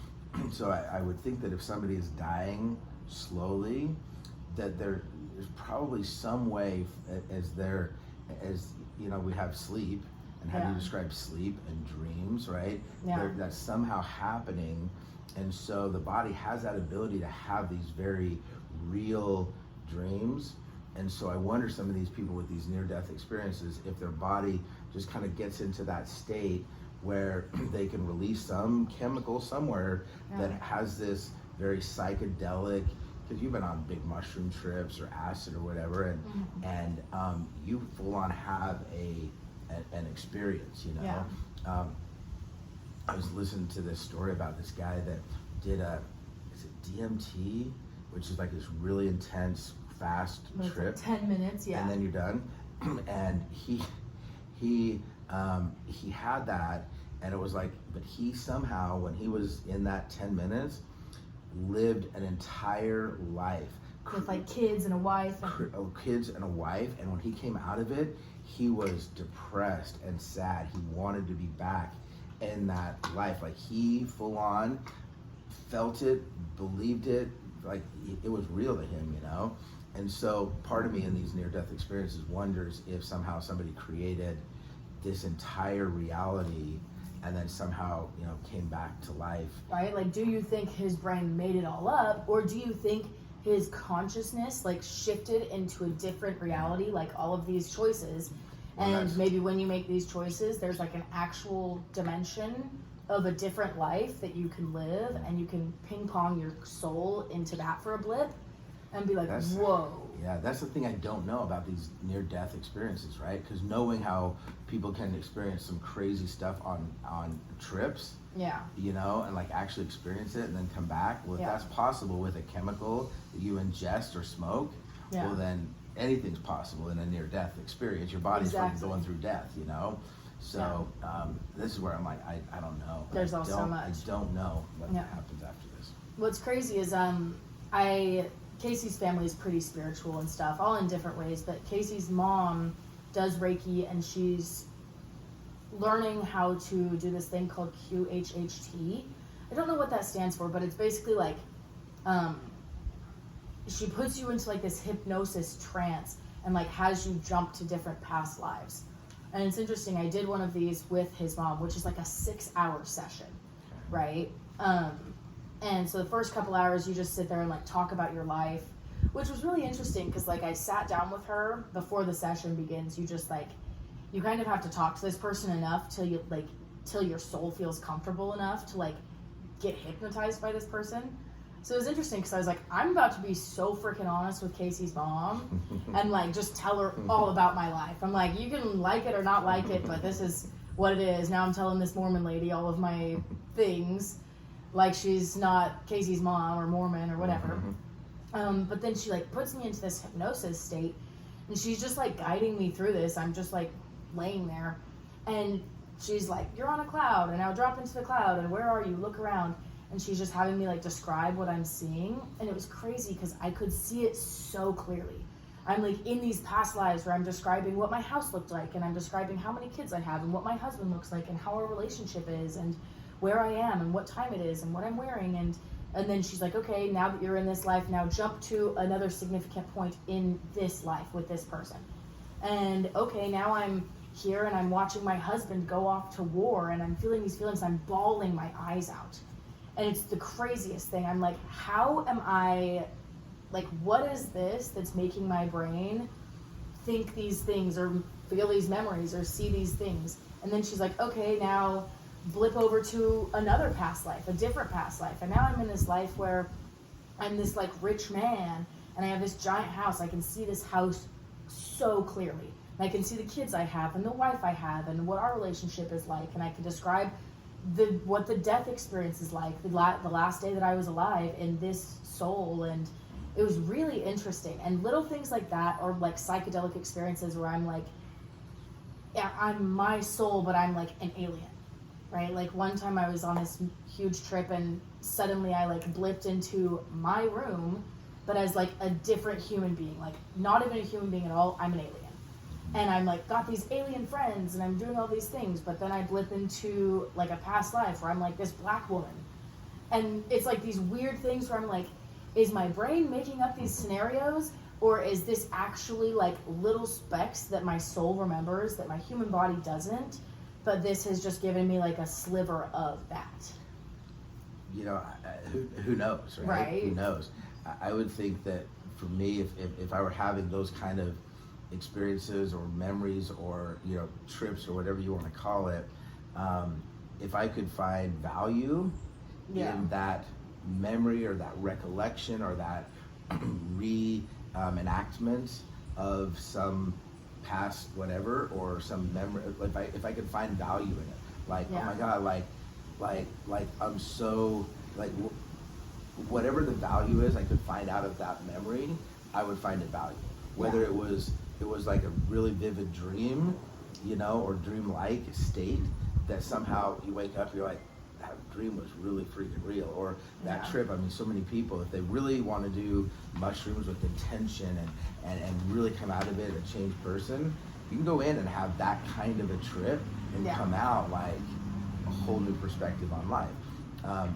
So I would think that if somebody is dying slowly, that there's probably some way as we have sleep, and how do you describe sleep and dreams, right? That's somehow happening, and so the body has that ability to have these very real dreams. And so I wonder, some of these people with these near-death experiences, if their body just kind of gets into that state where they can release some chemical somewhere that has this very psychedelic, because you've been on big mushroom trips or acid or whatever, and you full on have an experience, I was listening to this story about this guy that did is it DMT, which is like this really intense, fast trip. Like 10 minutes, And then you're done. And he had that, and it was like, but he somehow, when he was in that 10 minutes, lived an entire life with like kids and a wife. Kids and a wife. And when he came out of it, he was depressed and sad. He wanted to be back in that life. Like, he full on felt it, believed it, like it was real to him, And so part of me in these near-death experiences wonders if somehow somebody created this entire reality and then somehow, came back to life. Right? Like, do you think his brain made it all up, or do you think his consciousness like shifted into a different reality, like all of these choices? And maybe when you make these choices, there's like an actual dimension of a different life that you can live, and you can ping pong your soul into that for a blip and be like, whoa. Yeah, that's the thing I don't know about these near-death experiences, right? Because knowing how people can experience some crazy stuff on trips, and like actually experience it and then come back, well, if that's possible with a chemical that you ingest or smoke, well, then anything's possible in a near-death experience. Your body's going through death, So this is where I'm like, I don't know. There's also so much. I don't know what happens after this. What's crazy is Casey's family is pretty spiritual and stuff, all in different ways, but Casey's mom does Reiki, and she's learning how to do this thing called QHHT. I don't know what that stands for, but it's basically like, she puts you into like this hypnosis trance and like has you jump to different past lives. And it's interesting, I did one of these with his mom, which is like a 6-hour session, right? And so the first couple hours, you just sit there and like talk about your life, which was really interesting because like I sat down with her before the session begins. You just like, you kind of have to talk to this person enough till your soul feels comfortable enough to like get hypnotized by this person. So it was interesting because I was like, I'm about to be so freaking honest with Casey's mom and like just tell her all about my life. I'm like, you can like it or not like it, but this is what it is. Now I'm telling this Mormon lady all of my things. Like she's not Casey's mom or Mormon or whatever. But then she like puts me into this hypnosis state, and she's just like guiding me through this. I'm just like laying there, and she's like, you're on a cloud, and now drop into the cloud, and where are you? Look around. And she's just having me like describe what I'm seeing. And it was crazy because I could see it so clearly. I'm like in these past lives where I'm describing what my house looked like, and I'm describing how many kids I have, and what my husband looks like, and how our relationship is, and where I am and what time it is and what I'm wearing. And then she's like, okay, now that you're in this life, now jump to another significant point in this life with this person. And okay, now I'm here and I'm watching my husband go off to war, and I'm feeling these feelings. I'm bawling my eyes out. And it's the craziest thing. I'm like, how am I, like, what is this that's making my brain think these things or feel these memories or see these things? And then she's like, okay, now blip over to a different past life. And now I'm in this life where I'm this like rich man, and I have this giant house. I can see this house so clearly. And I can see the kids I have and the wife I have and what our relationship is like, and I can describe what the death experience is like, the last day that I was alive in this soul. And it was really interesting. And little things like that, or like psychedelic experiences where I'm like, yeah, I'm my soul, but I'm like an alien, right? Like one time I was on this huge trip and suddenly I like blipped into my room, but as like a different human being, like not even a human being at all. I'm an alien. And I'm like, got these alien friends and I'm doing all these things, but then I blip into like a past life where I'm like this black woman. And it's like these weird things where I'm like, is my brain making up these scenarios, or is this actually like little specks that my soul remembers that my human body doesn't, but this has just given me like a sliver of that? You know, who knows, right? Right. Who knows? I would think that for me, if I were having those kind of experiences or memories or, you know, trips or whatever you want to call it, if I could find value in that memory or that recollection or that enactment of some past whatever, or some memory, if I could find value in it, like oh my god, like I'm so like whatever the value is, I could find out of that memory, I would find it valuable. Whether it was like a really vivid dream, you know, or dream-like state that somehow you wake up, you're like, that dream was really freaking real. Or that trip, I mean, so many people, if they really want to do mushrooms with intention and really come out of it a changed person, you can go in and have that kind of a trip and come out like a whole new perspective on life.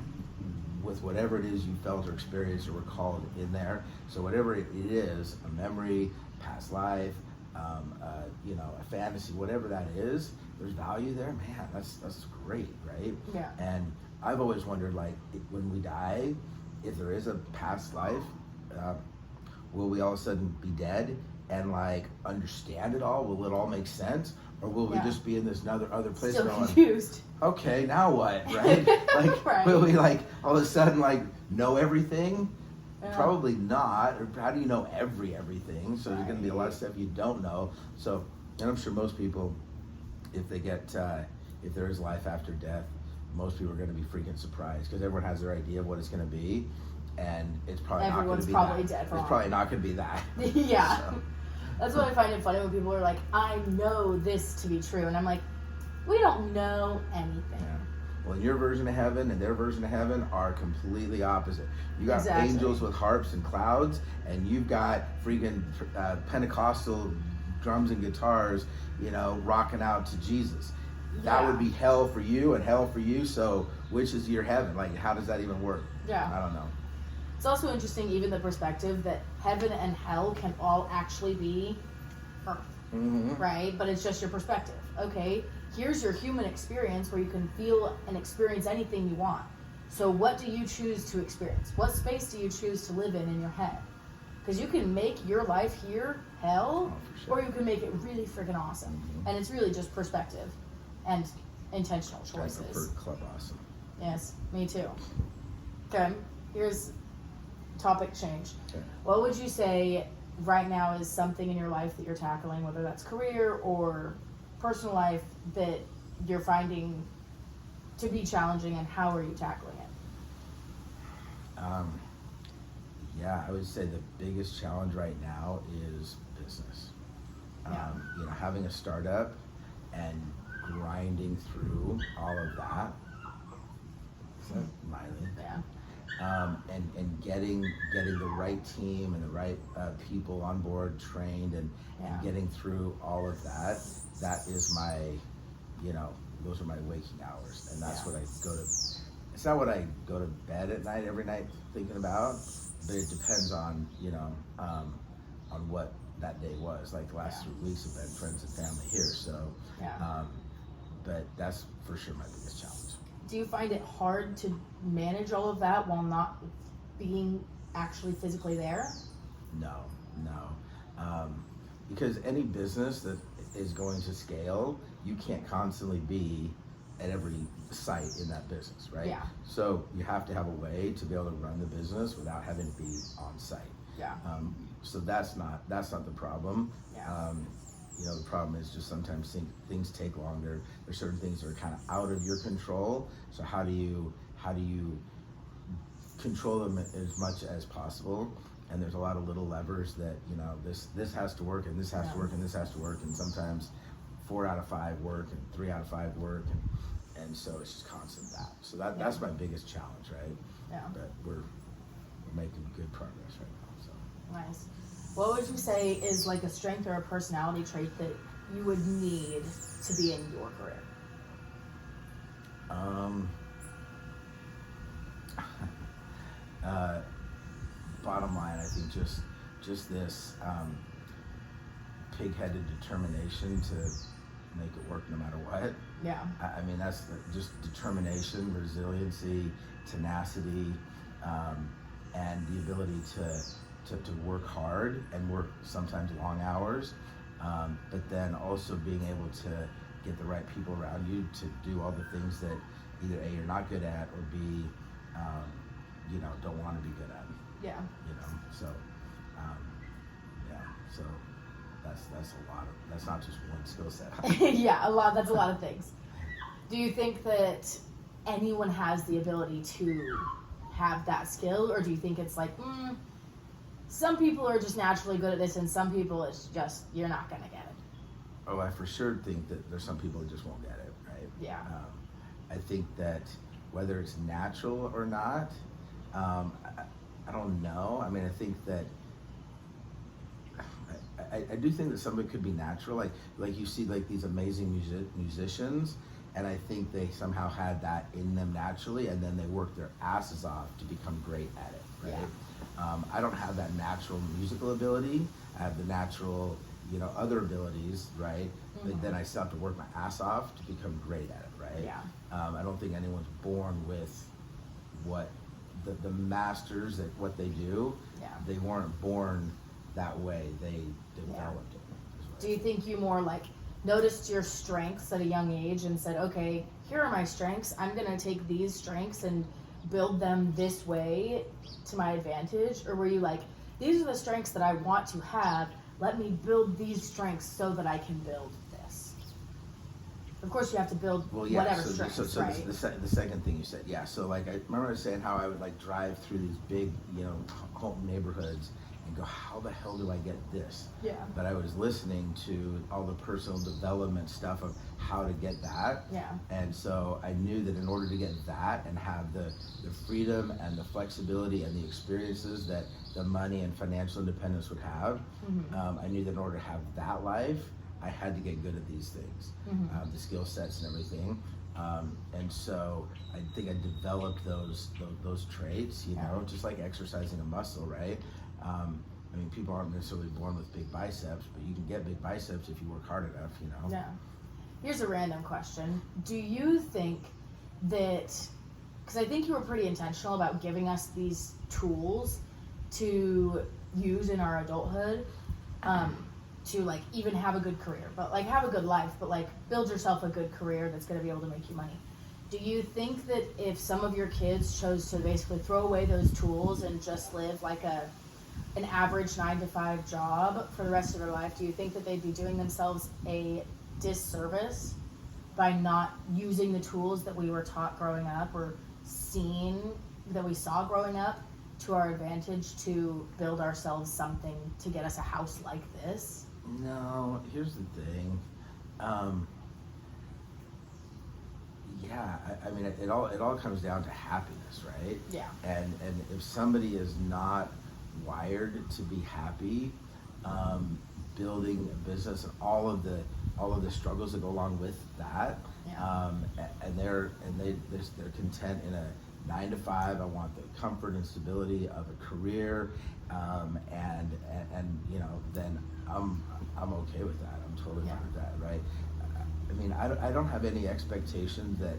With whatever it is you felt or experienced or recalled in there. So whatever it is, a memory, past life, you know, a fantasy, whatever that is, there's value there. Man, that's great, right? Yeah. And I've always wondered, like, when we die, if there is a past life, will we all of a sudden be dead and like understand it all? Will it all make sense? Or will we just be in this other place so going, confused. Okay, now what, right? Like, will we like all of a sudden like know everything? Probably not. Or how do you know everything? So there's going to be a lot of stuff you don't know. So, and I'm sure most people, if they get, if there is life after death, most people are going to be freaking surprised because everyone has their idea of what it's going to be, and it's probably not going to be that. Dead for it's probably not going to be that. Yeah. So. That's why I find it funny when people are like, I know this to be true. And I'm like, we don't know anything. Yeah. Well, your version of heaven and their version of heaven are completely opposite. You got angels with harps and clouds, and you've got freaking Pentecostal drums and guitars, you know, rocking out to Jesus. That would be hell for you and hell for you. So which is your heaven? Like, how does that even work? Yeah. I don't know. It's also interesting, even the perspective that heaven and hell can all actually be earth, right? But it's just your perspective. Okay, here's your human experience where you can feel and experience anything you want. So what do you choose to experience? What space do you choose to live in your head? Because you can make your life here hell, or you can make it really freaking awesome. And it's really just perspective and intentional choices. I prefer Club Awesome. Yes, me too. Okay, here's topic change. Okay. What would you say right now is something in your life that you're tackling, whether that's career or personal life, that you're finding to be challenging, and how are you tackling it? Yeah, I would say the biggest challenge right now is business. You know, having a startup and grinding through all of that. Is that Miley? Yeah. And getting the right team and the right people on board, trained, and getting through all of that. That is my, you know, those are my waking hours, and that's what I go to. It's not what I go to bed at night every night thinking about, but it depends on, you know, on what that day was. Like the last 3 weeks have been friends and family here, so. But that's for sure my biggest challenge. Do you find it hard to manage all of that while not being actually physically there? No. Because any business that is going to scale, you can't constantly be at every site in that business, right? Yeah. So you have to have a way to be able to run the business without having to be on site. Yeah. So that's not the problem. Yeah. The problem is just sometimes things take longer. There's certain things that are kind of out of your control. So how do you control them as much as possible? And there's a lot of little levers that, this has to work, and this has to work, and this has to work, and sometimes 4 out of 5 work, and 3 out of 5 work, and so it's just constant that. So that's my biggest challenge, right? Yeah. But we're making good progress right now. So nice. What would you say is like a strength or a personality trait that you would need to be in your career? Bottom line, I think just this pig-headed determination to make it work no matter what. Yeah. I mean, that's just determination, resiliency, tenacity, and the ability to work hard and work sometimes long hours, but then also being able to get the right people around you to do all the things that either A, you're not good at, or B, don't want to be good at. Yeah. So so that's a lot of, that's not just one skill set. Yeah, that's a lot of things. Do you think that anyone has the ability to have that skill, or do you think it's like, some people are just naturally good at this and some people it's just, you're not gonna get it? Oh, I for sure think that there's some people that just won't get it, right? Yeah. I think that whether it's natural or not, I don't know. I mean, I think that I do think that some of it could be natural. Like you see like these amazing musicians, and I think they somehow had that in them naturally, and then they worked their asses off to become great at it, right? Yeah. I don't have that natural musical ability. I have the natural, other abilities, right? Mm-hmm. But then I still have to work my ass off to become great at it, right? Yeah. I don't think anyone's born with what the masters at what they do. Yeah. They weren't born that way. They developed it. Do you think you more like noticed your strengths at a young age and said, okay, here are my strengths. I'm going to take these strengths and build them this way to my advantage? Or were you like, these are the strengths that I want to have. Let me build these strengths so that I can build this. Of course, you have to build whatever strengths, so right? The second thing you said, yeah. So like, I remember saying how I would like drive through these big, home neighborhoods and go, how the hell do I get this? Yeah. But I was listening to all the personal development stuff of how to get that. Yeah. And so I knew that in order to get that and have the freedom and the flexibility and the experiences that the money and financial independence would have, mm-hmm. I knew that in order to have that life, I had to get good at these things, mm-hmm. The skill sets and everything. And so I think I developed those traits, just like exercising a muscle, right? I mean, people aren't necessarily born with big biceps, but you can get big biceps if you work hard enough, Yeah. Here's a random question. Do you think that, because I think you were pretty intentional about giving us these tools to use in our adulthood, to like even have a good career, but like have a good life, but like build yourself a good career that's going to be able to make you money. Do you think that if some of your kids chose to basically throw away those tools and just live like an average 9-to-5 job for the rest of their life, do you think that they'd be doing themselves a disservice by not using the tools that we were taught growing up or that we saw growing up to our advantage to build ourselves something to get us a house like this? No, here's the thing. I mean, it all comes down to happiness, right? Yeah. And if somebody is not wired to be happy, building a business and all of the struggles that go along with that, yeah. And they're content in a 9-to-5. I want the comfort and stability of a career, and then I'm okay with that. I'm totally fine with that, right? I mean, I don't have any expectation that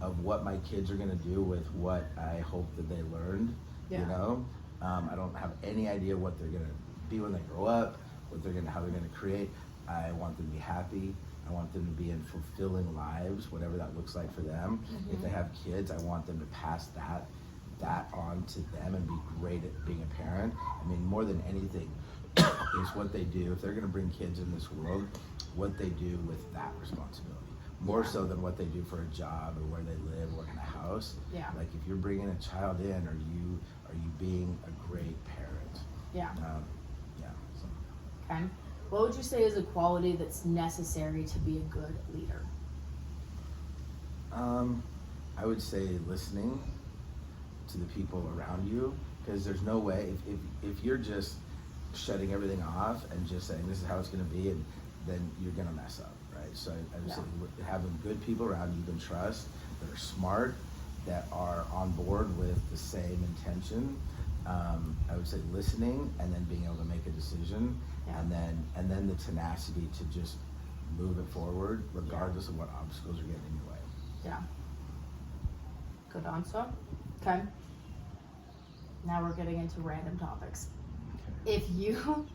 of what my kids are going to do with what I hope that they learned. Yeah. I don't have any idea what they're going to be when they grow up, how they're going to create. I want them to be happy. I want them to be in fulfilling lives, whatever that looks like for them. Mm-hmm. If they have kids, I want them to pass that that on to them and be great at being a parent. I mean, more than anything, is what they do. If they're going to bring kids in this world, what they do with that responsibility. More so than what they do for a job or where they live or in a house. Yeah. Like if you're bringing a child in, are you being a great parent? Yeah. Yeah. So. Okay. What would you say is a quality that's necessary to be a good leader? I would say listening to the people around you, because there's no way if you're just shutting everything off and just saying this is how it's going to be, and then you're going to mess up, right? So I would say having good people around you can trust, that are smart, that are on board with the same intention. I would say listening, and then being able to make a decision, and then the tenacity to just move it forward regardless of what obstacles are getting in your way. Yeah. Good answer. Okay. Now we're getting into random topics. Okay. If you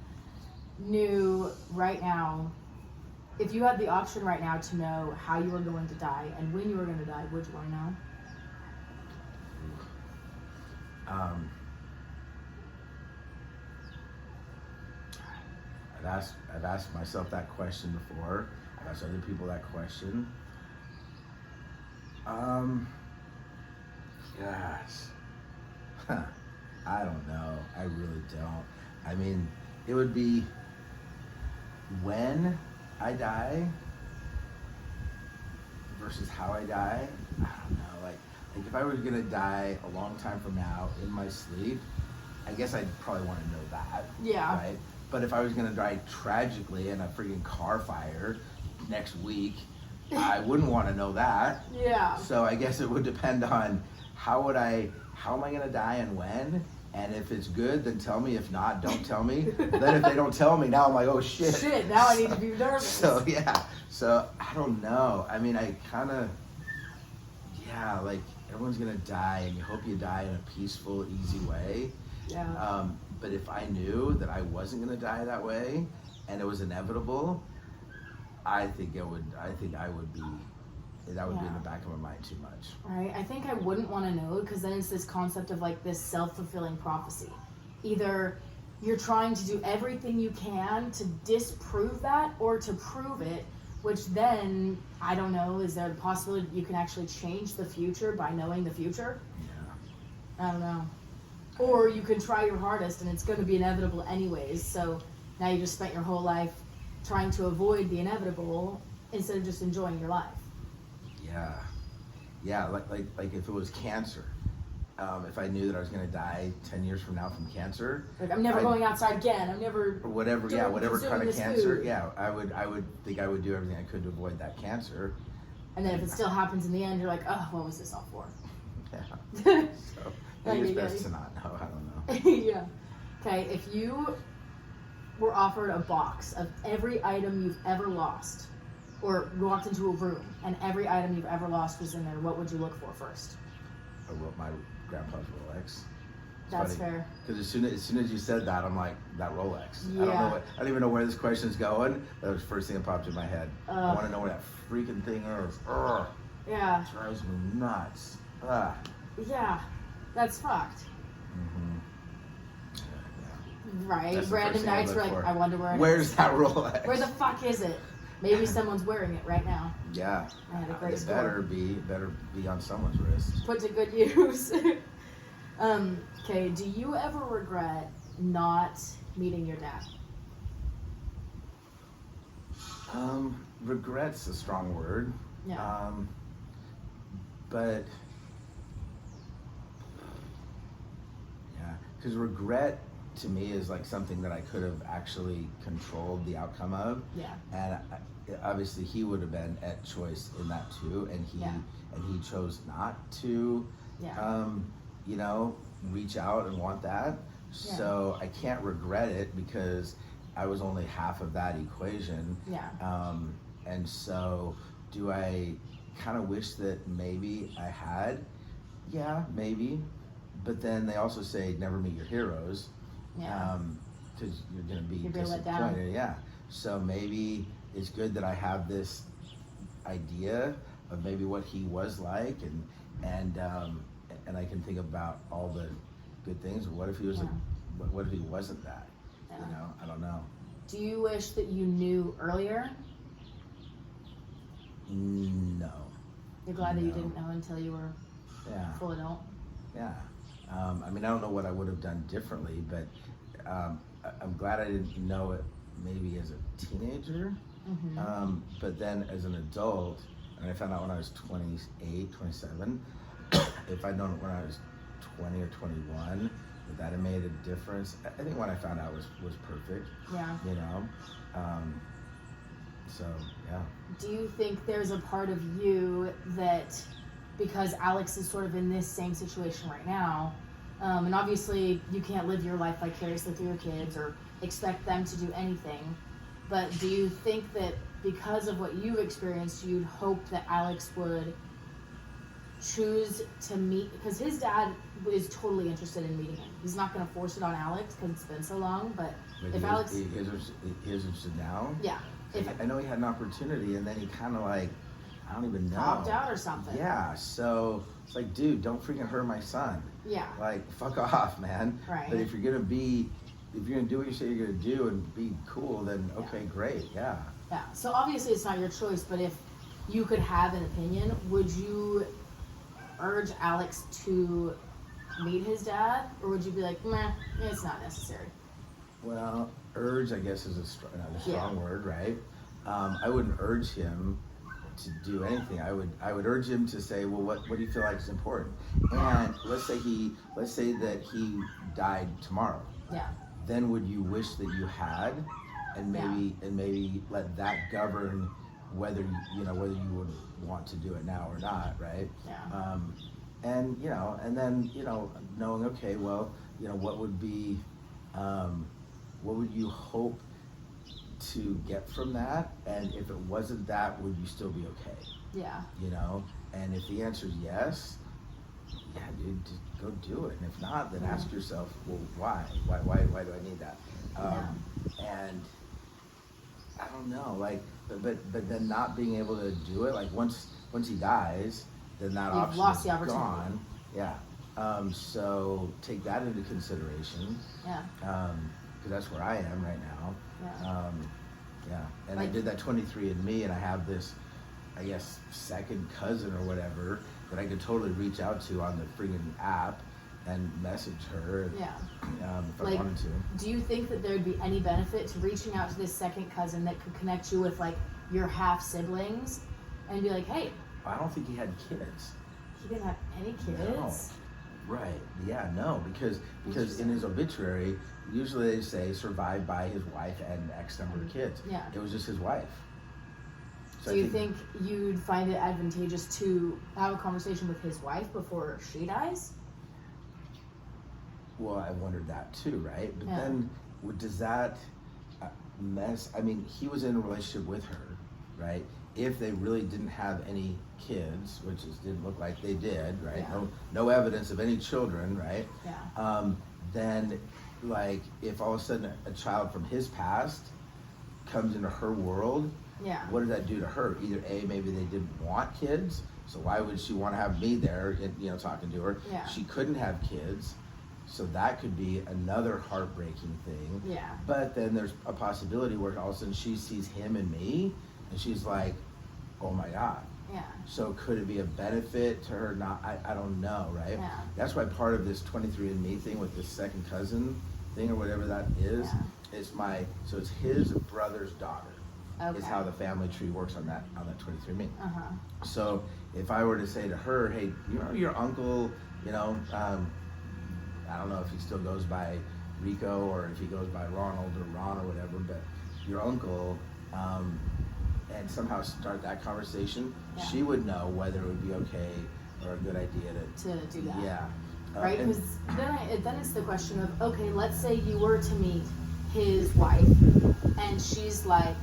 knew right now, if you had the option right now to know how you were going to die and when you were going to die, would you want to know? I've asked myself that question before. I've asked other people that question. Gosh. I don't know. I really don't. I mean, it would be when I die versus how I die. I don't know. Like if I was gonna die a long time from now in my sleep, I guess I'd probably want to know that. Yeah. Right. But if I was gonna die tragically in a freaking car fire next week, I wouldn't want to know that. Yeah. So I guess it would depend on how am I gonna die and when? And if it's good, then tell me. If not, don't tell me. Then if they don't tell me, now I'm like, oh shit. Shit, now I need to be nervous. So yeah. So I don't know. I mean, I kind of, like everyone's gonna die, and you hope you die in a peaceful, easy way. Yeah. But if I knew that I wasn't gonna die that way, and it was inevitable, I think I would be. That would be in the back of my mind too much. Right. I think I wouldn't want to know, because then it's this concept of like this self-fulfilling prophecy. Either you're trying to do everything you can to disprove that or to prove it, which then, I don't know, is there a possibility you can actually change the future by knowing the future? Yeah. I don't know. Or you can try your hardest and it's going to be inevitable anyways. So now you just spent your whole life trying to avoid the inevitable instead of just enjoying your life. Yeah, like if it was cancer, if I knew that I was gonna die 10 years from now from cancer, like I'm never going outside again. I'm never. Or whatever, whatever kind of cancer. Food. Yeah, I would think I would do everything I could to avoid that cancer. And then if it still happens in the end, you're like, oh, what was this all for? Yeah. So maybe it's best to not know. I don't know. Yeah. Okay, if you were offered a box of every item you've ever lost, or walked into a room and every item you've ever lost was in there, what would you look for first? My grandpa's Rolex. That's fair. Because as soon as you said that, I'm like, that Rolex. Yeah. I don't even know where this question's going. That was the first thing that popped in my head. I want to know where that freaking thing is. Yeah. It drives me nuts. Yeah, that's fucked. Mm-hmm. Yeah. Right. That's the Random first thing I nights, look we're like, for. I wonder where it is. Where's that Rolex? Where the fuck is it? Maybe someone's wearing it right now. Yeah. I had a great It score. better be on someone's wrist. Put to good use. Okay, do you ever regret not meeting your dad? Regret's a strong word. Yeah. But yeah, because regret to me is like something that I could have actually controlled the outcome of. Yeah. And obviously he would have been at choice in that too, and he chose not to. Yeah. Reach out and want that. Yeah. So I can't regret it because I was only half of that equation. Yeah. And so do I kind of wish that maybe I had? Yeah, maybe. But then they also say never meet your heroes. Yeah. Because you're going to be You're gonna let down. disappointed. Yeah. So maybe it's good that I have this idea of maybe what he was like, and and I can think about all the good things. What if he was what if he wasn't that? Yeah. You know, I don't know. Do you wish that you knew earlier? No. You're glad that you didn't know until you were full adult? Yeah. I mean, I don't know what I would have done differently, but I'm glad I didn't know it maybe as a teenager. But then as an adult, and I found out when I was 28, 27, if I'd known it when I was 20 or 21, that it made a difference. I think when I found out was perfect. Yeah. You know? So, yeah. Do you think there's a part of you that, because Alex is sort of in this same situation right now, and obviously you can't live your life vicariously through your kids or expect them to do anything, but do you think that because of what you've experienced, you'd hope that Alex would choose to meet, because his dad is totally interested in meeting him. He's not going to force it on Alex because it's been so long, but if Alex... He is interested now? Yeah. I know he had an opportunity, and then he kind of like, I don't even know. Popped out or something. Yeah, so it's like, dude, don't freaking hurt my son. Yeah. Like, fuck off, man. Right. But if you're gonna do what you say you're gonna do and be cool, then okay, great, yeah. Yeah, so obviously it's not your choice, but if you could have an opinion, would you urge Alex to meet his dad, or would you be like, meh, it's not necessary? Well, urge, I guess, is a strong word, right? I wouldn't urge him to do anything. I would urge him to say, well, what do you feel like is important? And let's say that he died tomorrow. Yeah. Then would you wish that you had, and maybe let that govern whether you would want to do it now or not, right? Yeah. And then knowing, okay, well, what would be, what would you hope to get from that? And if it wasn't that, would you still be okay? Yeah. And if the answer is yes, yeah, dude, just go do it. And if not, then ask yourself, well, why? Why do I need that? And I don't know, like, but then not being able to do it, like once he dies, then that You've option lost is the opportunity. gone. Yeah. So take that into consideration. Yeah. Because that's where I am right now. Yeah. And I did that 23andMe, and I have this, I guess, second cousin or whatever that I could totally reach out to on the friggin' app and message her. Yeah. If I wanted to. Do you think that there would be any benefit to reaching out to this second cousin that could connect you with like your half siblings and be like, hey? I don't think he had kids. He didn't have any kids? No. Right. Yeah, no, because in his obituary, usually they say survived by his wife and X number of kids. Yeah. It was just his wife. So do you think you'd find it advantageous to have a conversation with his wife before she dies? Well, I wondered that too, right? But then, does that mess? I mean, he was in a relationship with her, right? If they really didn't have any kids, which didn't look like they did, right? Yeah. No evidence of any children, right? Yeah. Then, like, if all of a sudden a child from his past comes into her world, what does that do to her? Either A, maybe they didn't want kids, so why would she want to have me there, talking to her? Yeah. She couldn't have kids, so that could be another heartbreaking thing. Yeah. But then there's a possibility where all of a sudden she sees him and me, and she's like, oh my God. Yeah. So could it be a benefit to her? Not, I don't know, right? Yeah. That's why part of this 23andMe thing with this second cousin thing or whatever that is, so it's his brother's daughter. Okay. Is how the family tree works on that 23andMe. Uh-huh. So if I were to say to her, hey, your uncle, I don't know if he still goes by Rico or if he goes by Ronald or Ron or whatever, but your uncle, and somehow start that conversation, she would know whether it would be okay or a good idea to do that. Yeah. Right? Because then it's the question of, okay, let's say you were to meet his wife and she's like,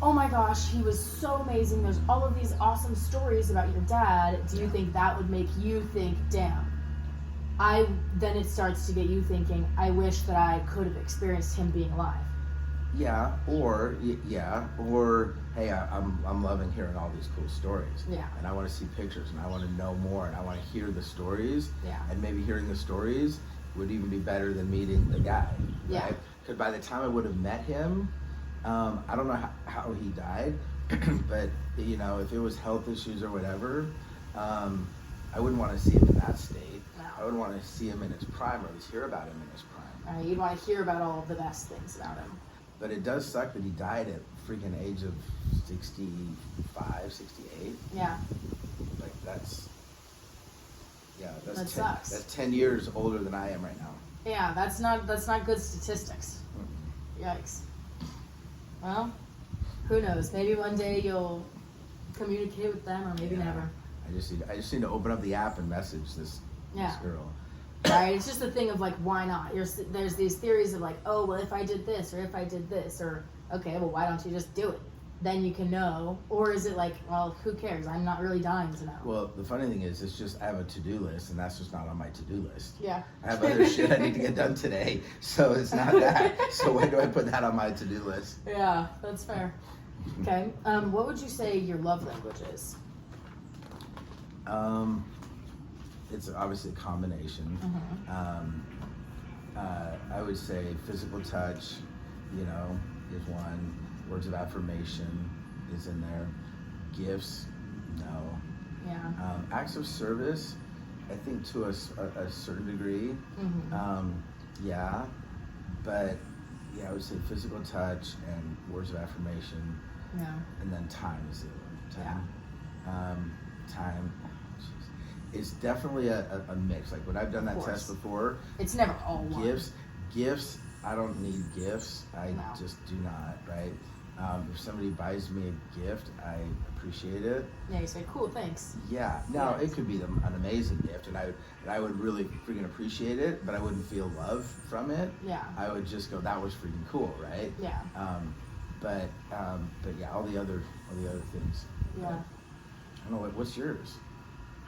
oh my gosh, he was so amazing. There's all of these awesome stories about your dad. Do you think that would make you think, damn, then it starts to get you thinking, I wish that I could have experienced him being alive. Yeah, or or hey, I'm loving hearing all these cool stories. Yeah. And I want to see pictures, and I want to know more, and I want to hear the stories. Yeah. And maybe hearing the stories would even be better than meeting the guy. Yeah. Right? Because by the time I would have met him, I don't know how he died, but you know, if it was health issues or whatever, I wouldn't want to see him in that state. No. I would want to see him in his prime, or at least hear about him in his prime. You'd want to hear about all of the best things about him. But it does suck that he died at freaking age of 65, 68. Yeah. Like that sucks. That's 10 years older than I am right now. Yeah, that's not good statistics. Yikes. Well, who knows? Maybe one day you'll communicate with them, or maybe never. I just need to open up the app and message this girl. Right, it's just a thing of like, why not? There's these theories of like, oh, well, if I did this, or if I did this, or okay, well, why don't you just do it? Then you can know. Or is it like, well, who cares? I'm not really dying to know. Well, the funny thing is, it's just I have a to-do list, and that's just not on my to-do list. Yeah. I have other shit I need to get done today, so it's not that. So why do I put that on my to-do list? Yeah, that's fair. Okay, what would you say your love language is? It's obviously a combination. I would say physical touch, you know, is one. Words of affirmation is in there. Gifts, no. Yeah. Acts of service, I think to a certain degree. Yeah, but yeah, I would say physical touch and words of affirmation. Yeah. And then time is the other one. Time. It's definitely a mix. Like when I've done that test before, it's never all one. Gifts. I don't need gifts. I No. just do not. Right. If somebody buys me a gift, I appreciate it. Yeah, you say, cool, thanks. Yeah. Now it could be an amazing gift, and I would really freaking appreciate it, but I wouldn't feel love from it. Yeah. I would just go, that was freaking cool, right? Yeah. But yeah, all the other things. Yeah. I don't know. What's yours?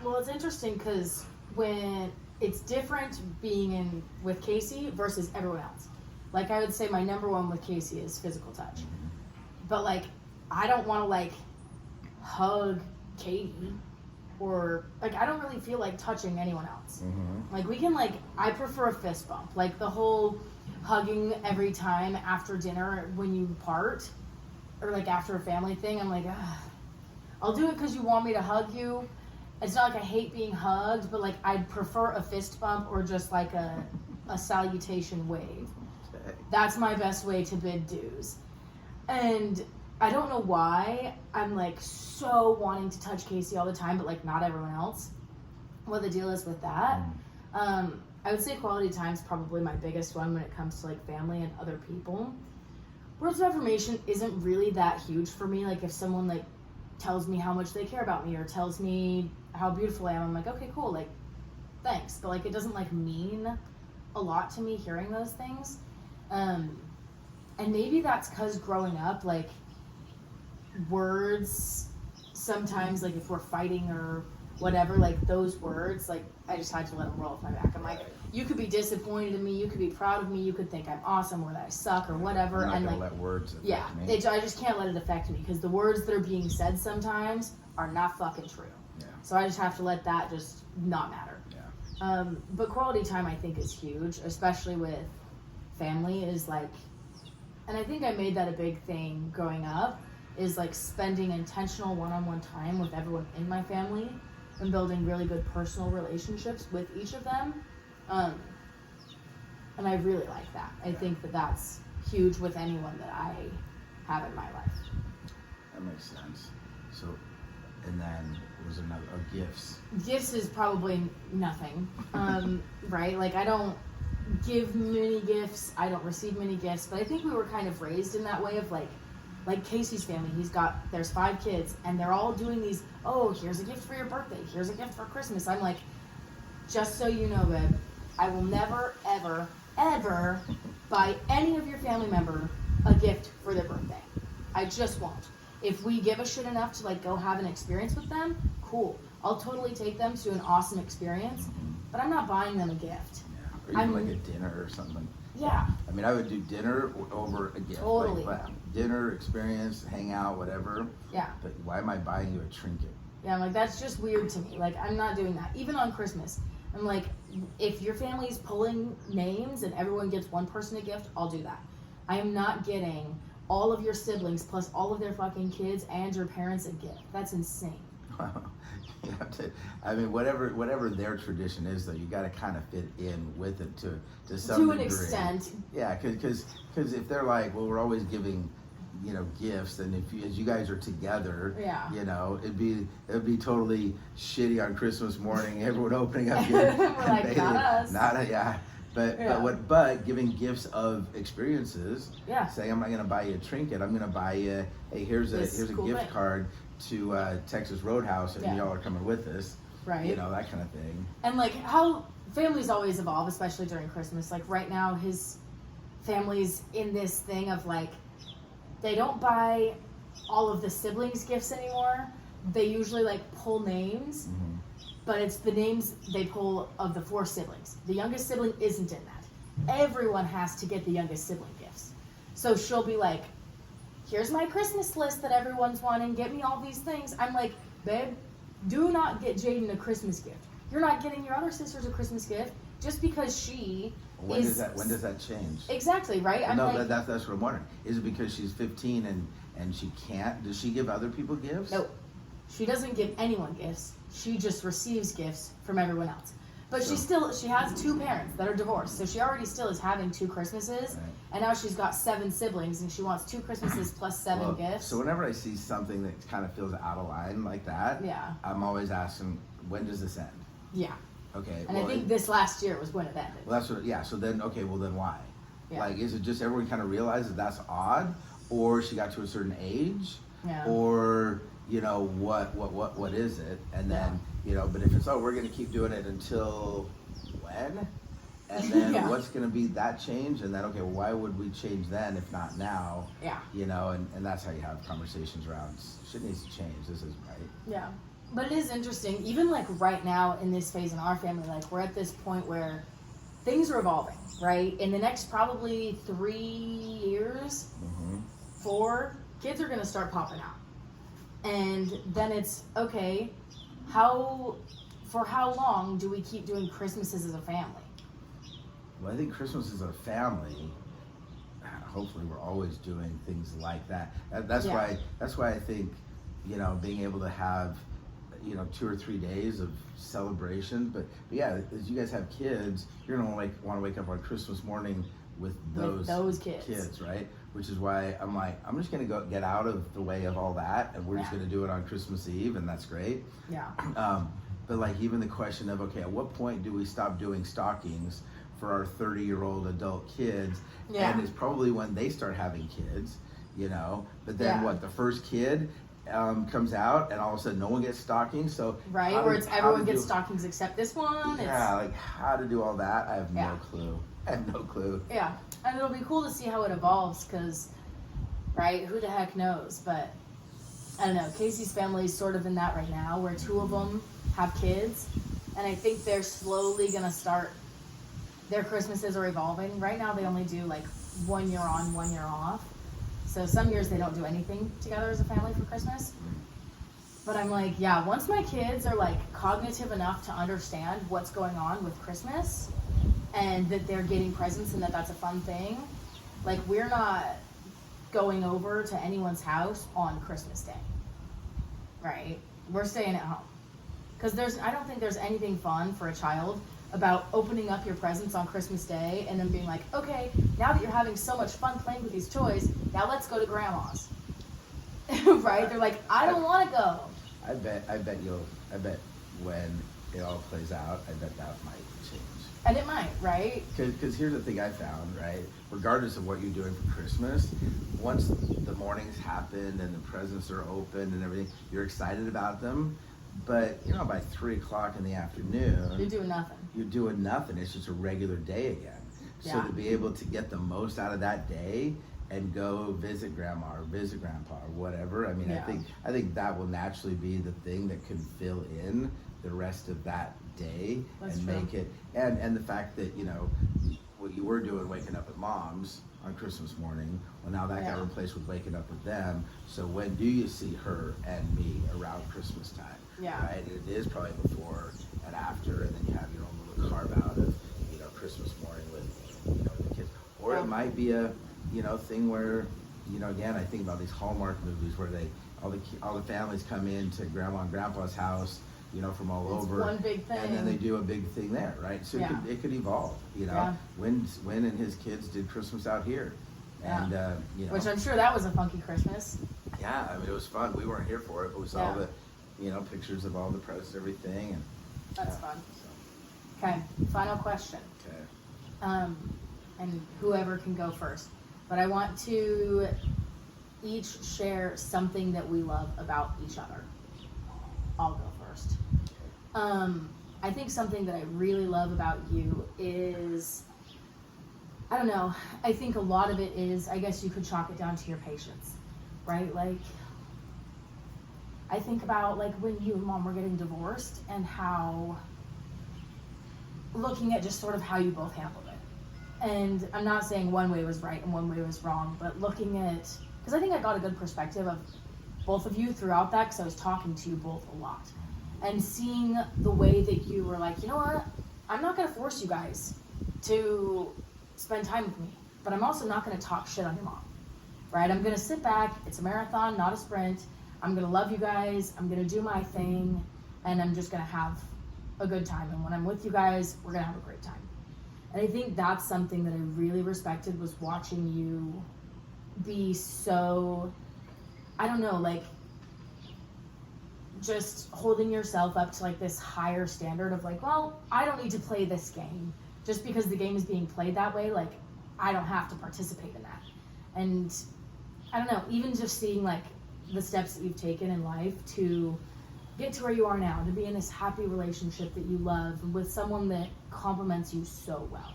Well, it's interesting because when it's different being with Casey versus everyone else. Like I would say my number one with Casey is physical touch. But like, I don't want to like hug Katie or like, I don't really feel like touching anyone else. Like we can like, I prefer a fist bump. Like the whole hugging every time after dinner when you part or like after a family thing, I'm like, I'll do it because you want me to hug you. It's not like I hate being hugged, but like I'd prefer a fist bump or just like a salutation wave. That's my best way to bid dues. And I don't know why I'm like so wanting to touch Casey all the time, but like not everyone else. What the deal is with that. I would say quality time is probably my biggest one when it comes to like family and other people. Words of affirmation isn't really that huge for me. Like if someone like tells me how much they care about me or tells me how beautiful I am, I'm like, okay, cool, like thanks. But like it doesn't like mean a lot to me hearing those things. And maybe that's because growing up, like words sometimes, like if we're fighting or whatever, like those words, like I just had to let them roll off my back. I'm like, you could be disappointed in me, you could be proud of me, you could think I'm awesome or that I suck or whatever. I'm not and gonna like, let words affect me. I just can't let it affect me because the words that are being said sometimes are not fucking true. Yeah. So I just have to let that just not matter. Yeah. But quality time I think is huge, especially with family is like, and I think I made that a big thing growing up, is like spending intentional one-on-one time with everyone in my family and building really good personal relationships with each of them. And I really like that. I think that that's huge with anyone that I have in my life. That makes sense. So, and then was another gifts. Gifts is probably nothing, right? Like I don't give many gifts. I don't receive many gifts, but I think we were kind of raised in that way of like Casey's family. There's 5 kids and they're all doing these, oh, here's a gift for your birthday. Here's a gift for Christmas. I'm like, just so you know, babe, I will never, ever, ever buy any of your family member a gift for their birthday. I just won't. If we give a shit enough to like go have an experience with them, cool. I'll totally take them to an awesome experience, but I'm not buying them a gift. Yeah. Or even like a dinner or something. Yeah. I mean, I would do dinner over a gift. Totally. Like, dinner, experience, hang out, whatever. Yeah. But why am I buying you a trinket? Yeah, I'm like, that's just weird to me. Like, I'm not doing that. Even on Christmas. I'm like, if your family's pulling names and everyone gets one person a gift, I'll do that. I am not getting all of your siblings plus all of their fucking kids and your parents a gift. That's insane. You have to, I mean, whatever their tradition is, though, you got to kind of fit in with it to some To degree. an extent. Yeah, because if they're like, well, we're always giving, gifts, and as you guys are together, Yeah. it'd be totally shitty on Christmas morning. Everyone opening up gifts. We're like, not us. Yeah. Yeah. But giving gifts of experiences. Yeah. Saying, I'm not gonna buy you a trinket. I'm gonna buy you, hey, here's a cool gift thing. card to Texas Roadhouse, and y'all are coming with us. Right. That kind of thing. And like how families always evolve, especially during Christmas. Like right now, his family's in this thing of like, they don't buy all of the siblings gifts anymore. They usually like pull names, but it's the names they pull of the 4 siblings. The youngest sibling isn't in that. Everyone has to get the youngest sibling gifts. So she'll be like, here's my Christmas list that everyone's wanting. Get me all these things. I'm like, babe, do not get Jaden a Christmas gift. You're not getting your other sisters a Christmas gift just because she When does that change? Exactly, right? I'm No, like, that's what I'm wondering. Is it because she's 15 and she can't? Does she give other people gifts? no, she doesn't give anyone gifts. She just receives gifts from everyone else. But she has 2 parents that are divorced, so she already still is having 2 Christmases, Right. and now she's got 7 siblings, and she wants 2 Christmases plus 7 gifts. So whenever I see something that kind of feels out of line like that, Yeah. I'm always asking, when does this end? Yeah. Okay. And I think this last year was when it ended. Well, that's what. Yeah. So then, okay. Well, then why? Yeah. Like, is it just everyone kind of realizes that's odd, or she got to a certain age, Yeah. or what is it? And then but if it's we're gonna keep doing it until when? And then Yeah. what's gonna be that change? And then well, why would we change then if not now? Yeah. And that's how you have conversations around shit needs to change. This is right. Yeah. But it is interesting, even like right now in this phase in our family, like we're at this point where things are evolving, right? In the next probably 3 years, 4, kids are going to start popping out. And then it's, okay, for how long do we keep doing Christmases as a family? Well, I think Christmas as a family, hopefully we're always doing things like that. That's why I think, being able to have 2 or 3 days of celebration. But yeah, as you guys have kids, you're gonna want to wake up on Christmas morning with those kids, right? Which is why I'm like, I'm just gonna go get out of the way of all that, and we're just gonna do it on Christmas Eve, and that's great. Yeah. But like even the question of, okay, at what point do we stop doing stockings for our 30-year-old adult kids? Yeah. And it's probably when they start having kids, But then the first kid comes out, and all of a sudden no one gets stockings. So right, or it's everyone gets stockings except this one. Yeah, like how to do all that, I have no clue. Yeah, and it'll be cool to see how it evolves, because, right, who the heck knows? But I don't know. Casey's family is sort of in that right now, where 2 of them have kids, and I think they're slowly gonna start. Their Christmases are evolving. Right now, they only do like 1 year on, 1 year off. So some years they don't do anything together as a family for Christmas. But I'm like, yeah, once my kids are like cognitive enough to understand what's going on with Christmas and that they're getting presents and that that's a fun thing, like we're not going over to anyone's house on Christmas Day, right? We're staying at home. Because I don't think there's anything fun for a child about opening up your presents on Christmas Day and then being like, okay, now that you're having so much fun playing with these toys, now let's go to grandma's. Right? They're like, I don't want to go. I bet when it all plays out, I bet that might change. And it might, right? Because here's the thing I found, right? Regardless of what you're doing for Christmas, once the mornings happen and the presents are open and everything, you're excited about them. But, by 3 o'clock in the afternoon, You're doing nothing. You're doing nothing. It's just a regular day again. So to be able to get the most out of that day and go visit grandma or visit grandpa or whatever, I mean, I think that will naturally be the thing that can fill in the rest of that day. That's and true. make it, and the fact that, what you were doing, waking up at mom's on Christmas morning. Well, now that got replaced with waking up with them. So when do you see her and me around Christmas time? Yeah. Right? It is probably before and after, and then you have your own little carve out of, you know, Christmas morning with, you know, the kids. Or it might be a, you know, thing where, you know, again, I think about these Hallmark movies where all the families come in to Grandma and Grandpa's house, you know, from all over. One big thing. And then they do a big thing there, right? So it could evolve, you know. Yeah. When and his kids did Christmas out here. And, you know. Which I'm sure that was a funky Christmas. Yeah, I mean, it was fun. We weren't here for it, but we saw the, you know, pictures of all the presents, everything. And that's fun. Okay, final question. Okay. And whoever can go first. But I want to each share something that we love about each other. I'll go first. I think something that I really love about you is, I don't know, I think a lot of it is, I guess you could chalk it down to your patience, right? Like, I think about like when you and Mom were getting divorced and how, looking at just sort of how you both handled it. And I'm not saying one way was right and one way was wrong, but looking at, because I think I got a good perspective of both of you throughout that, because I was talking to you both a lot. And seeing the way that you were like, you know what, I'm not going to force you guys to spend time with me, but I'm also not going to talk shit on your mom, right? I'm going to sit back. It's a marathon, not a sprint. I'm going to love you guys. I'm going to do my thing, and I'm just going to have a good time. And when I'm with you guys, we're going to have a great time. And I think that's something that I really respected, was watching you be so, I don't know, like, just holding yourself up to like this higher standard of like, well, I don't need to play this game just because the game is being played that way. Like, I don't have to participate in that. And I don't know, even just seeing like the steps that you've taken in life to get to where you are now, to be in this happy relationship that you love with someone that compliments you so well,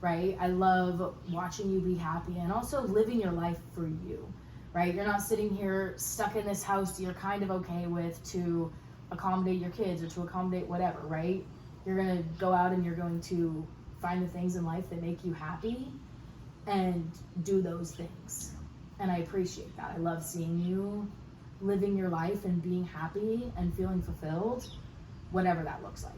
right? I love watching you be happy and also living your life for you. Right? You're not sitting here stuck in this house you're kind of okay with to accommodate your kids or to accommodate whatever, right? You're going to go out and you're going to find the things in life that make you happy and do those things. And I appreciate that. I love seeing you living your life and being happy and feeling fulfilled, whatever that looks like.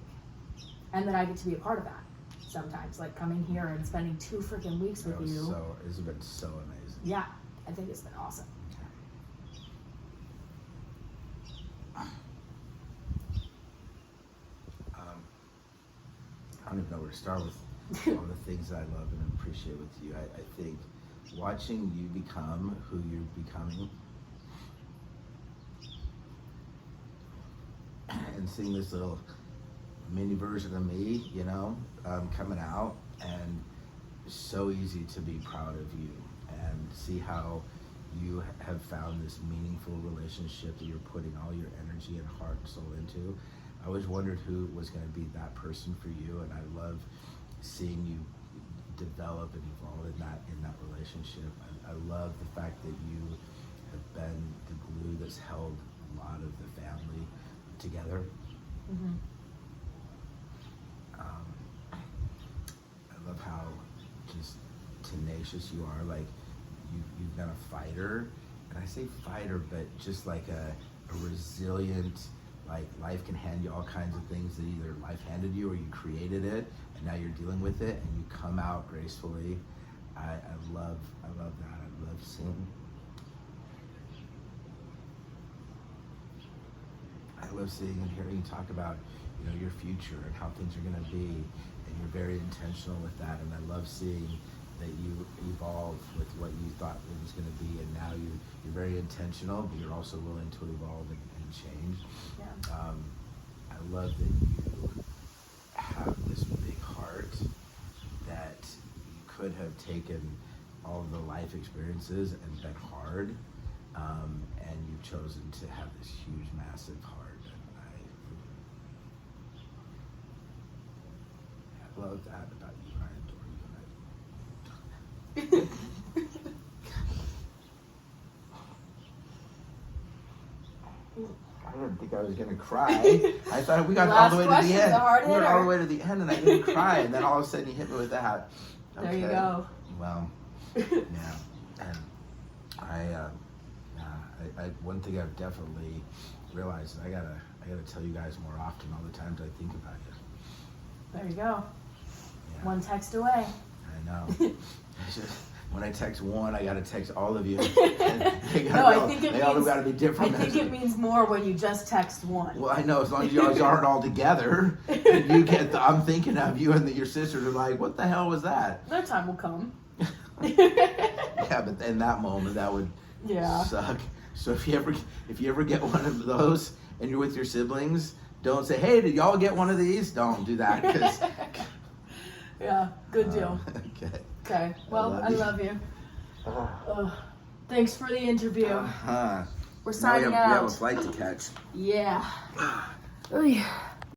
And that I get to be a part of that sometimes, like coming here and spending 2 freaking weeks with you. It's been so amazing. Yeah. I think it's been awesome. I don't even know where to start with all the things I love and appreciate with you. I think watching you become who you're becoming and seeing this little mini version of me, you know, coming out, and it's so easy to be proud of you. And see how you have found this meaningful relationship that you're putting all your energy and heart and soul into. I always wondered who was going to be that person for you, and I love seeing you develop and evolve in that relationship. I love the fact that you have been the glue that's held a lot of the family together. Mm-hmm. I love how just tenacious you are. Like, you've been a fighter, and I say fighter, but just like a resilient, like life can hand you all kinds of things that either life handed you or you created it, and now you're dealing with it, and you come out gracefully. I love that. I love seeing. I love seeing and hearing you talk about, you know, your future and how things are going to be, and you're very intentional with that, and I love seeing that you evolve with what you thought it was going to be, and now you're very intentional, but you're also willing to evolve and change. Yeah. I love that you have this big heart, that you could have taken all of the life experiences and been hard, and you've chosen to have this huge, massive heart. And I love that about you. I adore you. I didn't think I was gonna cry. I thought we got all the way to the end. We were all the way to the end, and I didn't cry. And then all of a sudden, you hit me with that. There you Okay. go. Well, yeah, and one thing I've definitely realized is I gotta tell you guys more often all the times I think about you. There you go. Yeah, One text away. I know. It's just, when I text one, I gotta text all of you. No, I think it they all means. gotta be I different. think it means more when you just text one. Well, I know, as long as you guys aren't all together, and you get I'm thinking of you and your sisters are like, what the hell was that? Their time will come. Yeah, but in that moment, that would Yeah. suck. So if you ever get one of those and you're with your siblings, don't say, hey, did y'all get one of these? Don't do that. 'Cause, Yeah. Good deal. Okay. Okay. Well, I love you. Thanks for the interview. Uh-huh. We're Now signing we have a out. flight to catch. Yeah. Oy.